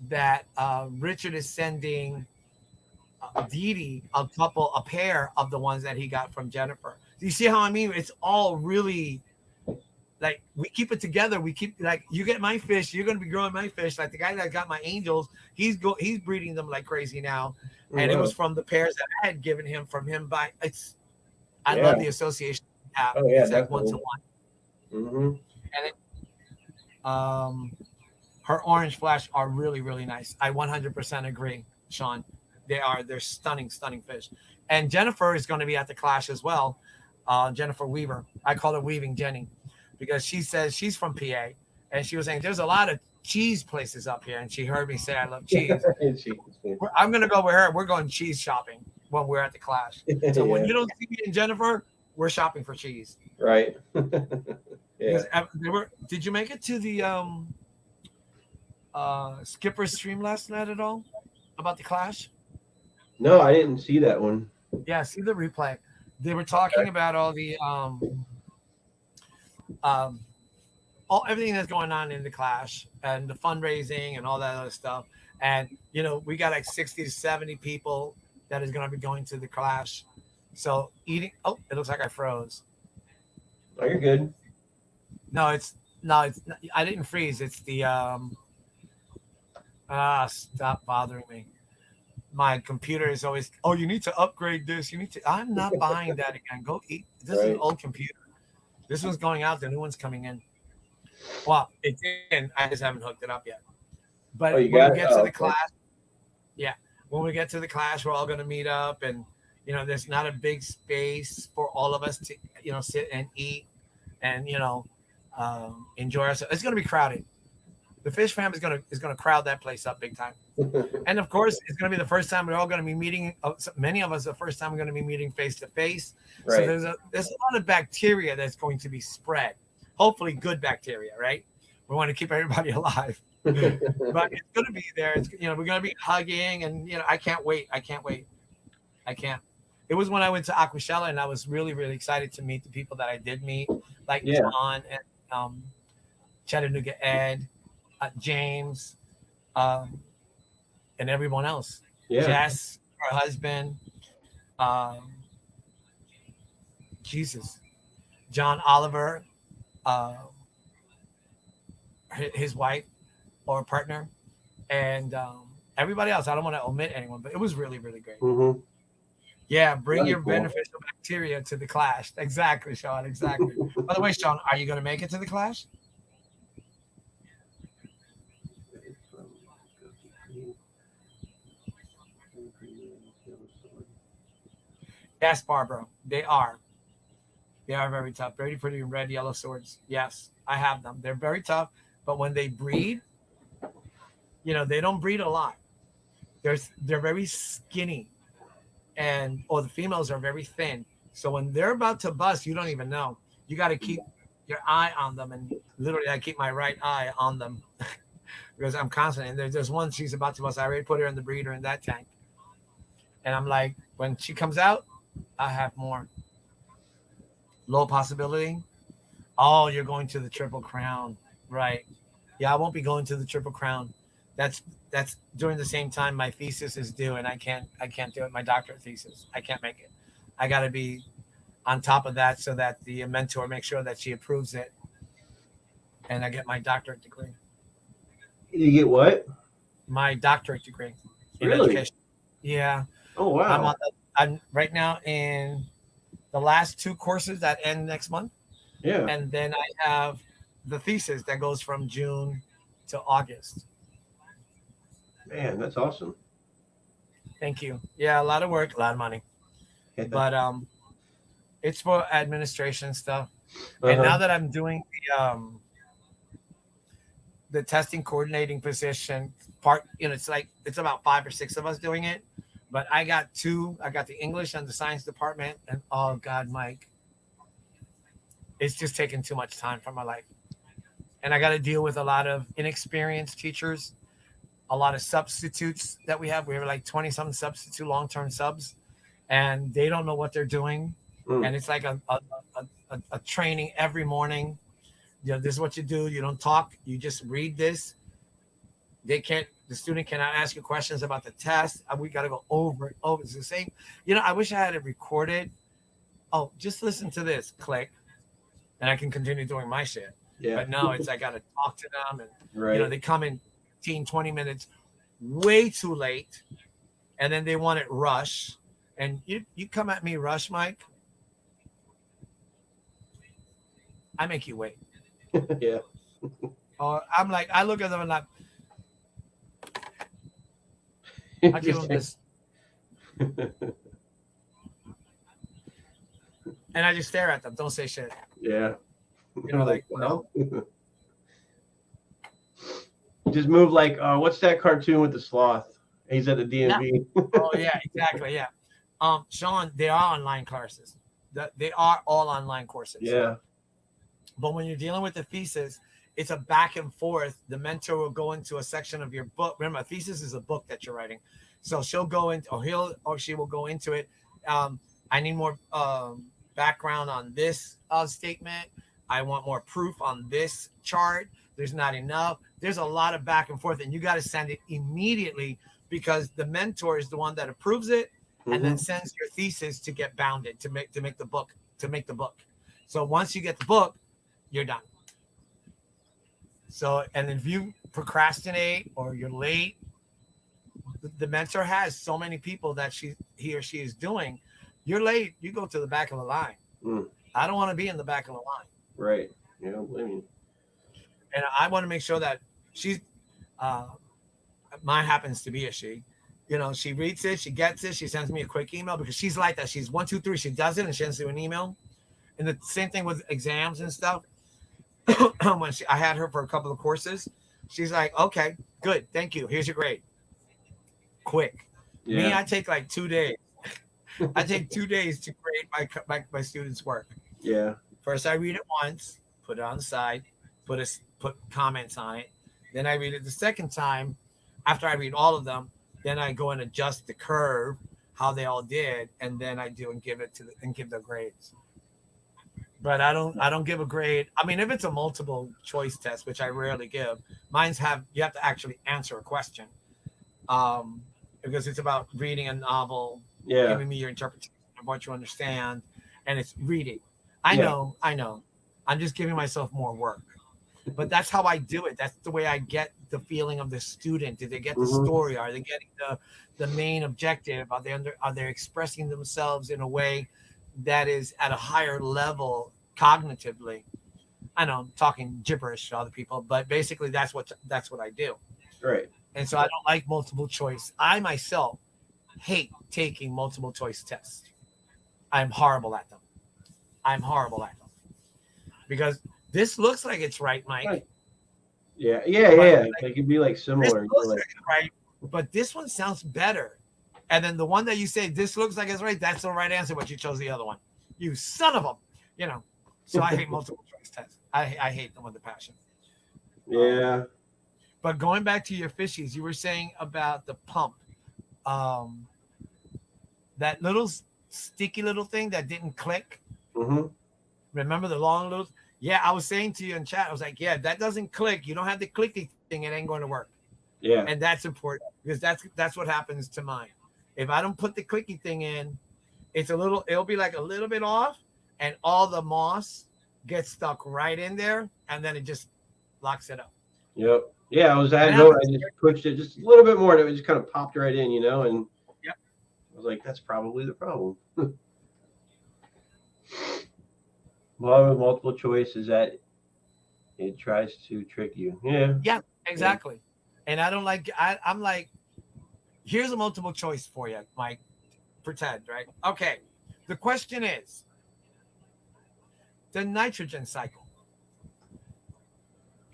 Speaker 2: that Richard is sending Dee a pair of the ones that he got from Jennifer. Do you see how I mean? It's all really like we keep it together. We keep like you get my fish, you're gonna be growing my fish. Like the guy that got my angels, he's breeding them like crazy now, and it
Speaker 1: Wow.
Speaker 2: was from the pairs that I had given him from him. I
Speaker 1: Yeah.
Speaker 2: love the association.
Speaker 1: Oh, yeah,
Speaker 2: It's like one to
Speaker 1: definitely.
Speaker 2: one,
Speaker 1: Mhm.
Speaker 2: and her orange flash are really really nice. I 100% agree, Sean. They're stunning fish. And Jennifer is going to be at the clash as well. Jennifer Weaver. I call her Weaving Jenny because she says she's from PA and she was saying there's a lot of cheese places up here. And she heard me say I love cheese. I'm going to go with her. We're going cheese shopping when we're at the clash. So when
Speaker 1: Yeah.
Speaker 2: you don't see me and Jennifer, we're shopping for cheese.
Speaker 1: Right. Yeah.
Speaker 2: Because did you make it to the Skipper stream last night at all about the clash?
Speaker 1: No, I didn't see that one.
Speaker 2: Yeah, see the replay. They were talking about all the um all everything that's going on in the Clash and the fundraising and all that other stuff. And we got like 60 to 70 people that is going to be going to the Clash. So eating. Oh, it looks like I froze.
Speaker 1: Oh, you're good.
Speaker 2: No, it's no, it's. I didn't freeze. It's the Stop bothering me. My computer is always. Oh, you need to upgrade this. You need to. I'm not buying that again. Go eat. This is an
Speaker 1: Right.
Speaker 2: old computer. This one's going out. The new one's coming in. Well, it's in. I just haven't hooked it up yet.
Speaker 1: Oh,
Speaker 2: But
Speaker 1: you
Speaker 2: when we
Speaker 1: got it.
Speaker 2: get to
Speaker 1: Oh,
Speaker 2: the
Speaker 1: okay.
Speaker 2: class, yeah, when we get to the class, we're all going to meet up, and there's not a big space for all of us to sit and eat and enjoy ourselves. It's going to be crowded. The Fish Fam is gonna crowd that place up big time. And of course, it's going to be the first time we're all going to be meeting. Many of us, the first time we're going to be meeting face to face. So
Speaker 1: Right.
Speaker 2: there's a lot of bacteria that's going to be spread. Hopefully, good bacteria, right? We want to keep everybody alive, but it's going to be there. It's we're going to be hugging, and I can't wait. I can't wait. I can't. It was when I went to Aquashella, and I was really really excited to meet the people that I did meet, like
Speaker 1: Yeah.
Speaker 2: John and Chattanooga Ed, James. Um, and everyone else.
Speaker 1: Yeah.
Speaker 2: Jess, her husband, um, Jesus, John Oliver, uh, his wife or partner, and everybody else. I don't want to omit anyone, but it was really, really great.
Speaker 1: Mm-hmm.
Speaker 2: Yeah, bring
Speaker 1: Really
Speaker 2: your
Speaker 1: cool.
Speaker 2: beneficial bacteria to the Clash. Exactly, Sean. Exactly. By the way, Sean, are you going to make it to the Clash? Yes, Barbara. They are. They are very tough. Very pretty red, yellow swords. Yes, I have them. They're very tough, but when they breed, they don't breed a lot. They're very skinny, and or the females are very thin. So when they're about to bust, you don't even know. You got to keep your eye on them, and literally, I keep my right eye on them because I'm constant. And there's one she's about to bust. I already put her in the breeder in that tank, and I'm like, when she comes out, I have more. Low possibility. Oh, you're going to the Triple Crown, right? Yeah, I won't be going to the Triple Crown. That's that's during the same time my thesis is due, and I can't do it. My doctorate thesis, I can't make it. I got to be on top of that so that the mentor makes sure that she approves it, and I get my doctorate degree.
Speaker 1: You get what?
Speaker 2: My doctorate degree in
Speaker 1: Really?
Speaker 2: education. Yeah,
Speaker 1: Oh,
Speaker 2: I'm
Speaker 1: wow.
Speaker 2: on. I'm right now in the last two courses that end next month.
Speaker 1: Yeah.
Speaker 2: And then I have the thesis that goes from June to August.
Speaker 1: Man, that's awesome.
Speaker 2: Thank you. Yeah, a lot of work, a lot of money, but it's for administration stuff. And
Speaker 1: Uh-huh.
Speaker 2: now that I'm doing the testing coordinating position part, it's like it's about 5 or 6 of us doing it. But I got two. I got the English and the science department, and oh God, Mike, it's just taking too much time from my life. And I got to deal with a lot of inexperienced teachers, a lot of substitutes that we have. We have like 20 some substitute long term subs, and they don't know what they're doing.
Speaker 1: Mm.
Speaker 2: And it's like a training every morning. This is what you do. You don't talk. You just read this. The student cannot ask you questions about the test. We got to go over it. Over. It's the same. I wish I had it recorded. Oh, just listen to this. Click. And I can continue doing my shit.
Speaker 1: Yeah.
Speaker 2: But no, it's I got to talk to them. And,
Speaker 1: Right.
Speaker 2: they come in 15, 20 minutes way too late. And then they want it rush. And you come at me rush, Mike. I make you wait.
Speaker 1: Yeah.
Speaker 2: Or I'm like, I look at them and like, I give them this. And I just stare at them. Don't say shit.
Speaker 1: Yeah.
Speaker 2: Like,
Speaker 1: well. Just move like, what's that cartoon with the sloth? He's at the DMV.
Speaker 2: Oh yeah, exactly. Yeah. Sean, they are online courses. They are all online courses.
Speaker 1: Yeah.
Speaker 2: But when you're dealing with the thesis, it's a back and forth. The mentor will go into a section of your book. Remember, a thesis is a book that you're writing. So she'll go into, or he'll or she will go into it, I need more background on this statement. I want more proof on this chart. There's not enough. There's a lot of back and forth, and you got to send it immediately because the mentor is the one that approves it and then sends your thesis to get bounded to make the book. So once you get the book, you're done. So, and if you procrastinate or you're late, the mentor has so many people that he or she is doing. You're late, you go to the back of the line. I don't want to be in the back of the line.
Speaker 1: Right. You know, I mean,
Speaker 2: and I want to make sure that she's mine happens to be a she. You know, she reads it, she gets it, she sends me a quick email because she's like that. She's 1, 2, 3, she does it and she sends you an email. And the same thing with exams and stuff. When I had her for a couple of courses, she's like, okay, good, thank you. Here's your grade. Quick.
Speaker 1: Yeah.
Speaker 2: Me, I take like 2 days. I take 2 days to grade my students' work.
Speaker 1: Yeah.
Speaker 2: First, I read it once, put it on the side, put comments on it. Then I read it the second time. After I read all of them, then I go and adjust the curve, how they all did, and then I do and give the grades. But I don't give a grade. I mean, if it's a multiple choice test, which I rarely give, you have to actually answer a question. Because it's about reading a novel, giving me your interpretation of what you understand, and it's reading. I know. I'm just giving myself more work. But that's how I do it. That's the way I get the feeling of the student. Did they get the story? Are they getting the main objective? Are they expressing themselves in a way that is at a higher level cognitively? I know I'm talking gibberish to other people, but basically that's what I do.
Speaker 1: Right.
Speaker 2: And so I don't like multiple choice. I myself hate taking multiple choice tests. I'm horrible at them. Because this looks like it's right, Mike.
Speaker 1: Right. Yeah. They could be like similar.
Speaker 2: This looks like it's right, but this one sounds better. And then the one that you say this looks like it's right, that's the right answer, but you chose the other one. You son of a, you know. So I hate multiple choice tests. I hate them with a passion.
Speaker 1: Yeah.
Speaker 2: But going back to your fishies, you were saying about the pump, that little sticky little thing that didn't click. Remember the long little? Yeah, I was saying to you in chat, I was like, yeah, that doesn't click. You don't have the clicky thing, it ain't going to work.
Speaker 1: Yeah.
Speaker 2: And that's important because that's what happens to mine. If I don't put the clicky thing in, it'll be like a little bit off, and all the moss gets stuck right in there, and then it just locks it up.
Speaker 1: Yep. Yeah, I just pushed it just a little bit more, and it just kind of popped right in, and I was like, that's probably the problem. Well, with multiple choice is that it tries to trick you. Yeah.
Speaker 2: Yeah, exactly. And I don't like. I'm like, here's a multiple choice for you, Mike. Pretend, right? Okay. The question is the nitrogen cycle.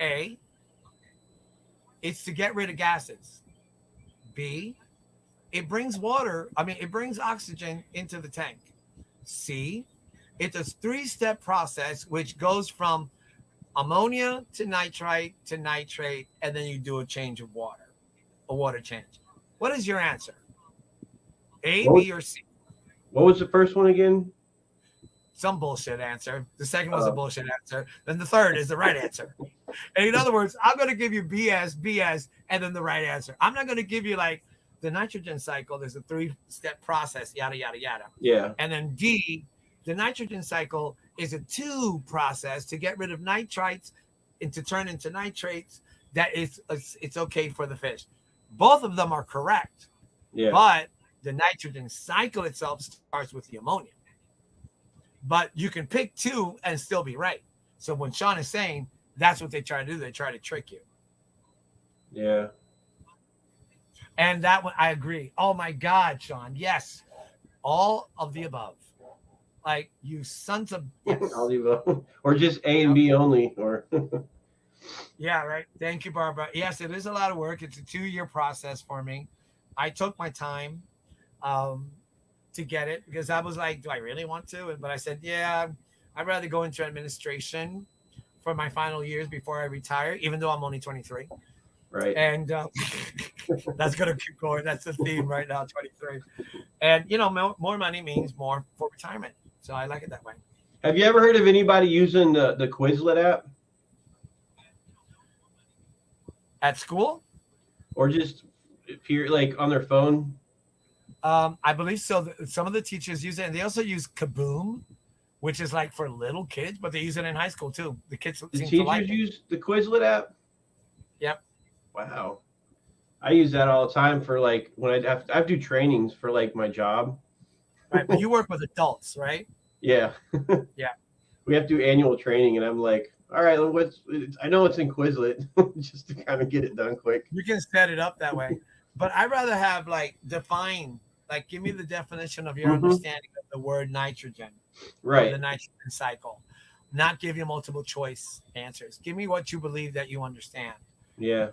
Speaker 2: A, it's to get rid of gases. B, it brings oxygen into the tank. C, it's a 3-step process which goes from ammonia to nitrite to nitrate, and then you do a water change. What is your answer? A, B, or C?
Speaker 1: What was the first one again?
Speaker 2: Some bullshit answer. The second one's a bullshit answer. Then the third is the right answer. And in other words, I'm going to give you BS, and then the right answer. I'm not going to give you like the nitrogen cycle. There's a 3-step process, yada, yada, yada.
Speaker 1: Yeah.
Speaker 2: And then D, the nitrogen cycle is a 2 process to get rid of nitrites and to turn into nitrates. That it's okay for the fish. Both of them are correct.
Speaker 1: Yeah.
Speaker 2: But the nitrogen cycle itself starts with the ammonia. But you can pick 2 and still be right. So when Sean is saying that's what they try to do, they try to trick you.
Speaker 1: Yeah.
Speaker 2: And that one, I agree. Oh my God, Sean. Yes. All of the above. Like, you sons of... Yes.
Speaker 1: All the above. Or just A and B only. Or
Speaker 2: yeah, right. Thank you, Barbara. Yes, it is a lot of work. It's a 2-year process for me. I took my time to get it because I was like, do I really want to? But I said, yeah, I'd rather go into administration for my final years before I retire, even though I'm only 23.
Speaker 1: Right.
Speaker 2: And that's going to keep going. That's the theme right now, 23. And more money means more for retirement. So I like it that way.
Speaker 1: Have you ever heard of anybody using the Quizlet app?
Speaker 2: At school?
Speaker 1: Or just if you're like on their phone?
Speaker 2: I believe so. Some of the teachers use it, and they also use Kaboom, which is like for little kids, but they use it in high school too. The kids
Speaker 1: The
Speaker 2: seem to like
Speaker 1: teachers
Speaker 2: it.
Speaker 1: use the Quizlet app?
Speaker 2: Yep.
Speaker 1: Wow. I use that all the time for like when I have to do trainings for like my job.
Speaker 2: Right, but you work with adults, right?
Speaker 1: Yeah.
Speaker 2: Yeah.
Speaker 1: We have to do annual training, and I'm like, all right, I know it's in Quizlet just to kind of get it done quick.
Speaker 2: You can set it up that way, but I'd rather have give me the definition of your understanding of the word nitrogen,
Speaker 1: Right.
Speaker 2: the nitrogen cycle, not give you multiple choice answers. Give me what you believe that you understand.
Speaker 1: Yeah.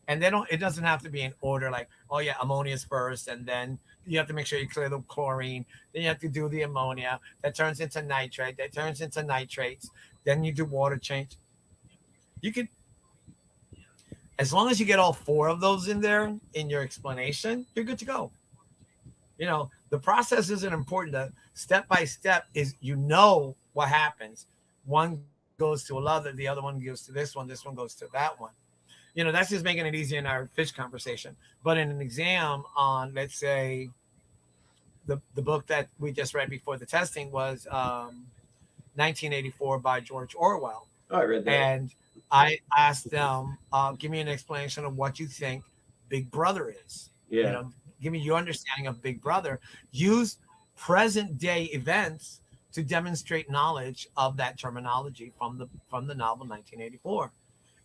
Speaker 2: And it doesn't have to be in order, like, oh yeah, ammonia's first, and then you have to make sure you clear the chlorine, then you have to do the ammonia that turns into nitrate, that turns into nitrates, then you do water change. You could, as long as you get all four of those in there in your explanation, you're good to go. The process isn't important. The step by step is what happens. One goes to another, the other one goes to this one goes to that one. That's just making it easy in our fish conversation. But in an exam on, let's say, the book that we just read before the testing was 1984 by George Orwell.
Speaker 1: Oh, I read that.
Speaker 2: And I asked them, give me an explanation of what you think Big Brother is.
Speaker 1: Yeah.
Speaker 2: Give me your understanding of Big Brother. Use present day events to demonstrate knowledge of that terminology from the novel 1984,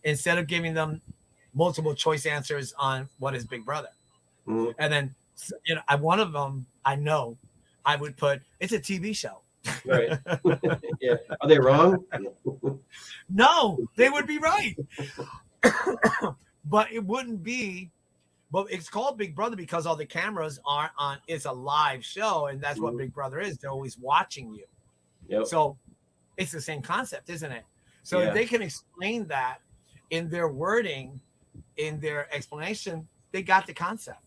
Speaker 2: instead of giving them multiple choice answers on what is Big Brother.
Speaker 1: Mm-hmm.
Speaker 2: And then, one of them, I know I would put, it's a TV show.
Speaker 1: Right. Yeah. Are they wrong?
Speaker 2: No, they would be right. But it wouldn't be. But it's called Big Brother because all the cameras are on. It's a live show, and that's what Big Brother is. They're always watching you.
Speaker 1: Yep.
Speaker 2: So it's the same concept, isn't it? So if they can explain that in their wording, in their explanation, they got the concept.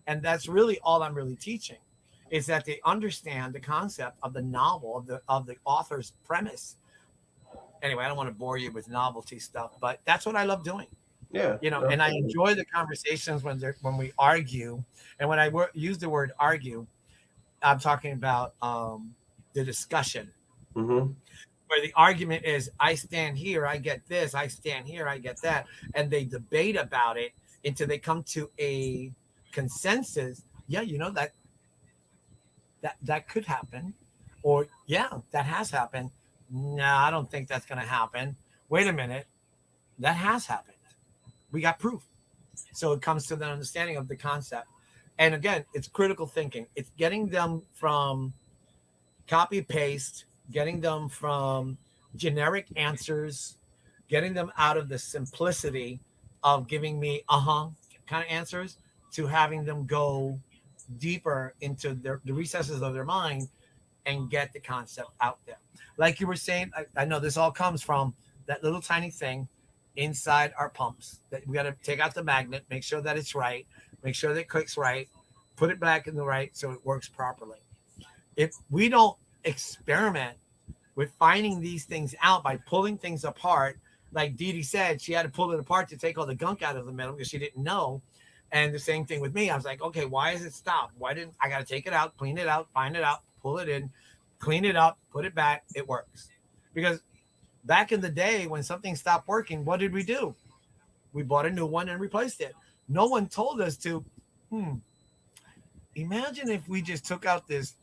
Speaker 2: And that's really all I'm really teaching, is that they understand the concept of the novel, of the author's premise. Anyway, I don't want to bore you with novelty stuff, but that's what I love doing.
Speaker 1: Yeah.
Speaker 2: And I enjoy the conversations when we argue. And when I use the word argue, I'm talking about the discussion.
Speaker 1: Mm-hmm.
Speaker 2: Where the argument is, I stand here, I get this, I stand here, I get that. And they debate about it until they come to a consensus. Yeah, that could happen. Or, yeah, that has happened. No, I don't think that's going to happen. Wait a minute. That has happened. We got proof. So it comes to the understanding of the concept. And again, it's critical thinking. It's getting them from copy paste, getting them from generic answers, getting them out of the simplicity of giving me kind of answers, to having them go deeper into the recesses of their mind and get the concept out there. Like you were saying, I know this all comes from that little tiny thing inside our pumps that we got to take out the magnet, make sure that it's right, make sure that it clicks right, put it back in the right so it works properly. If we don't experiment with finding these things out by pulling things apart, like Dee Dee said, she had to pull it apart to take all the gunk out of the middle because she didn't know. And the same thing with me. I was like, okay, why is it stopped? Why didn't I got to take it out, clean it out, find it out, pull it in, clean it up, put it back. It works. Because back in the day when something stopped working, what did we do? We bought a new one and replaced it. No one told us to, imagine if we just took out this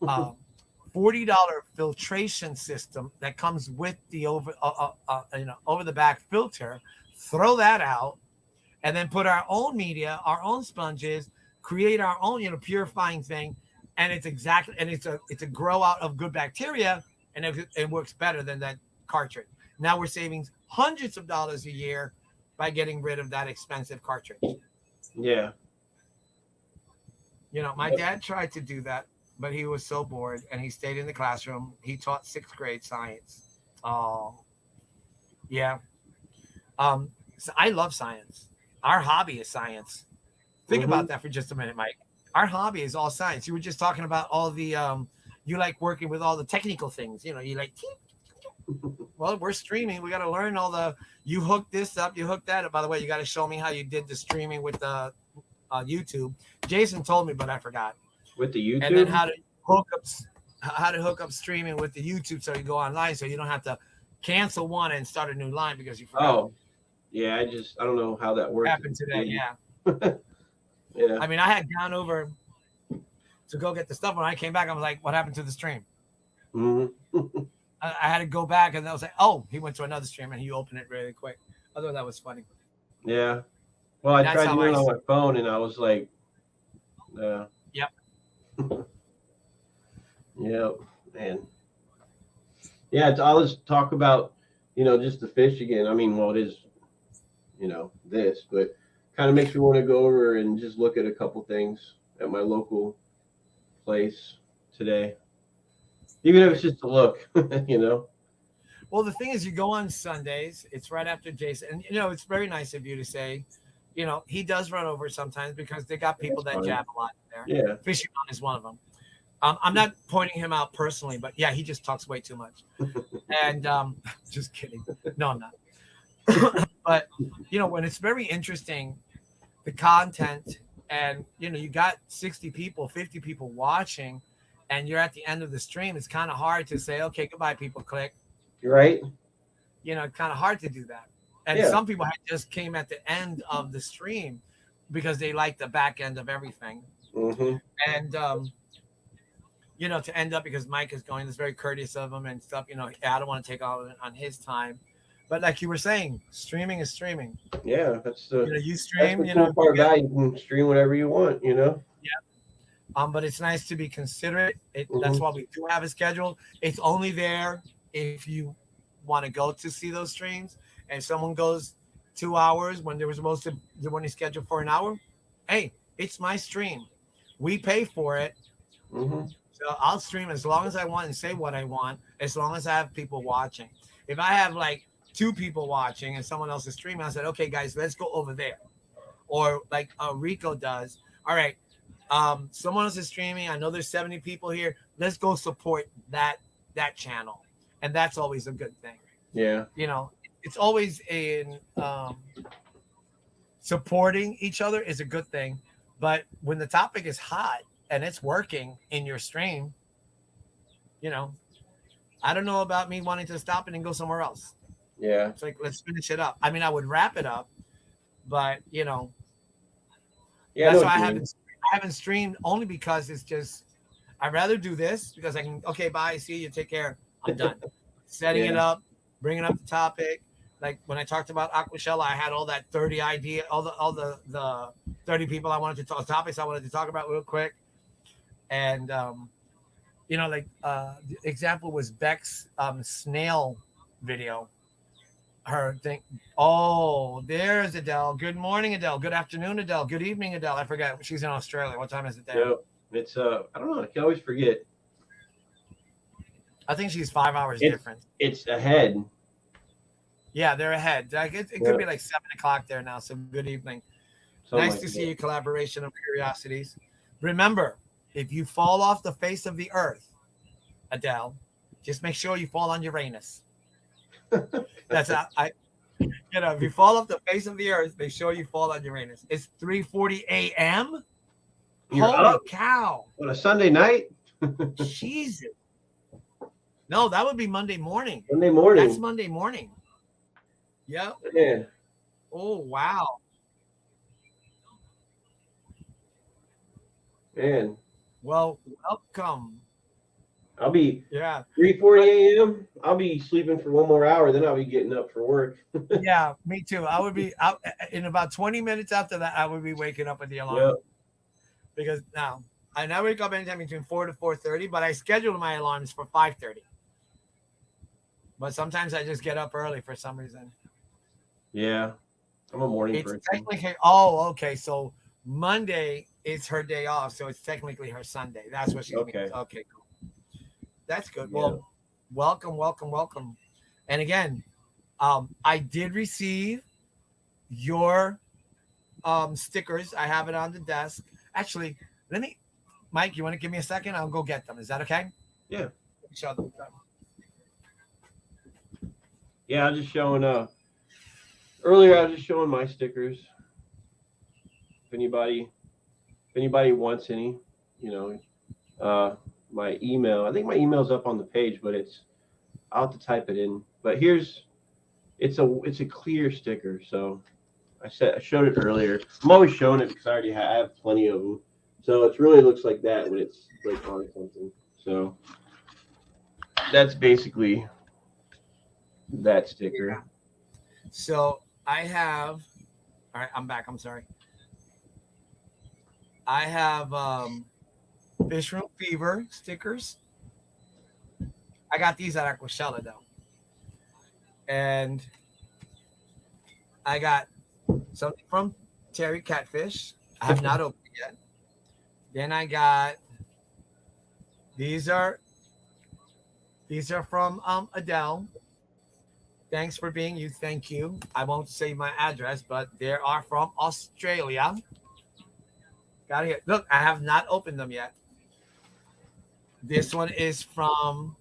Speaker 2: $40 filtration system that comes with the over the back filter, throw that out, and then put our own media, our own sponges, create our own purifying thing, and it's a grow out of good bacteria, and it works better than that cartridge. Now we're saving hundreds of dollars a year by getting rid of that expensive cartridge.
Speaker 1: Yeah.
Speaker 2: My dad tried to do that, but he was so bored, and he stayed in the classroom. He taught 6th grade science. Oh, yeah. So I love science. Our hobby is science. Think about that for just a minute, Mike. our hobby is all science. You were just talking about all the you like working with all the technical things. You know, you like. Well, we're streaming. We got to learn all the. You hook this up. You hook that up. By the way, you got to show me how you did the streaming with the YouTube. Jason told me, but I forgot.
Speaker 1: With the YouTube,
Speaker 2: And then how to hook up streaming with the YouTube so you go online, so you don't have to cancel one and start a new line because you forgot.
Speaker 1: Oh, yeah. I don't know how that works.
Speaker 2: Happened today, yeah.
Speaker 1: Yeah.
Speaker 2: I mean, I had gone over to go get the stuff. When I came back, I was like, "What happened to the stream?"
Speaker 1: Mm-hmm.
Speaker 2: I had to go back, and I was like, "Oh, he went to another stream and he opened it really quick." I thought that was funny.
Speaker 1: Yeah. Well, I
Speaker 2: That's
Speaker 1: tried
Speaker 2: how
Speaker 1: doing it
Speaker 2: I
Speaker 1: on
Speaker 2: see
Speaker 1: my phone, and I was like,
Speaker 2: Yep.
Speaker 1: yeah, man. Yeah, it's always talk about, just the fish again. I mean, well, it is, this, but kind of makes me want to go over and just look at a couple things at my local place today, even if it's just a look,
Speaker 2: Well, the thing is, you go on Sundays. It's right after Jason, and it's very nice of you to say, he does run over sometimes because they got people that jab a lot there.
Speaker 1: Yeah.
Speaker 2: Fishing on is one of them. I'm not pointing him out personally, but yeah, he just talks way too much. And just kidding. No, I'm not. But when it's very interesting, the content, and you got 60 people, 50 people watching, and you're at the end of the stream, it's kind of hard to say, okay, goodbye, people, click.
Speaker 1: You're right.
Speaker 2: It's kind of hard to do that. And some people just came at the end of the stream because they like the back end of everything.
Speaker 1: Mm-hmm.
Speaker 2: And to end up, because Mike is going, it's very courteous of him and stuff. I don't want to take all of it on his time, but like you were saying, streaming is streaming.
Speaker 1: Yeah, that's the
Speaker 2: you stream.
Speaker 1: That's the cool part about it. You can stream whatever you want.
Speaker 2: Yeah. But it's nice to be considerate. That's why we do have a schedule. It's only there if you want to go to see those streams, and someone goes 2 hours when they were supposed to, when they scheduled for an hour. Hey, it's my stream. We pay for it.
Speaker 1: Mm-hmm.
Speaker 2: So I'll stream as long as I want and say what I want, as long as I have people watching. If I have like 2 people watching and someone else is streaming, I said, okay, guys, let's go over there. Or like Rico does. All right, someone else is streaming. I know there's 70 people here. Let's go support that channel. And that's always a good thing.
Speaker 1: Yeah.
Speaker 2: It's always in supporting each other is a good thing. But when the topic is hot and it's working in your stream, I don't know about me wanting to stop it and go somewhere else.
Speaker 1: Yeah.
Speaker 2: It's like, let's finish it up. I mean, I would wrap it up, but
Speaker 1: yeah,
Speaker 2: that's why I haven't streamed, only because it's just, I'd rather do this because I can, okay, bye, see you, take care, I'm done. Setting it up, bringing up the topic. Like when I talked about Aquashella, I had all that 30 idea, all the 30 people I wanted to talk, topics I wanted to talk about real quick. And, the example was Beck's snail video. Her thing. Oh, there's Adele. Good morning, Adele. Good afternoon, Adele. Good evening, Adele. I forgot. She's in Australia. What time is it there?
Speaker 1: Yeah, it's I don't know. I can always forget.
Speaker 2: I think she's 5 hours different.
Speaker 1: It's ahead.
Speaker 2: Yeah, they're ahead. Like it could be like 7 o'clock there now. So good evening. Nice to see you. Collaboration of Curiosities. Remember, if you fall off the face of the earth, Adele, just make sure you fall on Uranus. That's if you fall off the face of the earth, make sure you fall on Uranus. It's 3:40 a.m. Holy cow!
Speaker 1: On a Sunday night?
Speaker 2: Jesus. No, that would be Monday morning.
Speaker 1: Monday morning.
Speaker 2: That's Monday morning. Yep.
Speaker 1: Yeah.
Speaker 2: Oh wow.
Speaker 1: Man.
Speaker 2: Well, welcome.
Speaker 1: I'll be 3:40 a.m. I'll be sleeping for 1 more hour, then I'll be getting up for work.
Speaker 2: Yeah, me too. I would be out in about 20 minutes after that. I would be waking up with the alarm.
Speaker 1: Yep.
Speaker 2: Because now I wake up anytime between 4 to 4:30, but I schedule my alarms for 5:30. But sometimes I just get up early for some reason.
Speaker 1: Yeah, I'm a morning person.
Speaker 2: Technically, okay. So Monday is her day off, so it's technically her Sunday. That's what she means. Okay, cool. That's good. Yeah. Well, welcome. And again, I did receive your stickers. I have it on the desk. Actually, Mike, you want to give me a second? I'll go get them. Is that okay?
Speaker 1: Yeah.
Speaker 2: Show them.
Speaker 1: Yeah, I was just showing earlier I was just showing my stickers. If anybody wants any, my email. I think my email's up on the page, but I'll have to type it in. But it's a clear sticker, so I showed it earlier. I'm always showing it because I have plenty of them. So it really looks like that when it's like on something. So that's basically that sticker.
Speaker 2: So I have, all right, I'm back. I'm sorry. I have Fish Room Fever stickers. I got these at Aquashella though. And I got something from Terry Catfish. I have not opened it yet. Then I got these are from Adele. Thanks for being you. Thank you. I won't say my address, but they are from Australia. Got it. Look, I have not opened them yet. This one is from.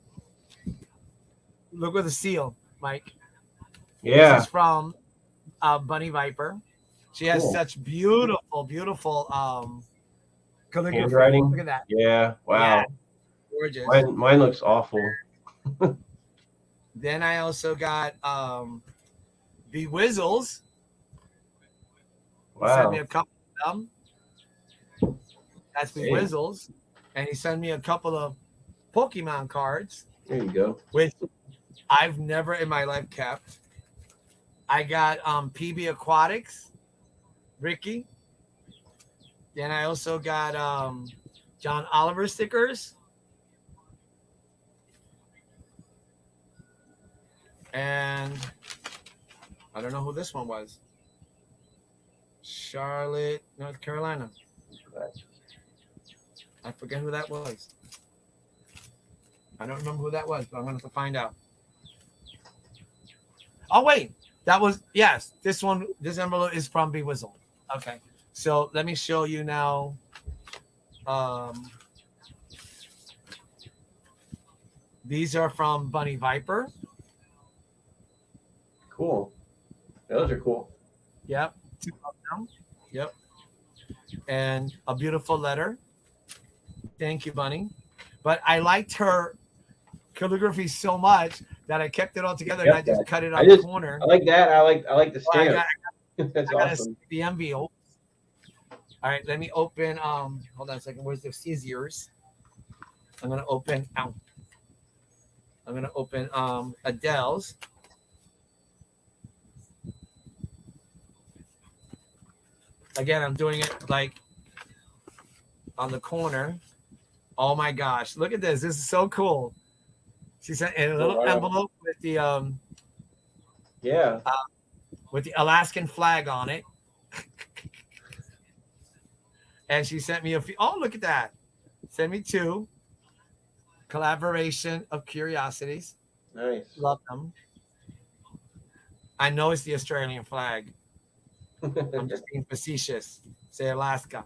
Speaker 2: Look at the seal, Mike.
Speaker 1: Yeah.
Speaker 2: This is from Bunny Viper. She has such beautiful calligraphy.
Speaker 1: Handwriting.
Speaker 2: Look at that.
Speaker 1: Yeah. Wow.
Speaker 2: Yeah, gorgeous.
Speaker 1: Mine looks awful.
Speaker 2: Then I also got the Wizzles. He sent me a couple of them. That's the Wizzles. And he sent me a couple of Pokemon cards.
Speaker 1: There you go.
Speaker 2: Which I've never in my life kept. I got PB Aquatics, Ricky. Then I also got John Oliver stickers. And I don't know who this one was. Charlotte, North Carolina. I forget who that was. I don't remember who that was, but I'm going to have to find out. Oh, wait. That was, yes, this envelope is from B Wizzle. Okay. So let me show you now. These are from Bunny Viper.
Speaker 1: Cool. Those are cool.
Speaker 2: Yep. 2 of them. Yep. And a beautiful letter. Thank you, Bunny. But I liked her calligraphy so much that I kept it all together and I just cut it on the corner.
Speaker 1: I like that. I like the stamp. That's awesome.
Speaker 2: The envelope. All right, let me open. Hold on a second. Where's the scissors? I'm gonna open. Ow. I'm gonna open Adele's. Again, I'm doing it like on the corner. Oh my gosh, look at this. This is so cool. She sent a little envelope with the with the Alaskan flag on it. And she sent me a few. Oh, look at that. Send me 2. Collaboration of Curiosities.
Speaker 1: Nice.
Speaker 2: Love them. I know it's the Australian flag. I'm just being facetious. Say Alaska.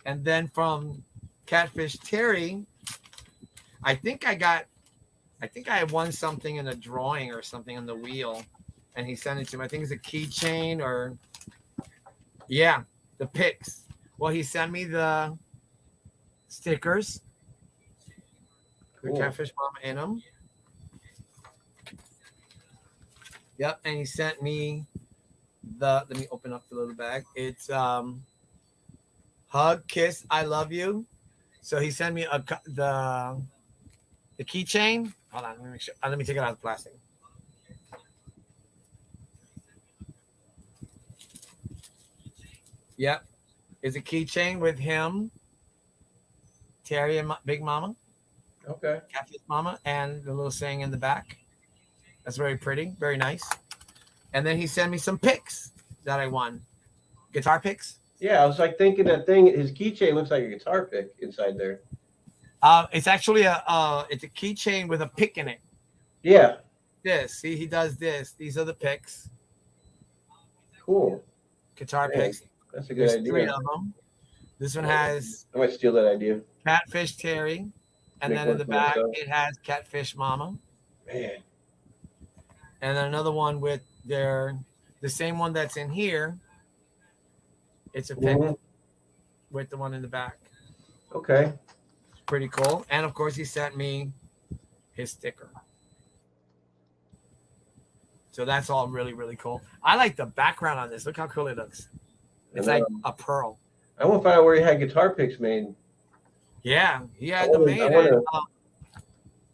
Speaker 2: And then from Catfish Terry, I think I won something in a drawing or something on the wheel. And he sent it to me. I think it's a keychain or the pics. Well, he sent me the stickers with Catfish Mama in them. Yep, and he sent me let me open up the little bag. It's hug, kiss, I love you. So he sent me the keychain. Hold on, let me make sure. Let me take it out of the plastic. Yep. It's a keychain with him, Terry and Big Mama.
Speaker 1: Okay.
Speaker 2: Catfish Mama, and the little saying in the back. That's very pretty, very nice. And then he sent me some pics that I won. Guitar picks.
Speaker 1: Yeah, I was like thinking that thing. His keychain looks like a guitar pick inside there.
Speaker 2: It's actually it's a keychain with a pick in it.
Speaker 1: Yeah.
Speaker 2: This, see, he does this. These are the picks.
Speaker 1: Cool.
Speaker 2: Guitar picks.
Speaker 1: That's a good idea.
Speaker 2: 3 of them. This one has
Speaker 1: I might steal that idea.
Speaker 2: Catfish Terry, and
Speaker 1: Make
Speaker 2: then
Speaker 1: one
Speaker 2: in the
Speaker 1: for
Speaker 2: back
Speaker 1: myself.
Speaker 2: it has Catfish Mama,
Speaker 1: Man,
Speaker 2: and then another one with the same one that's in here. It's a pic
Speaker 1: Mhm.
Speaker 2: with the one in the back.
Speaker 1: Okay.
Speaker 2: Pretty cool. And of course, he sent me his sticker. So that's all really, really cool. I like the background on this. Look how cool it looks. It's
Speaker 1: And
Speaker 2: like a pearl.
Speaker 1: I want to find out where he had guitar picks made.
Speaker 2: Yeah, he
Speaker 1: I
Speaker 2: had them
Speaker 1: wanna,
Speaker 2: made.
Speaker 1: I
Speaker 2: And
Speaker 1: wanna,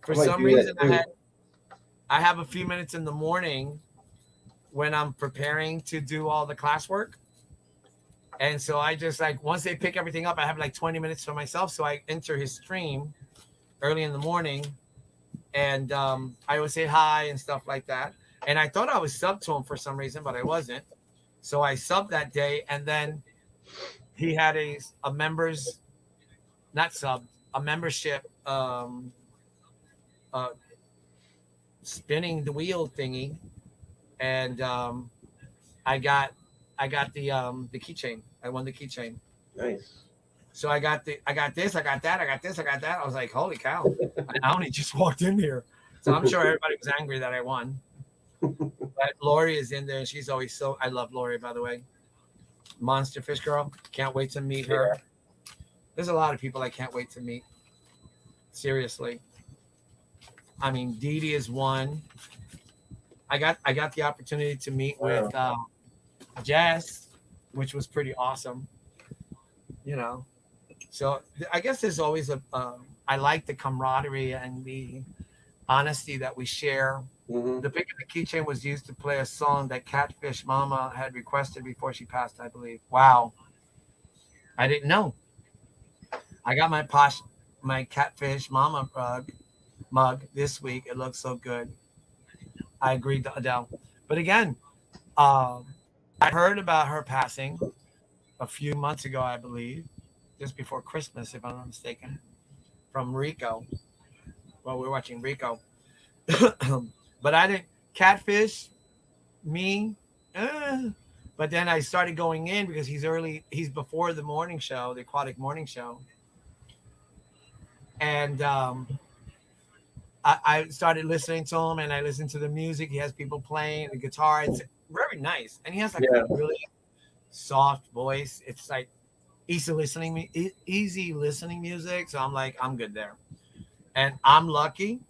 Speaker 2: for
Speaker 1: I might
Speaker 2: some
Speaker 1: do that
Speaker 2: reason,
Speaker 1: too.
Speaker 2: I have a few minutes in the morning when I'm preparing to do all the classwork. And so I just like, once they pick everything up, I have like 20 minutes for myself. So I enter his stream early in the morning, and I would say hi and stuff like that. And I thought I was subbed to him for some reason, but I wasn't. So I subbed that day, and then he had a members, not sub, a membership uh, spinning the wheel thingy, and I got the keychain. I won the keychain.
Speaker 1: Nice.
Speaker 2: So I got this, I got that, I got this, I got that. I was like, holy cow! I only just walked in here, so I'm sure everybody was angry that I won. But Lori is in there, and she's always so. I love Lori, by the way. Monster Fish Girl. Can't wait to meet her.
Speaker 1: Yeah.
Speaker 2: There's a lot of people I can't wait to meet. Seriously. I mean, Dee Dee is one. I got the opportunity to meet with Jess, which was pretty awesome. You know, so I guess there's always I like the camaraderie and the honesty that we share.
Speaker 1: Mm-hmm.
Speaker 2: The pick of the keychain was used to play a song that Catfish Mama had requested before she passed, I believe. Wow, I didn't know. I got my Catfish Mama mug this week. It looks so good. I agreed to Adele, but again, I heard about her passing a few months ago, I believe, just before Christmas, if I'm not mistaken, from Rico. Well, we're watching Rico. But I didn't catfish me. But then I started going in because he's before the morning show, the aquatic morning show. And I started listening to him, and I listened to the music. He has people playing the guitar. It's very nice. And he has like
Speaker 1: Yeah.
Speaker 2: a really soft voice. It's like easy listening music. So I'm like, I'm good there. And I'm lucky.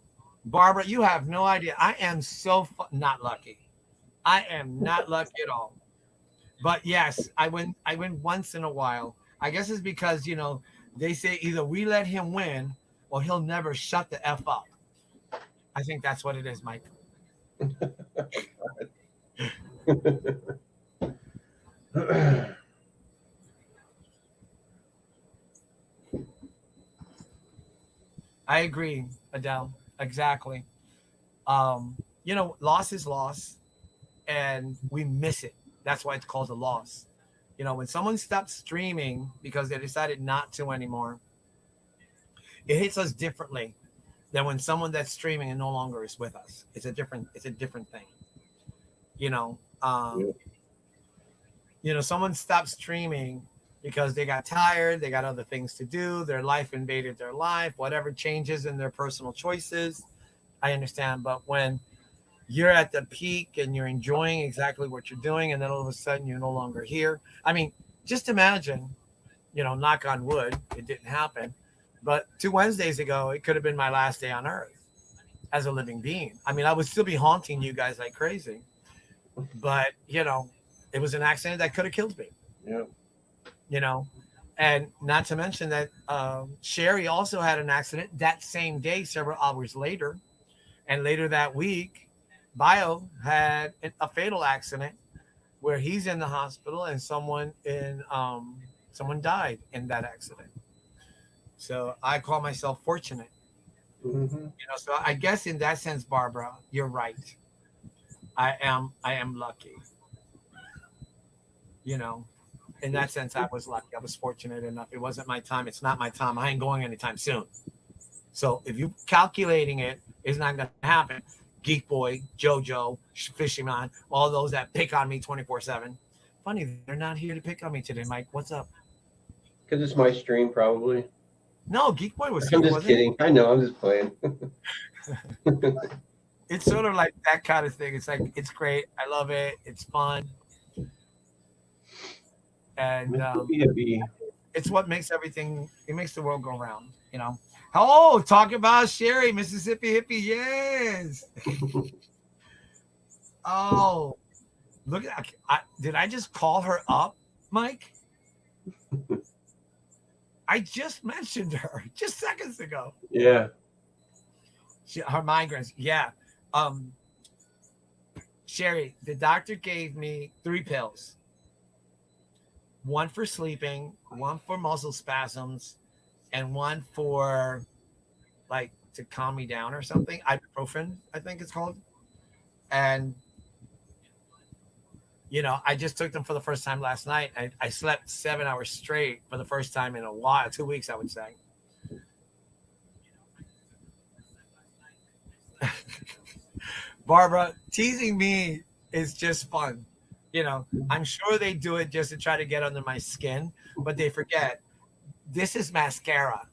Speaker 2: Barbara, you have no idea. I am so not lucky. I am not lucky at all. But yes, I win once in a while. I guess it's because, they say either we let him win or he'll never shut the F up. I think that's what it is, Mike. I agree, Adele. Exactly. Loss is loss, and we miss it. That's why it's called a loss. When someone stops streaming because they decided not to anymore, it hits us differently than when someone that's streaming and no longer is with us. It's a different thing. Someone stopped streaming because they got tired, they got other things to do, their life invaded their life, whatever changes in their personal choices. I understand. But when you're at the peak and you're enjoying exactly what you're doing, and then all of a sudden you're no longer here. I mean, just imagine, knock on wood, it didn't happen. But 2 Wednesdays ago, it could have been my last day on earth as a living being. I mean, I would still be haunting you guys like crazy. But, it was an accident that could have killed me.
Speaker 1: Yeah.
Speaker 2: And not to mention that Sherry also had an accident that same day, several hours later. And later that week, Bio had a fatal accident where he's in the hospital and someone died in that accident. So I call myself fortunate.
Speaker 1: Mm-hmm.
Speaker 2: So I guess in that sense, Barbara, you're right. I am lucky. In that sense, I was lucky. I was fortunate enough. It wasn't my time. It's not my time. I ain't going anytime soon. So if you calculating it, it's not going to happen. Geek Boy, JoJo, Fisherman, all those that pick on me 24/7. Funny, they're not here to pick on me today, Mike. What's up?
Speaker 1: Because it's my stream, probably.
Speaker 2: No, Geek Boy was
Speaker 1: I'm
Speaker 2: here,
Speaker 1: just
Speaker 2: wasn't
Speaker 1: kidding. I know. I'm just playing.
Speaker 2: it? It's sort of like that kind of thing. It's like, it's great. I love it. It's fun. And
Speaker 1: Mississippi Hippie.
Speaker 2: it's what makes everything, it makes the world go round, you know? Oh, talk about Sherry, Mississippi Hippie. Yes. Oh, look at did I just call her up, Mike? I just mentioned her just seconds ago.
Speaker 1: Yeah.
Speaker 2: Her migraines. Yeah. Sherry, the doctor gave me 3 pills. One for sleeping, one for muscle spasms, and one for like to calm me down or something. Ibuprofen, I think it's called. And you know, I just took them for the first time last night. I slept 7 hours straight for the first time in a while, 2 weeks, I would say. Barbara, teasing me is just fun. You know, I'm sure they do it just to try to get under my skin, but they forget this is mascara.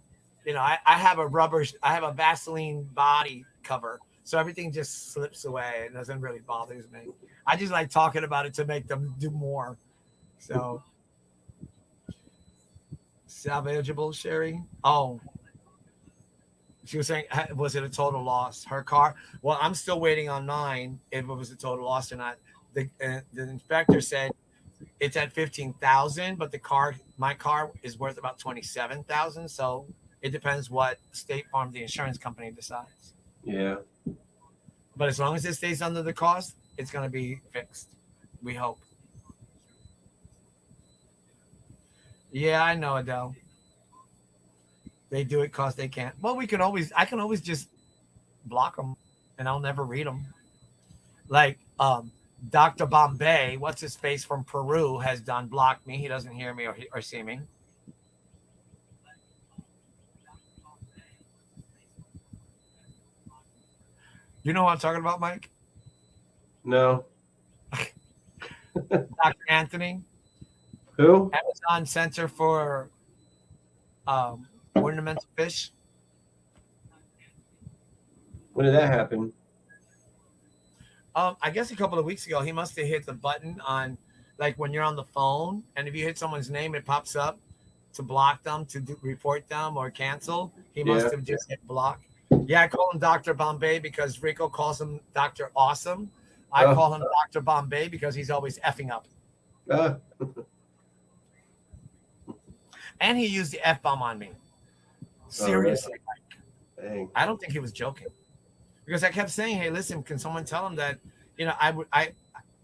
Speaker 2: You know, I have I have a Vaseline body cover. So everything just slips away. It doesn't really bother me. I just like talking about it to make them do more. So salvageable, Sherry. Oh, she was saying, was it a total loss? Her car? Well, I'm still waiting on mine if it was a total loss or not. The inspector said it's at 15,000, but my car is worth about 27,000. So it depends what State Farm, the insurance company, decides.
Speaker 1: Yeah.
Speaker 2: But as long as it stays under the cost, it's going to be fixed. We hope. Yeah, I know, Adele. They do it because they can't. Well, I can always just block them and I'll never read them. Like, Dr. Bombay, what's his face from Peru, has done blocked me. He doesn't hear me or see me. You know what I'm talking about, Mike?
Speaker 1: No.
Speaker 2: Dr. Anthony.
Speaker 1: Who?
Speaker 2: Amazon Center for Ornamental Fish.
Speaker 1: When did that happen?
Speaker 2: I guess a couple of weeks ago, he must have hit the button on, like when you're on the phone, and if you hit someone's name, it pops up to block them, to report them or cancel. He must have just hit block. Yeah, I call him Dr. Bombay because Rico calls him Dr. Awesome. I call him Dr. Bombay because he's always effing up. And he used the F-bomb on me. Seriously.
Speaker 1: Dang.
Speaker 2: I don't think he was joking. Because I kept saying, hey, listen, can someone tell him that, you know,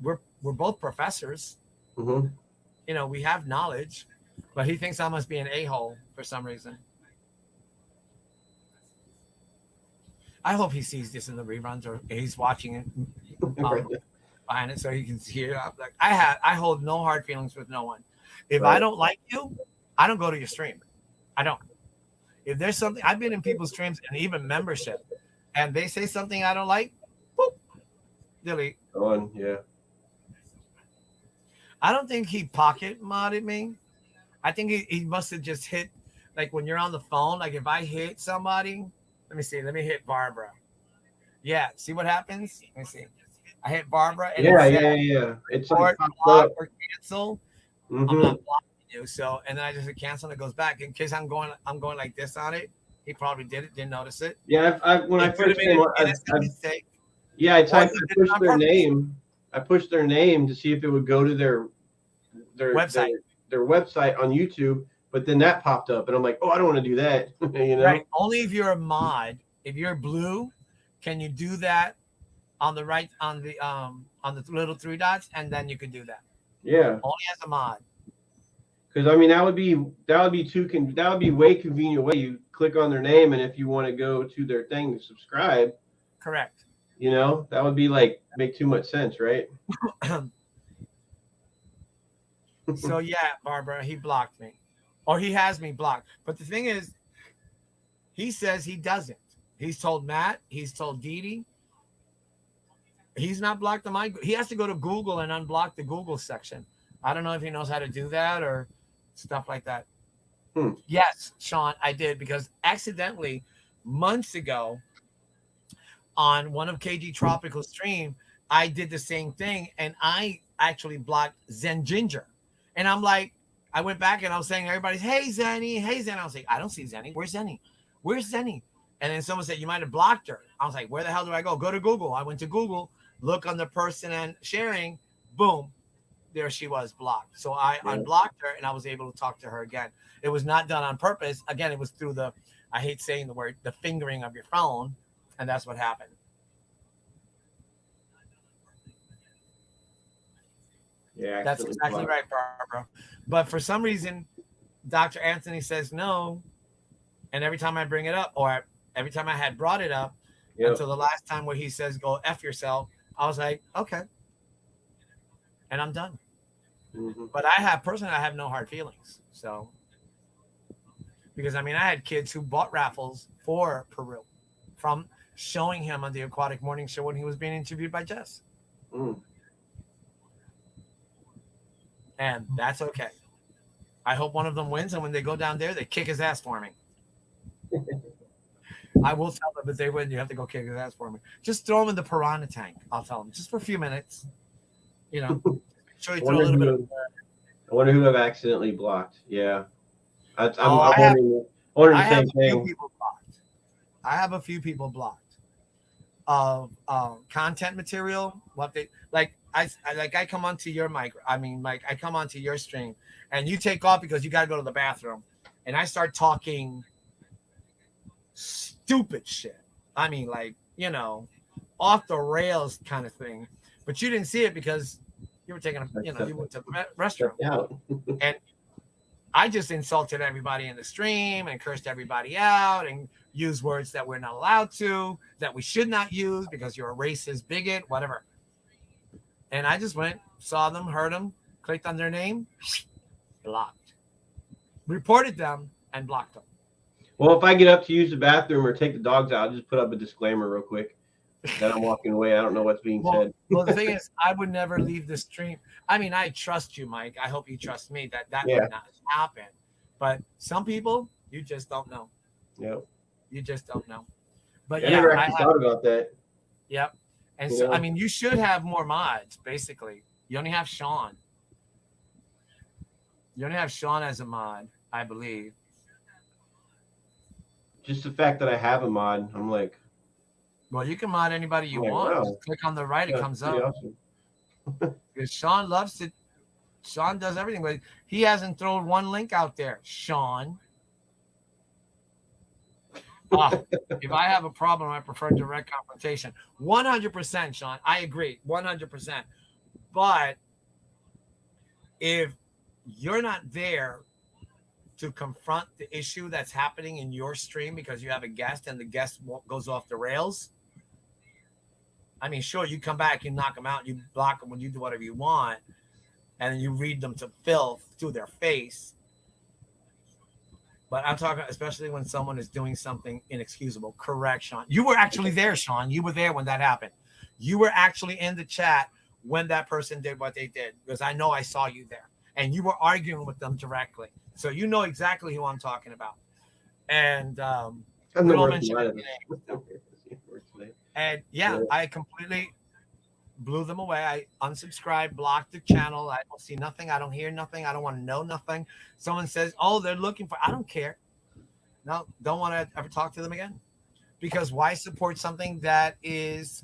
Speaker 2: we're both professors.
Speaker 1: Mm-hmm.
Speaker 2: You know, we have knowledge, but he thinks I must be an a-hole for some reason. I hope he sees this in the reruns or he's watching it behind it so he can hear. Like I hold no hard feelings with no one. If I don't like you, I don't go to your stream. I don't. If there's something, I've been in people's streams and even membership, and they say something I don't like, boop, delete.
Speaker 1: Yeah.
Speaker 2: I don't think he pocket modded me. I think he must have just hit, like when you're on the phone, like if I hit somebody, let me see, let me hit Barbara. Yeah, see what happens? Let me see. I hit Barbara. And
Speaker 1: yeah. It's like
Speaker 2: block or cancel.
Speaker 1: Mm-hmm.
Speaker 2: I'm not blocking you. So, and then I just hit cancel and it goes back. In case I'm going like this on it. He probably did notice it.
Speaker 1: Yeah, when I first came on, I pushed their name. I pushed their name to see if it would go to their website. Their website on YouTube, but then that popped up, and I'm like, oh, I don't want to do that. You know,
Speaker 2: right? Only if you're a mod. If you're blue, can you do that on the right on the little 3 dots, and then you can do that.
Speaker 1: Yeah,
Speaker 2: only as a mod.
Speaker 1: Because I mean, that would be way convenient way. You click on their name, and if you want to go to their thing to subscribe,
Speaker 2: correct.
Speaker 1: You know, that would be make too much sense, right?
Speaker 2: So yeah, Barbara, he blocked me, or he has me blocked. But the thing is, he says he doesn't. He's told Matt. He's told Dee. He's not blocked on my. He has to go to Google and unblock the Google section. I don't know if he knows how to do that or stuff like that. Yes, Sean, I did, because accidentally months ago on one of KG Tropical stream, I did the same thing, and I actually blocked Zen Ginger. And I'm like, I went back and I was saying everybody's, hey Zenny, hey Zen. I was like, I don't see Zenny. Where's Zenny? Where's Zenny? And then someone said, you might have blocked her. I was like, where the hell do I go? Go to Google. I went to Google, look on the person and sharing, boom, there she was, blocked. So I unblocked her and I was able to talk to her again. It was not done on purpose. Again, it was through the, I hate saying the word, the fingering of your phone. And that's what happened.
Speaker 1: Yeah,
Speaker 2: That's exactly right, Barbara. But for some reason, Dr. Anthony says no. And every time I bring it up, or every time I had brought it up, until the last time where he says, go F yourself, I was like, okay. And I'm done.
Speaker 1: Mm-hmm.
Speaker 2: But I have no hard feelings. So, because I mean, I had kids who bought raffles for Peru from showing him on the Aquatic Morning Show when he was being interviewed by Jess. And that's okay. I hope one of them wins, and when they go down there, they kick his ass for me. I will tell them if they win, you have to go kick his ass for me. Just throw him in the piranha tank. I'll tell them just for a few minutes. You know, sure you throw a little bit of.
Speaker 1: I wonder who I've accidentally blocked. Yeah, I'm
Speaker 2: wondering
Speaker 1: the same thing.
Speaker 2: I have a few people blocked. Content material, what they like. I come onto your mic. I mean, like I come onto your stream, and you take off because you got to go to the bathroom, and I start talking stupid shit. I mean, like, you know, off the rails kind of thing. But you didn't see it because you were taking you went to the restroom. And I just insulted everybody in the stream and cursed everybody out and used words that we're not allowed to, that we should not use because you're a racist bigot, whatever. And I just went, saw them, heard them, clicked on their name, blocked, reported them, and blocked them.
Speaker 1: Well, if I get up to use the bathroom or take the dogs out, I'll just put up a disclaimer real quick that I'm walking away. I don't know what's being said.
Speaker 2: Well, the thing is, I would never leave the stream. I mean, I trust you, Mike. I hope you trust me that would not happen. But some people, you just don't know.
Speaker 1: Yep.
Speaker 2: You just don't know. But
Speaker 1: I never actually thought about that.
Speaker 2: Yep. And so, I mean, you should have more mods, basically. You only have Sean. You only have Sean as a mod, I believe.
Speaker 1: Just the fact that I have a mod, I'm like.
Speaker 2: Well, you can mod anybody you want. Wow. Just click on the right, it comes up. Awesome. Because Sean loves it. Sean does everything, but he hasn't thrown one link out there. Sean. If I have a problem, I prefer direct confrontation. 100%, Sean. I agree. 100%. But if you're not there to confront the issue that's happening in your stream because you have a guest and the guest goes off the rails, I mean, sure, you come back, you knock them out, you block them when you do whatever you want, and you read them to filth to their face. But I'm talking especially when someone is doing something inexcusable. Correct, Sean. You were actually there, Sean. You were there when that happened. You were actually in the chat when that person did what they did, because I know I saw you there. And you were arguing with them directly. So you know exactly who I'm talking about. And we all mentioned it. And I completely blew them away. I unsubscribed, blocked the channel. I don't see nothing. I don't hear nothing. I don't want to know nothing. Someone says, oh, they're looking for, I don't care. No, don't want to ever talk to them again. Because why support something that is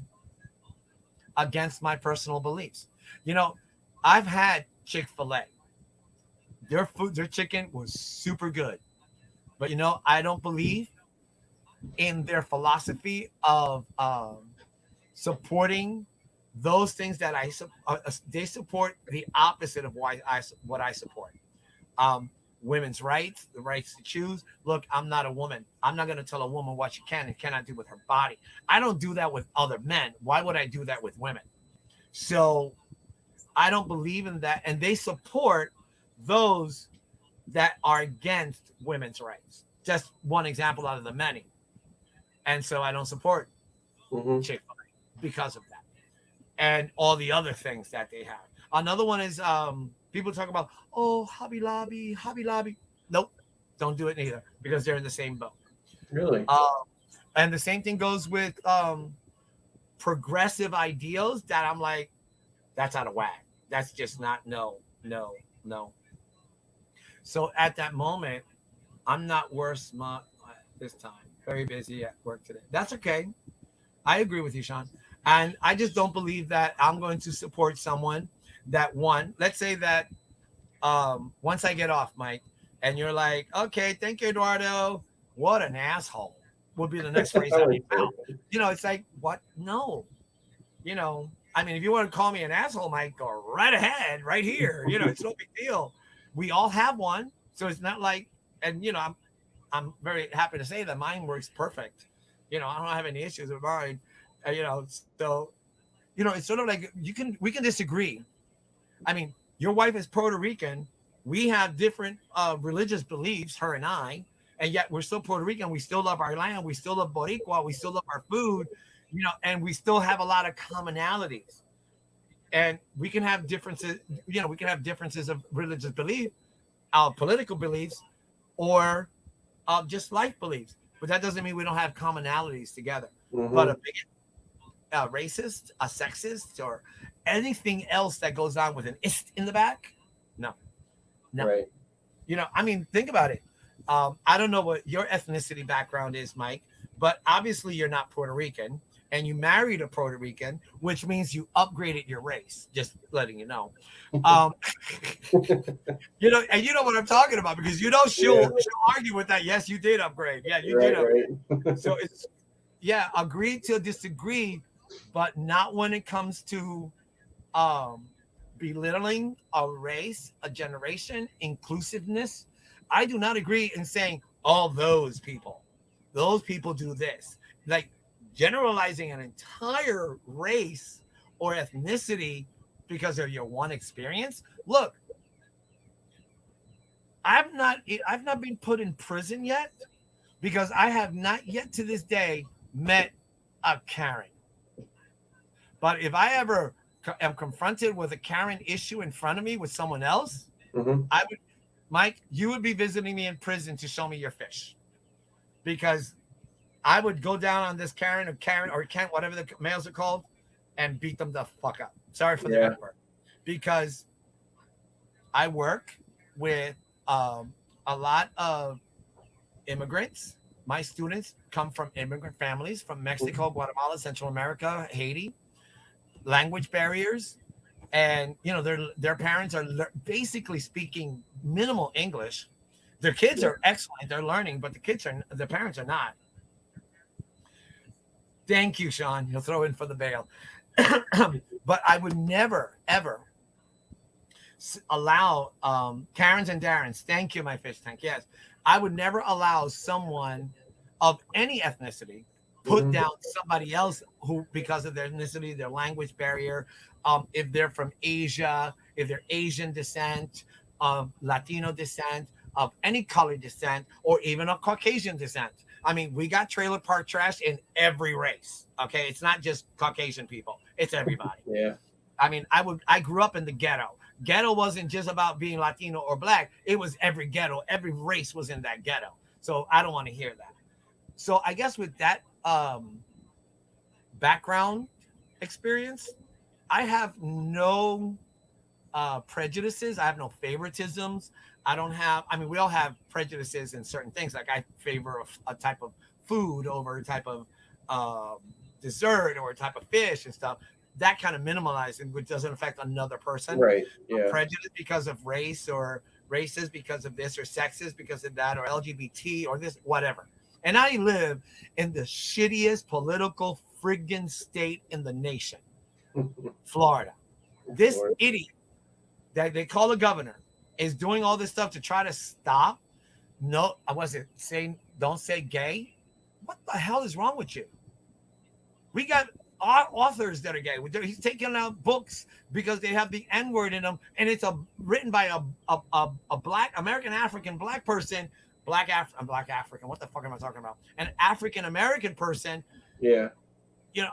Speaker 2: against my personal beliefs? You know, I've had Chick-fil-A. Their chicken was super good. But, you know, I don't believe in their philosophy of supporting those things that they support the opposite of what I support. Women's rights, the rights to choose. Look, I'm not a woman. I'm not going to tell a woman what she can and cannot do with her body. I don't do that with other men. Why would I do that with women? So I don't believe in that. And they support those that are against women's rights. Just one example out of the many. And so I don't support Chick-fil-A because of that. And all the other things that they have. Another one is people talk about, oh, Hobby Lobby. Nope. Don't do it neither because they're in the same boat.
Speaker 1: Really?
Speaker 2: And the same thing goes with progressive ideals that I'm like, that's out of whack. That's just not, no. So at that moment, I'm not worth this time. Very busy at work today. That's okay. I agree with you, Sean. And I just don't believe that I'm going to support someone that let's say that once I get off, Mike, and you're like, okay, thank you, Eduardo. What an asshole would be the next phrase out of your mouth. It's like, what? No. I mean, if you want to call me an asshole, Mike, go right ahead, right here. It's no big deal. We all have one. So it's not like, and I'm very happy to say that mine works perfect. I don't have any issues with mine. So, it's sort of like we can disagree. I mean, your wife is Puerto Rican. We have different religious beliefs, her and I, and yet we're still Puerto Rican. We still love our land. We still love Boricua. We still love our food, and we still have a lot of commonalities. And we can have differences, we can have differences of religious belief, our political beliefs, or just life beliefs. But that doesn't mean we don't have commonalities together.
Speaker 1: Mm-hmm.
Speaker 2: But a bigot, a racist, a sexist, or anything else that goes on with an ist in the back, no.
Speaker 1: Right.
Speaker 2: I mean, think about it. I don't know what your ethnicity background is, Mike, but obviously you're not Puerto Rican, and you married a Puerto Rican, which means you upgraded your race. Just letting you know. And you know what I'm talking about, because she'll argue with that. Yes, you did upgrade. Yeah, you did upgrade. Right. So it's agree to disagree, but not when it comes to belittling a race, a generation, inclusiveness. I do not agree in saying all those people do this. Like generalizing an entire race or ethnicity because of your one experience. Look, I've not been put in prison yet because I have not yet to this day met a Karen. But if I ever am confronted with a Karen issue in front of me with someone else,
Speaker 1: mm-hmm.
Speaker 2: Mike, you would be visiting me in prison to show me your fish, because I would go down on this Karen or Kent, whatever the males are called, and beat them the fuck up. Sorry for the F word. Because I work with a lot of immigrants. My students come from immigrant families from Mexico, Guatemala, Central America, Haiti. Language barriers, and their parents are basically speaking minimal English. Their kids are excellent; they're learning, but the parents are not. Thank you, Sean. You'll throw in for the bail. But I would never ever allow Karens and Darrens. Thank you, my fish tank. Yes, I would never allow someone of any ethnicity put down somebody else who, because of their ethnicity, their language barrier, if they're from Asia, if they're Asian descent, of Latino descent, of any color descent, or even of Caucasian descent. I mean, we got trailer park trash in every race. Okay, it's not just Caucasian people; it's everybody.
Speaker 1: Yeah.
Speaker 2: I mean, I grew up in the ghetto. Ghetto wasn't just about being Latino or black; it was every ghetto. Every race was in that ghetto. So I don't want to hear that. So I guess with that background experience, I have no prejudices. I have no favoritisms. We all have prejudices in certain things. Like I favor a type of food over a type of dessert or a type of fish and stuff. That kind of minimalizing, which doesn't affect another person.
Speaker 1: Right. Yeah.
Speaker 2: Prejudice because of race, or races because of this, or sexes because of that, or LGBT or this, whatever. And I live in the shittiest political friggin' state in the nation, Florida. This idiot that they call the governor is doing all this stuff to try to stop. No, I wasn't saying don't say gay. What the hell is wrong with you? We got authors that are gay. He's taking out books because they have the N-word in them, and it's written by a black American African black person. Black African. What the fuck am I talking about? An African American person.
Speaker 1: Yeah.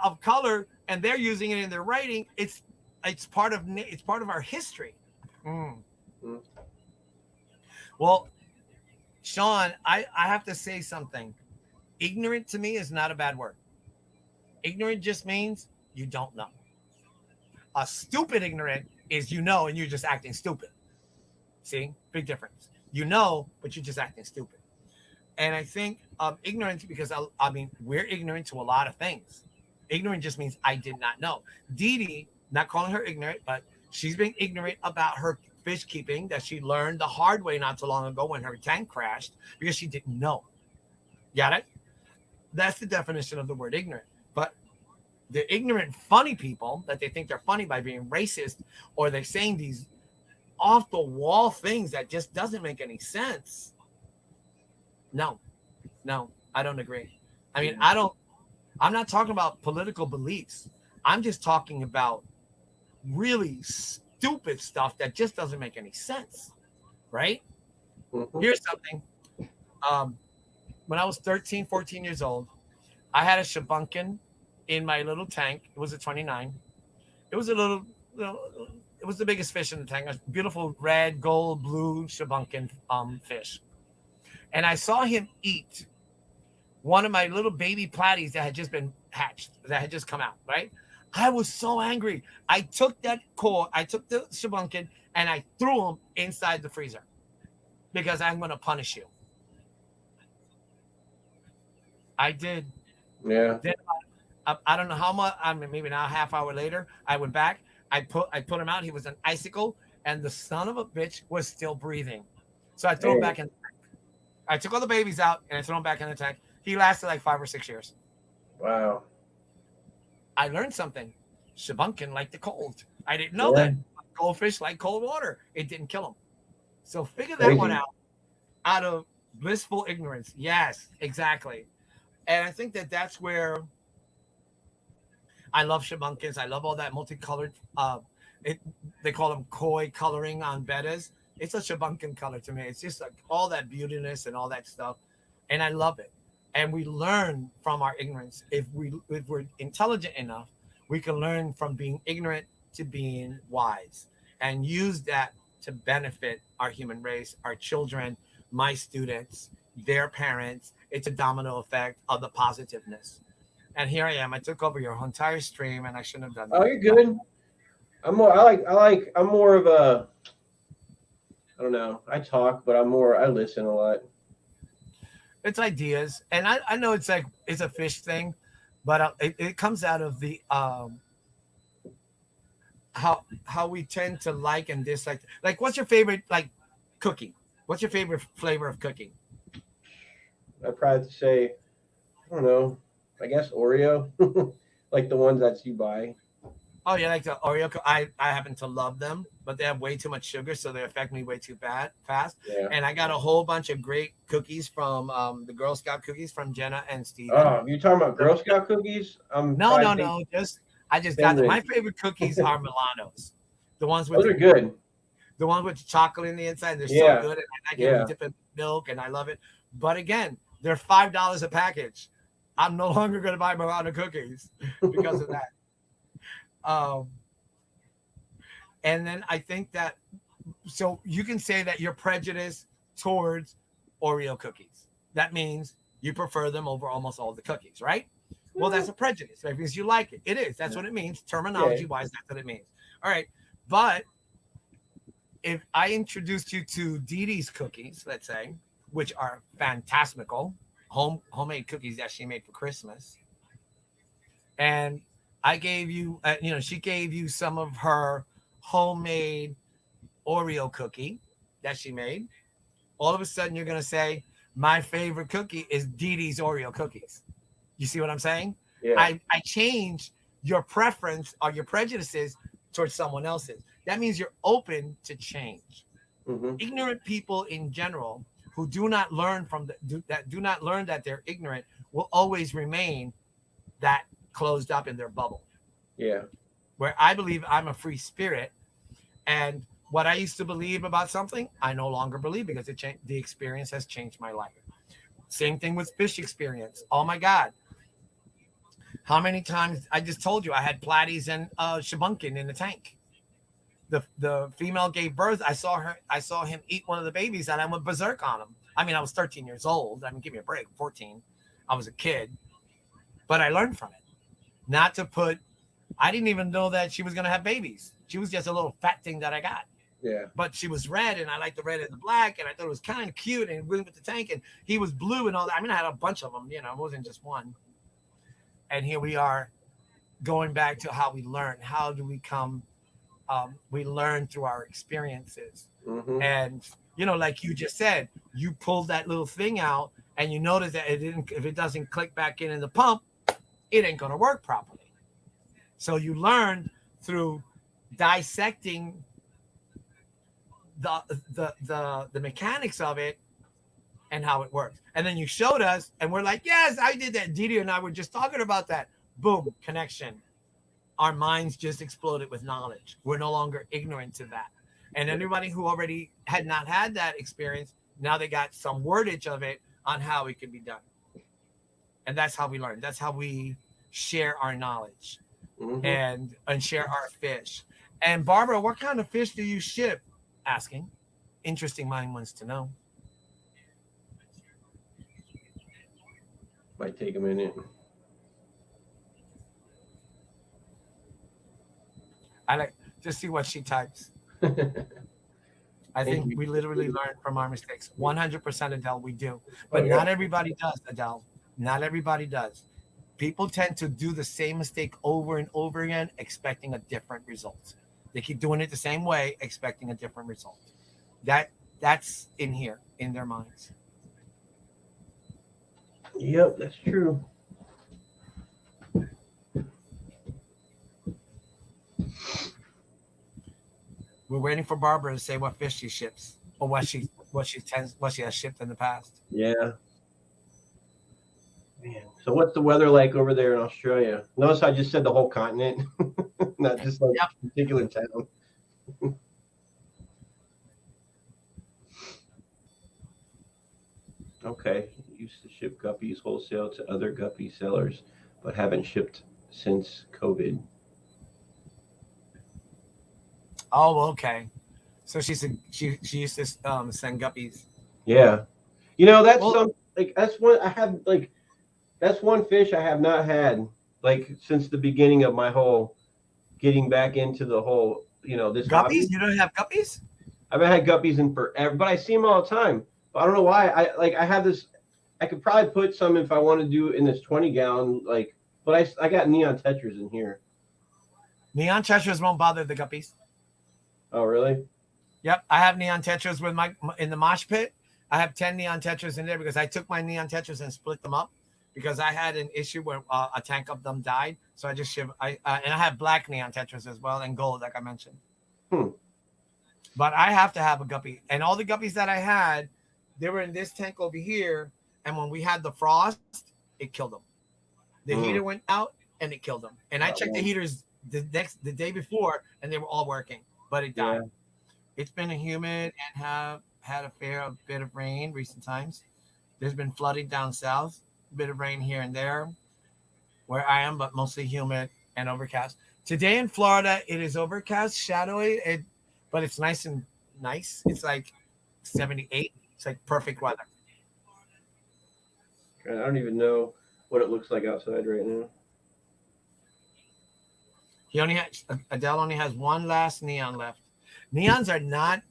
Speaker 2: Of color, and they're using it in their writing. It's part of our history. Well, Sean, I have to say something. Ignorant to me is not a bad word. Ignorant just means you don't know. A stupid ignorant is you know and you're just acting stupid. See, big difference. You know, but you're just acting stupid. And I think ignorance, because I mean, we're ignorant to a lot of things. Ignorant just means I did not know. Dee Dee, not calling her ignorant, but she's being ignorant about her fish keeping that she learned the hard way not so long ago when her tank crashed because she didn't know. Got it? That's the definition of the word ignorant. But the ignorant, funny people that they think they're funny by being racist, or they're saying these off the wall things that just doesn't make any sense. No, I don't agree. I mean, I'm not talking about political beliefs. I'm just talking about really stupid stuff that just doesn't make any sense. Right?
Speaker 1: Mhm.
Speaker 2: Here's something. When I was 13, 14 years old, I had a Shabunkin in my little tank. It was a 29. It was a it was the biggest fish in the tank. A beautiful red, gold, blue Shabunkin fish. And I saw him eat one of my little baby platies that had just been hatched, that had just come out, right? I was so angry. I took the Shabunkin and I threw him inside the freezer because I'm going to punish you. I did.
Speaker 1: Yeah.
Speaker 2: Then I don't know how much. I mean, maybe now a half hour later, I went back. I put him out. He was an icicle, and the son of a bitch was still breathing. So I threw him back in. I took all the babies out and I threw him back in the tank. He lasted like 5 or 6 years.
Speaker 1: Wow.
Speaker 2: I learned something. Shabunkin liked the cold. I didn't know that. Goldfish like cold water. It didn't kill him. So figure that one out of blissful ignorance. Yes, exactly. And I think that's where I love Shabunkins. I love all that multicolored. They call them koi coloring on bettas. It's a Shabunkin color to me. It's just like all that beautiness and all that stuff, and I love it. And we learn from our ignorance. If we're intelligent enough, we can learn from being ignorant to being wise, and use that to benefit our human race, our children, my students, their parents. It's a domino effect of the positiveness. And here I am. I took over your entire stream, and I shouldn't have done that.
Speaker 1: Oh, you're good. I'm more of a, I don't know. I talk, but I listen a lot.
Speaker 2: It's ideas, and I know it's a fish thing, but it comes out of the how we tend to like and dislike. Like, what's your favorite cookie? What's your favorite flavor of cookie?
Speaker 1: I'd probably say, I don't know. I guess Oreo, like the ones that you buy.
Speaker 2: Oh, yeah, like the Oreo. I happen to love them, but they have way too much sugar, so they affect me way too fast.
Speaker 1: Yeah.
Speaker 2: And I got a whole bunch of great cookies from the Girl Scout cookies from Jenna and Steven.
Speaker 1: Oh, you're talking about Girl Scout cookies?
Speaker 2: No. I just got them. My favorite cookies are Milanos. The ones with
Speaker 1: those are good.
Speaker 2: The ones with chocolate in the inside. They're
Speaker 1: Yeah.
Speaker 2: so good, and I can dip in milk, and I love it. But again, they're $5 a package. I'm no longer going to buy Milano cookies because of that. And then I think that, so you can say that you're prejudiced towards Oreo cookies. That means you prefer them over almost all the cookies, right? Well, that's a prejudice. That means you like it. It is. That's what it means. Terminology wise, that's what it means. All right. But if I introduced you to Dee Dee's cookies, let's say, which are fantastical, homemade cookies that she made for Christmas, and I gave you, she gave you some of her homemade Oreo cookie that she made. All of a sudden, you're going to say, my favorite cookie is Dee Dee's Oreo cookies. You see what I'm saying?
Speaker 1: Yeah.
Speaker 2: I change your preference or your prejudices towards someone else's. That means you're open to change.
Speaker 1: Mm-hmm.
Speaker 2: Ignorant people in general who do not learn that they're ignorant will always remain that closed up in their bubble.
Speaker 1: Yeah.
Speaker 2: Where I believe I'm a free spirit, and what I used to believe about something, I no longer believe because the experience has changed my life. Same thing with fish experience. Oh my God. How many times, I just told you I had platies and Shabunkin in the tank. The female gave birth. I saw him eat one of the babies and I went berserk on him. I mean, I was 13 years old. I mean, give me a break. 14. I was a kid, but I learned from it. Not to put. I didn't even know that she was gonna have babies. She was just a little fat thing that I got.
Speaker 1: Yeah.
Speaker 2: But she was red, and I liked the red and the black, and I thought it was kind of cute. And went with the tank, and he was blue and all that. I mean, I had a bunch of them. You know, it wasn't just one. And here we are, going back to how we learn. How do we come? We learn through our experiences.
Speaker 1: Mm-hmm.
Speaker 2: And you know, like you just said, you pulled that little thing out, and you notice that it didn't. If it doesn't click back in the pump, it ain't gonna work properly. So you learn through dissecting the mechanics of it and how it works. And then you showed us, and we're like, yes, I did that. Didi and I were just talking about that. Boom, connection. Our minds just exploded with knowledge. We're no longer ignorant to that. And anybody who already had not had that experience, now they got some wordage of it on how it can be done. And that's how we learn. That's how we share our knowledge and share our fish. And Barbara, what kind of fish do you ship? Asking. Interesting mind wants to know.
Speaker 1: Might take a minute.
Speaker 2: I like to see what she types. I think we literally learn from our mistakes. 100% Adele, we do. But not everybody does, Adele. Not everybody does. People tend to do the same mistake over and over again, expecting a different result. They keep doing it the same way, expecting a different result. That's in here, in their minds.
Speaker 1: Yep, that's true.
Speaker 2: We're waiting for Barbara to say what fish she ships or what she has shipped in the past.
Speaker 1: Yeah. Man. So what's the weather like over there in Australia? Notice I just said the whole continent, not just like a particular town. Okay. Used to ship guppies wholesale to other guppy sellers, but haven't shipped since COVID.
Speaker 2: Oh, okay. So she used to send guppies.
Speaker 1: Yeah. You know, that's one I have like that's one fish I have not had like since the beginning of my whole getting back into the whole, this
Speaker 2: guppies.
Speaker 1: hobby.
Speaker 2: You don't have guppies?
Speaker 1: I haven't had guppies in forever, but I see them all the time. But I don't know why. I have this. I could probably put some if I want to do in this 20-gallon but I got neon tetras in here.
Speaker 2: Neon tetras won't bother the guppies.
Speaker 1: Oh, really?
Speaker 2: Yep, I have neon tetras in the mosh pit. I have 10 neon tetras in there because I took my neon tetras and split them up because I had an issue where a tank of them died. So I just shipped. And I have black neon tetras as well and gold, like I mentioned. But I have to have a guppy, and all the guppies that I had, they were in this tank over here. And when we had the frost, it killed them. The heater went out and it killed them. And I checked the heaters the day before, and they were all working, but it died. Yeah. It's been humid and have had a bit of rain recent times. There's been flooding down south, a bit of rain here and there where I am, but mostly humid and overcast. Today in Florida, it is overcast, shadowy, but it's nice. It's like 78. It's like perfect weather.
Speaker 1: I don't even know what it looks like outside right now.
Speaker 2: Adele only has one last neon left. Neons are not.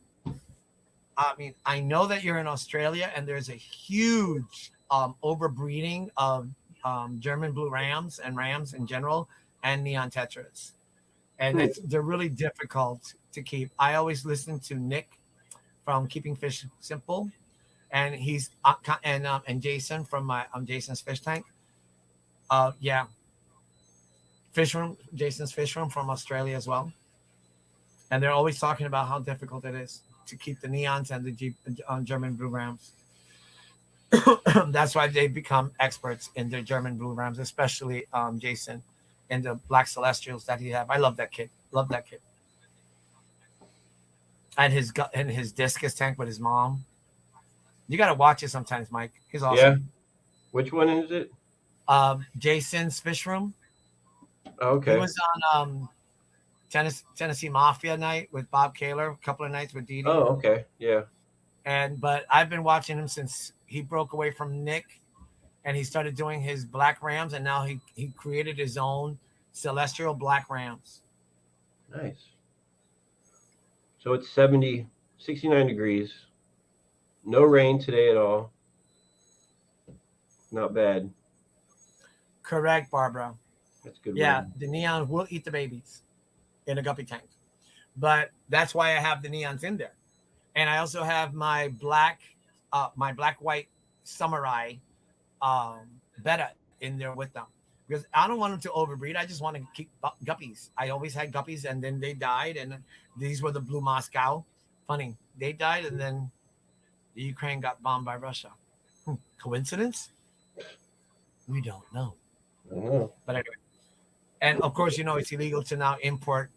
Speaker 2: I mean, I know that you're in Australia, and there's a huge overbreeding of German blue rams and rams in general, and neon tetras, and they're really difficult to keep. I always listen to Nick from Keeping Fish Simple, and he's and Jason from my Jason's Fish Tank. Jason's Fish Room from Australia as well. And they're always talking about how difficult it is to keep the neons and the German blue rams. That's why they've become experts in their German blue rams, especially Jason and the black celestials that he have. I love that kid. And his discus tank with his mom. You got to watch it sometimes, Mike. He's awesome. Yeah.
Speaker 1: Which one is it?
Speaker 2: Jason's Fish Room.
Speaker 1: Okay.
Speaker 2: He was on Tennessee Mafia night with Bob Kaler, a couple of nights with Didi.
Speaker 1: Oh, okay. Yeah.
Speaker 2: But I've been watching him since he broke away from Nick, and he started doing his black rams, and now he created his own celestial black rams.
Speaker 1: Nice. So it's 69 degrees. No rain today at all. Not bad.
Speaker 2: Correct, Barbara.
Speaker 1: That's good.
Speaker 2: Yeah,
Speaker 1: rain.
Speaker 2: the neons will eat the babies in a guppy tank, but that's why I have the neons in there, and I also have my black white samurai betta in there with them because I don't want them to overbreed. I just want to keep guppies. I always had guppies, and then they died, and these were the blue Moscow. Funny, they died, and then the Ukraine got bombed by Russia. Coincidence? We don't know.
Speaker 1: I don't know.
Speaker 2: But anyway, and of course, it's illegal to now import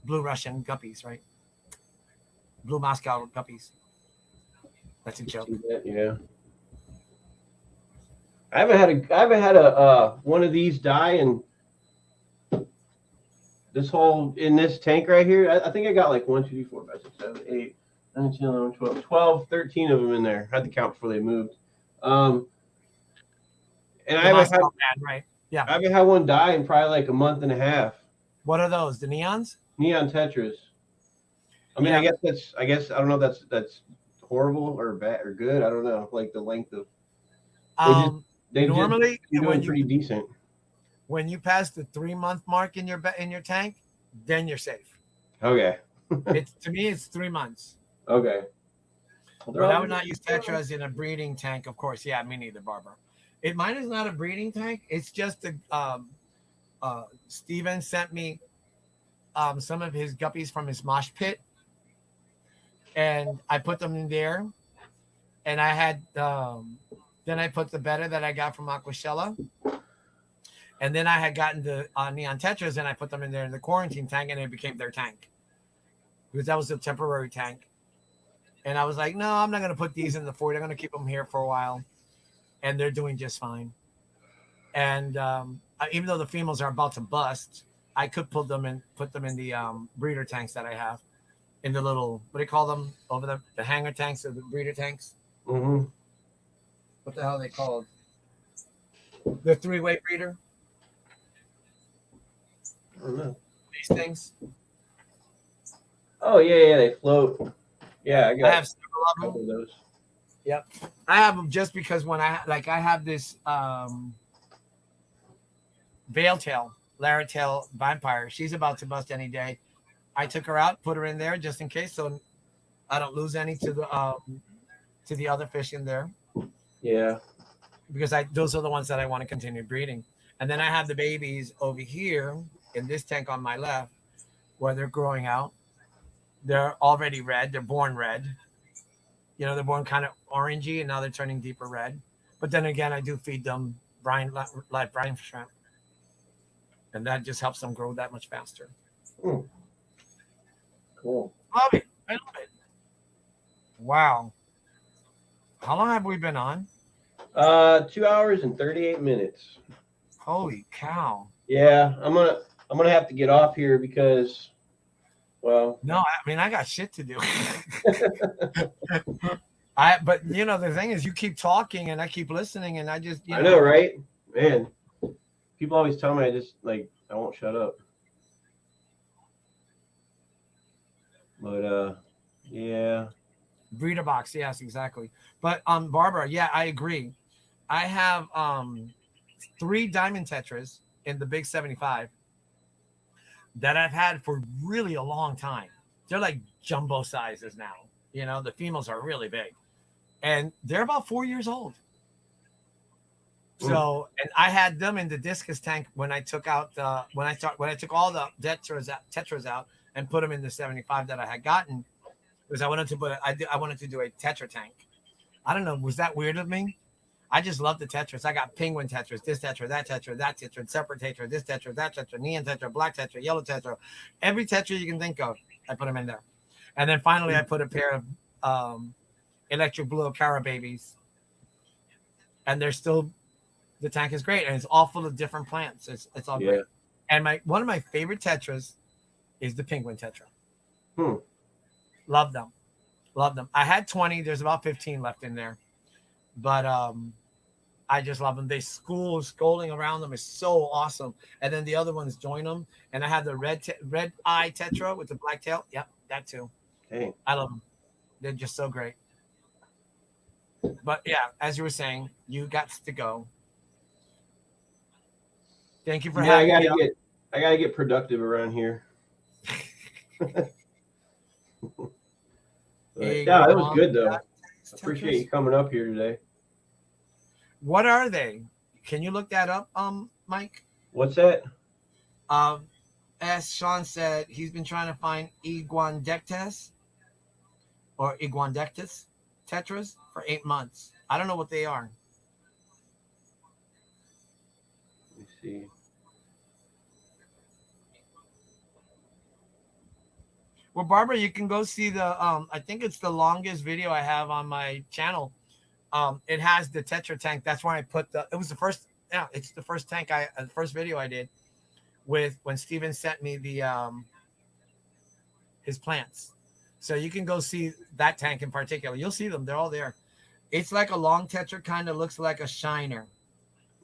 Speaker 2: blue Russian guppies, right? Blue Moscow guppies. That's a joke.
Speaker 1: Yeah. I haven't had a one of these die in this tank right here. I think I got like 1, 2, 3, 4, 5, 6, 7, 8, 9, 10, 11, 12, 13 of them in there. I had to count before they moved. And I haven't had,
Speaker 2: right? Yeah.
Speaker 1: I haven't had one die in probably like a month and a half.
Speaker 2: What are those? The neons?
Speaker 1: Neon tetras. I mean,
Speaker 2: Yeah.
Speaker 1: I guess I don't know if that's horrible or bad or good. I don't know. Like the length of they
Speaker 2: normally
Speaker 1: just doing pretty decent.
Speaker 2: When you pass the 3-month mark in your tank, then you're safe.
Speaker 1: Okay.
Speaker 2: To me, it's 3 months.
Speaker 1: Okay.
Speaker 2: But I would not use tetras in a breeding tank, of course. Yeah, me neither, Barbara. Mine is not a breeding tank. It's just Steven sent me some of his guppies from his mosh pit, and I put them in there. And I had then I put the betta that I got from Aquashella, and then I had gotten the neon tetras, and I put them in there in the quarantine tank, and it became their tank because that was a temporary tank. And I was like, no, I'm not going to put these in the Ford. I'm going to keep them here for a while. And they're doing just fine. And even though the females are about to bust, I could put them in the breeder tanks that I have in the little, what do you call them over the hanger tanks or the breeder tanks?
Speaker 1: Mm-hmm.
Speaker 2: What the hell are they called? The 3-way breeder?
Speaker 1: I don't know.
Speaker 2: These things?
Speaker 1: Oh, yeah, they float. Yeah,
Speaker 2: I have several
Speaker 1: a couple of those.
Speaker 2: Yep. I have them just because when I have this veil tail, Laritail vampire. She's about to bust any day. I took her out, put her in there just in case, so I don't lose any to the other fish in there.
Speaker 1: Yeah.
Speaker 2: Because those are the ones that I want to continue breeding. And then I have the babies over here in this tank on my left where they're growing out. They're already red. They're born red. They're born kind of orangey, and now they're turning deeper red. But then again, I do feed them live brine shrimp. And that just helps them grow that much faster.
Speaker 1: Cool.
Speaker 2: Love it. I love it. Wow. How long have we been on?
Speaker 1: 2 hours and 38 minutes.
Speaker 2: Holy cow.
Speaker 1: Yeah, I'm gonna have to get off here because, well,
Speaker 2: no, I mean I got shit to do. But the thing is, you keep talking and I keep listening, and I just
Speaker 1: I know, right? Man, people always tell me I won't shut up. But yeah.
Speaker 2: Breeder box, yes, exactly. But Barbara, yeah, I agree. I have 3 diamond tetras in the big 75 that I've had for really a long time. They're like jumbo sizes now. The females are really big, and they're about 4 years old. So, and I had them in the discus tank when I took out when I took all the tetras out and put them in the 75 that I had gotten, because I wanted to do a tetra tank. I don't know, was that weird of me? I just love the tetras. I got penguin tetras, this tetra, that tetra, separate tetra, this tetra, that tetra, neon tetra, black tetra, yellow tetra, every tetra you can think of, I put them in there. And then finally, I put a pair of electric blue Cara babies, and they're still. The tank is great, and it's all full of different plants. It's all great. And one of my favorite tetras is the penguin tetra. Love them. Love them. I had 20. There's about 15 left in there, but I just love them. They scolding around them is so awesome. And then the other ones join them. And I have the red eye tetra with the black tail. Yep, that too.
Speaker 1: Hey,
Speaker 2: I love them. They're just so great. But yeah, as you were saying, you got to go. Thank you for
Speaker 1: yeah,
Speaker 2: having me.
Speaker 1: I gotta get productive around here. Yeah, it was good though. Appreciate you coming up here today.
Speaker 2: What are they? Can you look that up, Mike?
Speaker 1: What's that?
Speaker 2: As Sean said, he's been trying to find Iguandectes or Iguandectus tetras for 8 months. I don't know what they are.
Speaker 1: Let me see.
Speaker 2: Well, Barbara, you can go see the I think it's the longest video I have on my channel. It has the tetra tank. That's why I put it was the first, yeah, it's the first tank the first video I did with when Steven sent me the his plants. So you can go see that tank in particular. You'll see them. They're all there. It's like a long tetra, kind of looks like a shiner.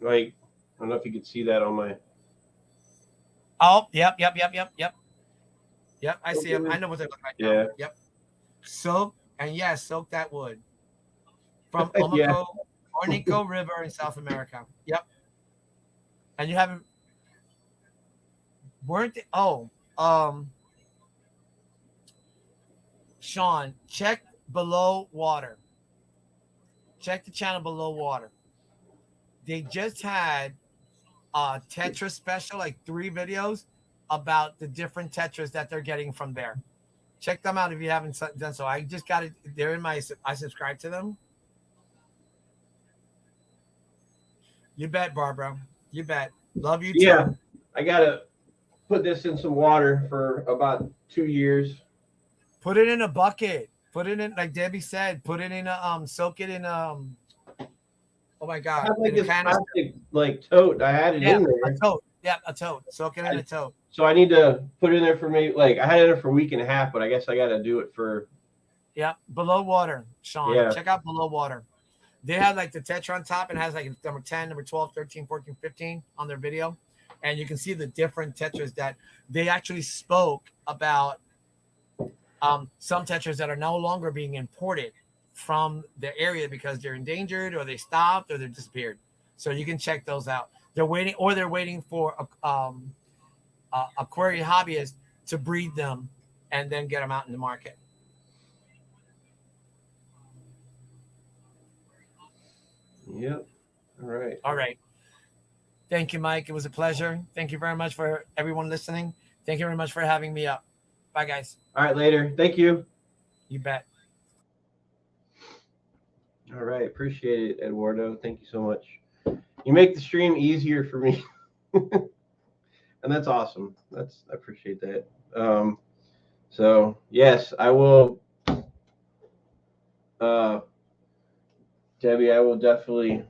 Speaker 1: Like, I don't know if you could see that on my.
Speaker 2: Oh, yep. Yep, I see them. I know what they look like now.
Speaker 1: Yeah.
Speaker 2: Yep. Soak, and yes, soak that wood. From
Speaker 1: Yeah.
Speaker 2: Ornico River in South America. Yep. And you haven't weren't they, Sean, check below water. Check the channel below water. They just had a Tetra special, like 3 videos about the different Tetras that they're getting from there. Check them out if you haven't done so. I just got it. They're in I subscribe to them. You bet, Barbara. You bet. Love you too.
Speaker 1: Yeah, I gotta put this in some water for about 2 years.
Speaker 2: Put it in a bucket. Put it in, like Debbie said. Put it in a soak it in oh my God!
Speaker 1: I have like this plastic like tote. I had it in there.
Speaker 2: A tote. Yeah, a tote. Soak it in a tote.
Speaker 1: So I need to put it in there for maybe like I had it in there for a week and a half, but I guess I got to do it for.
Speaker 2: Yeah, below water, Sean.
Speaker 1: Yeah.
Speaker 2: Check out below water. They have like the tetra on top and has like number 10, number 12, 13, 14, 15 on their video. And you can see the different tetras that they actually spoke about. Some tetras that are no longer being imported from the area because they're endangered or they stopped or they disappeared. So you can check those out. They're waiting for aquarium hobbyists to breed them and then get them out in the market.
Speaker 1: Yep. All
Speaker 2: right. Thank you, Mike. It was a pleasure. Thank you very much for everyone listening. Thank you very much for having me up. Bye, guys.
Speaker 1: All right, later. Thank you.
Speaker 2: You bet.
Speaker 1: All right. Appreciate it, Eduardo. Thank you so much. You make the stream easier for me. And that's awesome. I appreciate that. So yes, I will. Debbie, I will definitely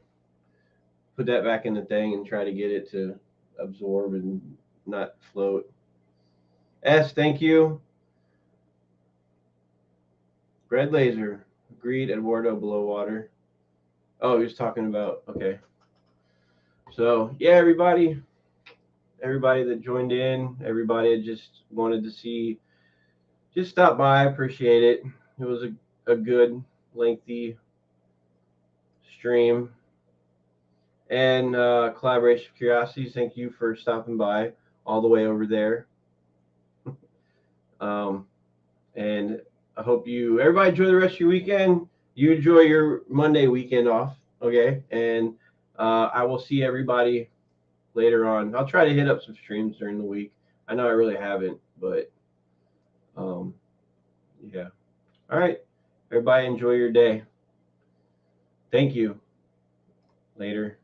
Speaker 1: put that back in the thing and try to get it to absorb and not float. S, thank you. Red laser. Agreed, Eduardo below water. Oh, he was talking about, okay. So yeah, everybody that joined in, everybody that just wanted to see, just stop by. I appreciate it. It was a good, lengthy stream. And Collaboration of Curiosities, thank you for stopping by all the way over there. And I hope everybody enjoy the rest of your weekend. You enjoy your Monday weekend off, okay? And I will see everybody later on. I'll try to hit up some streams during the week. I know I really haven't, but yeah. All right. Everybody enjoy your day. Thank you. Later.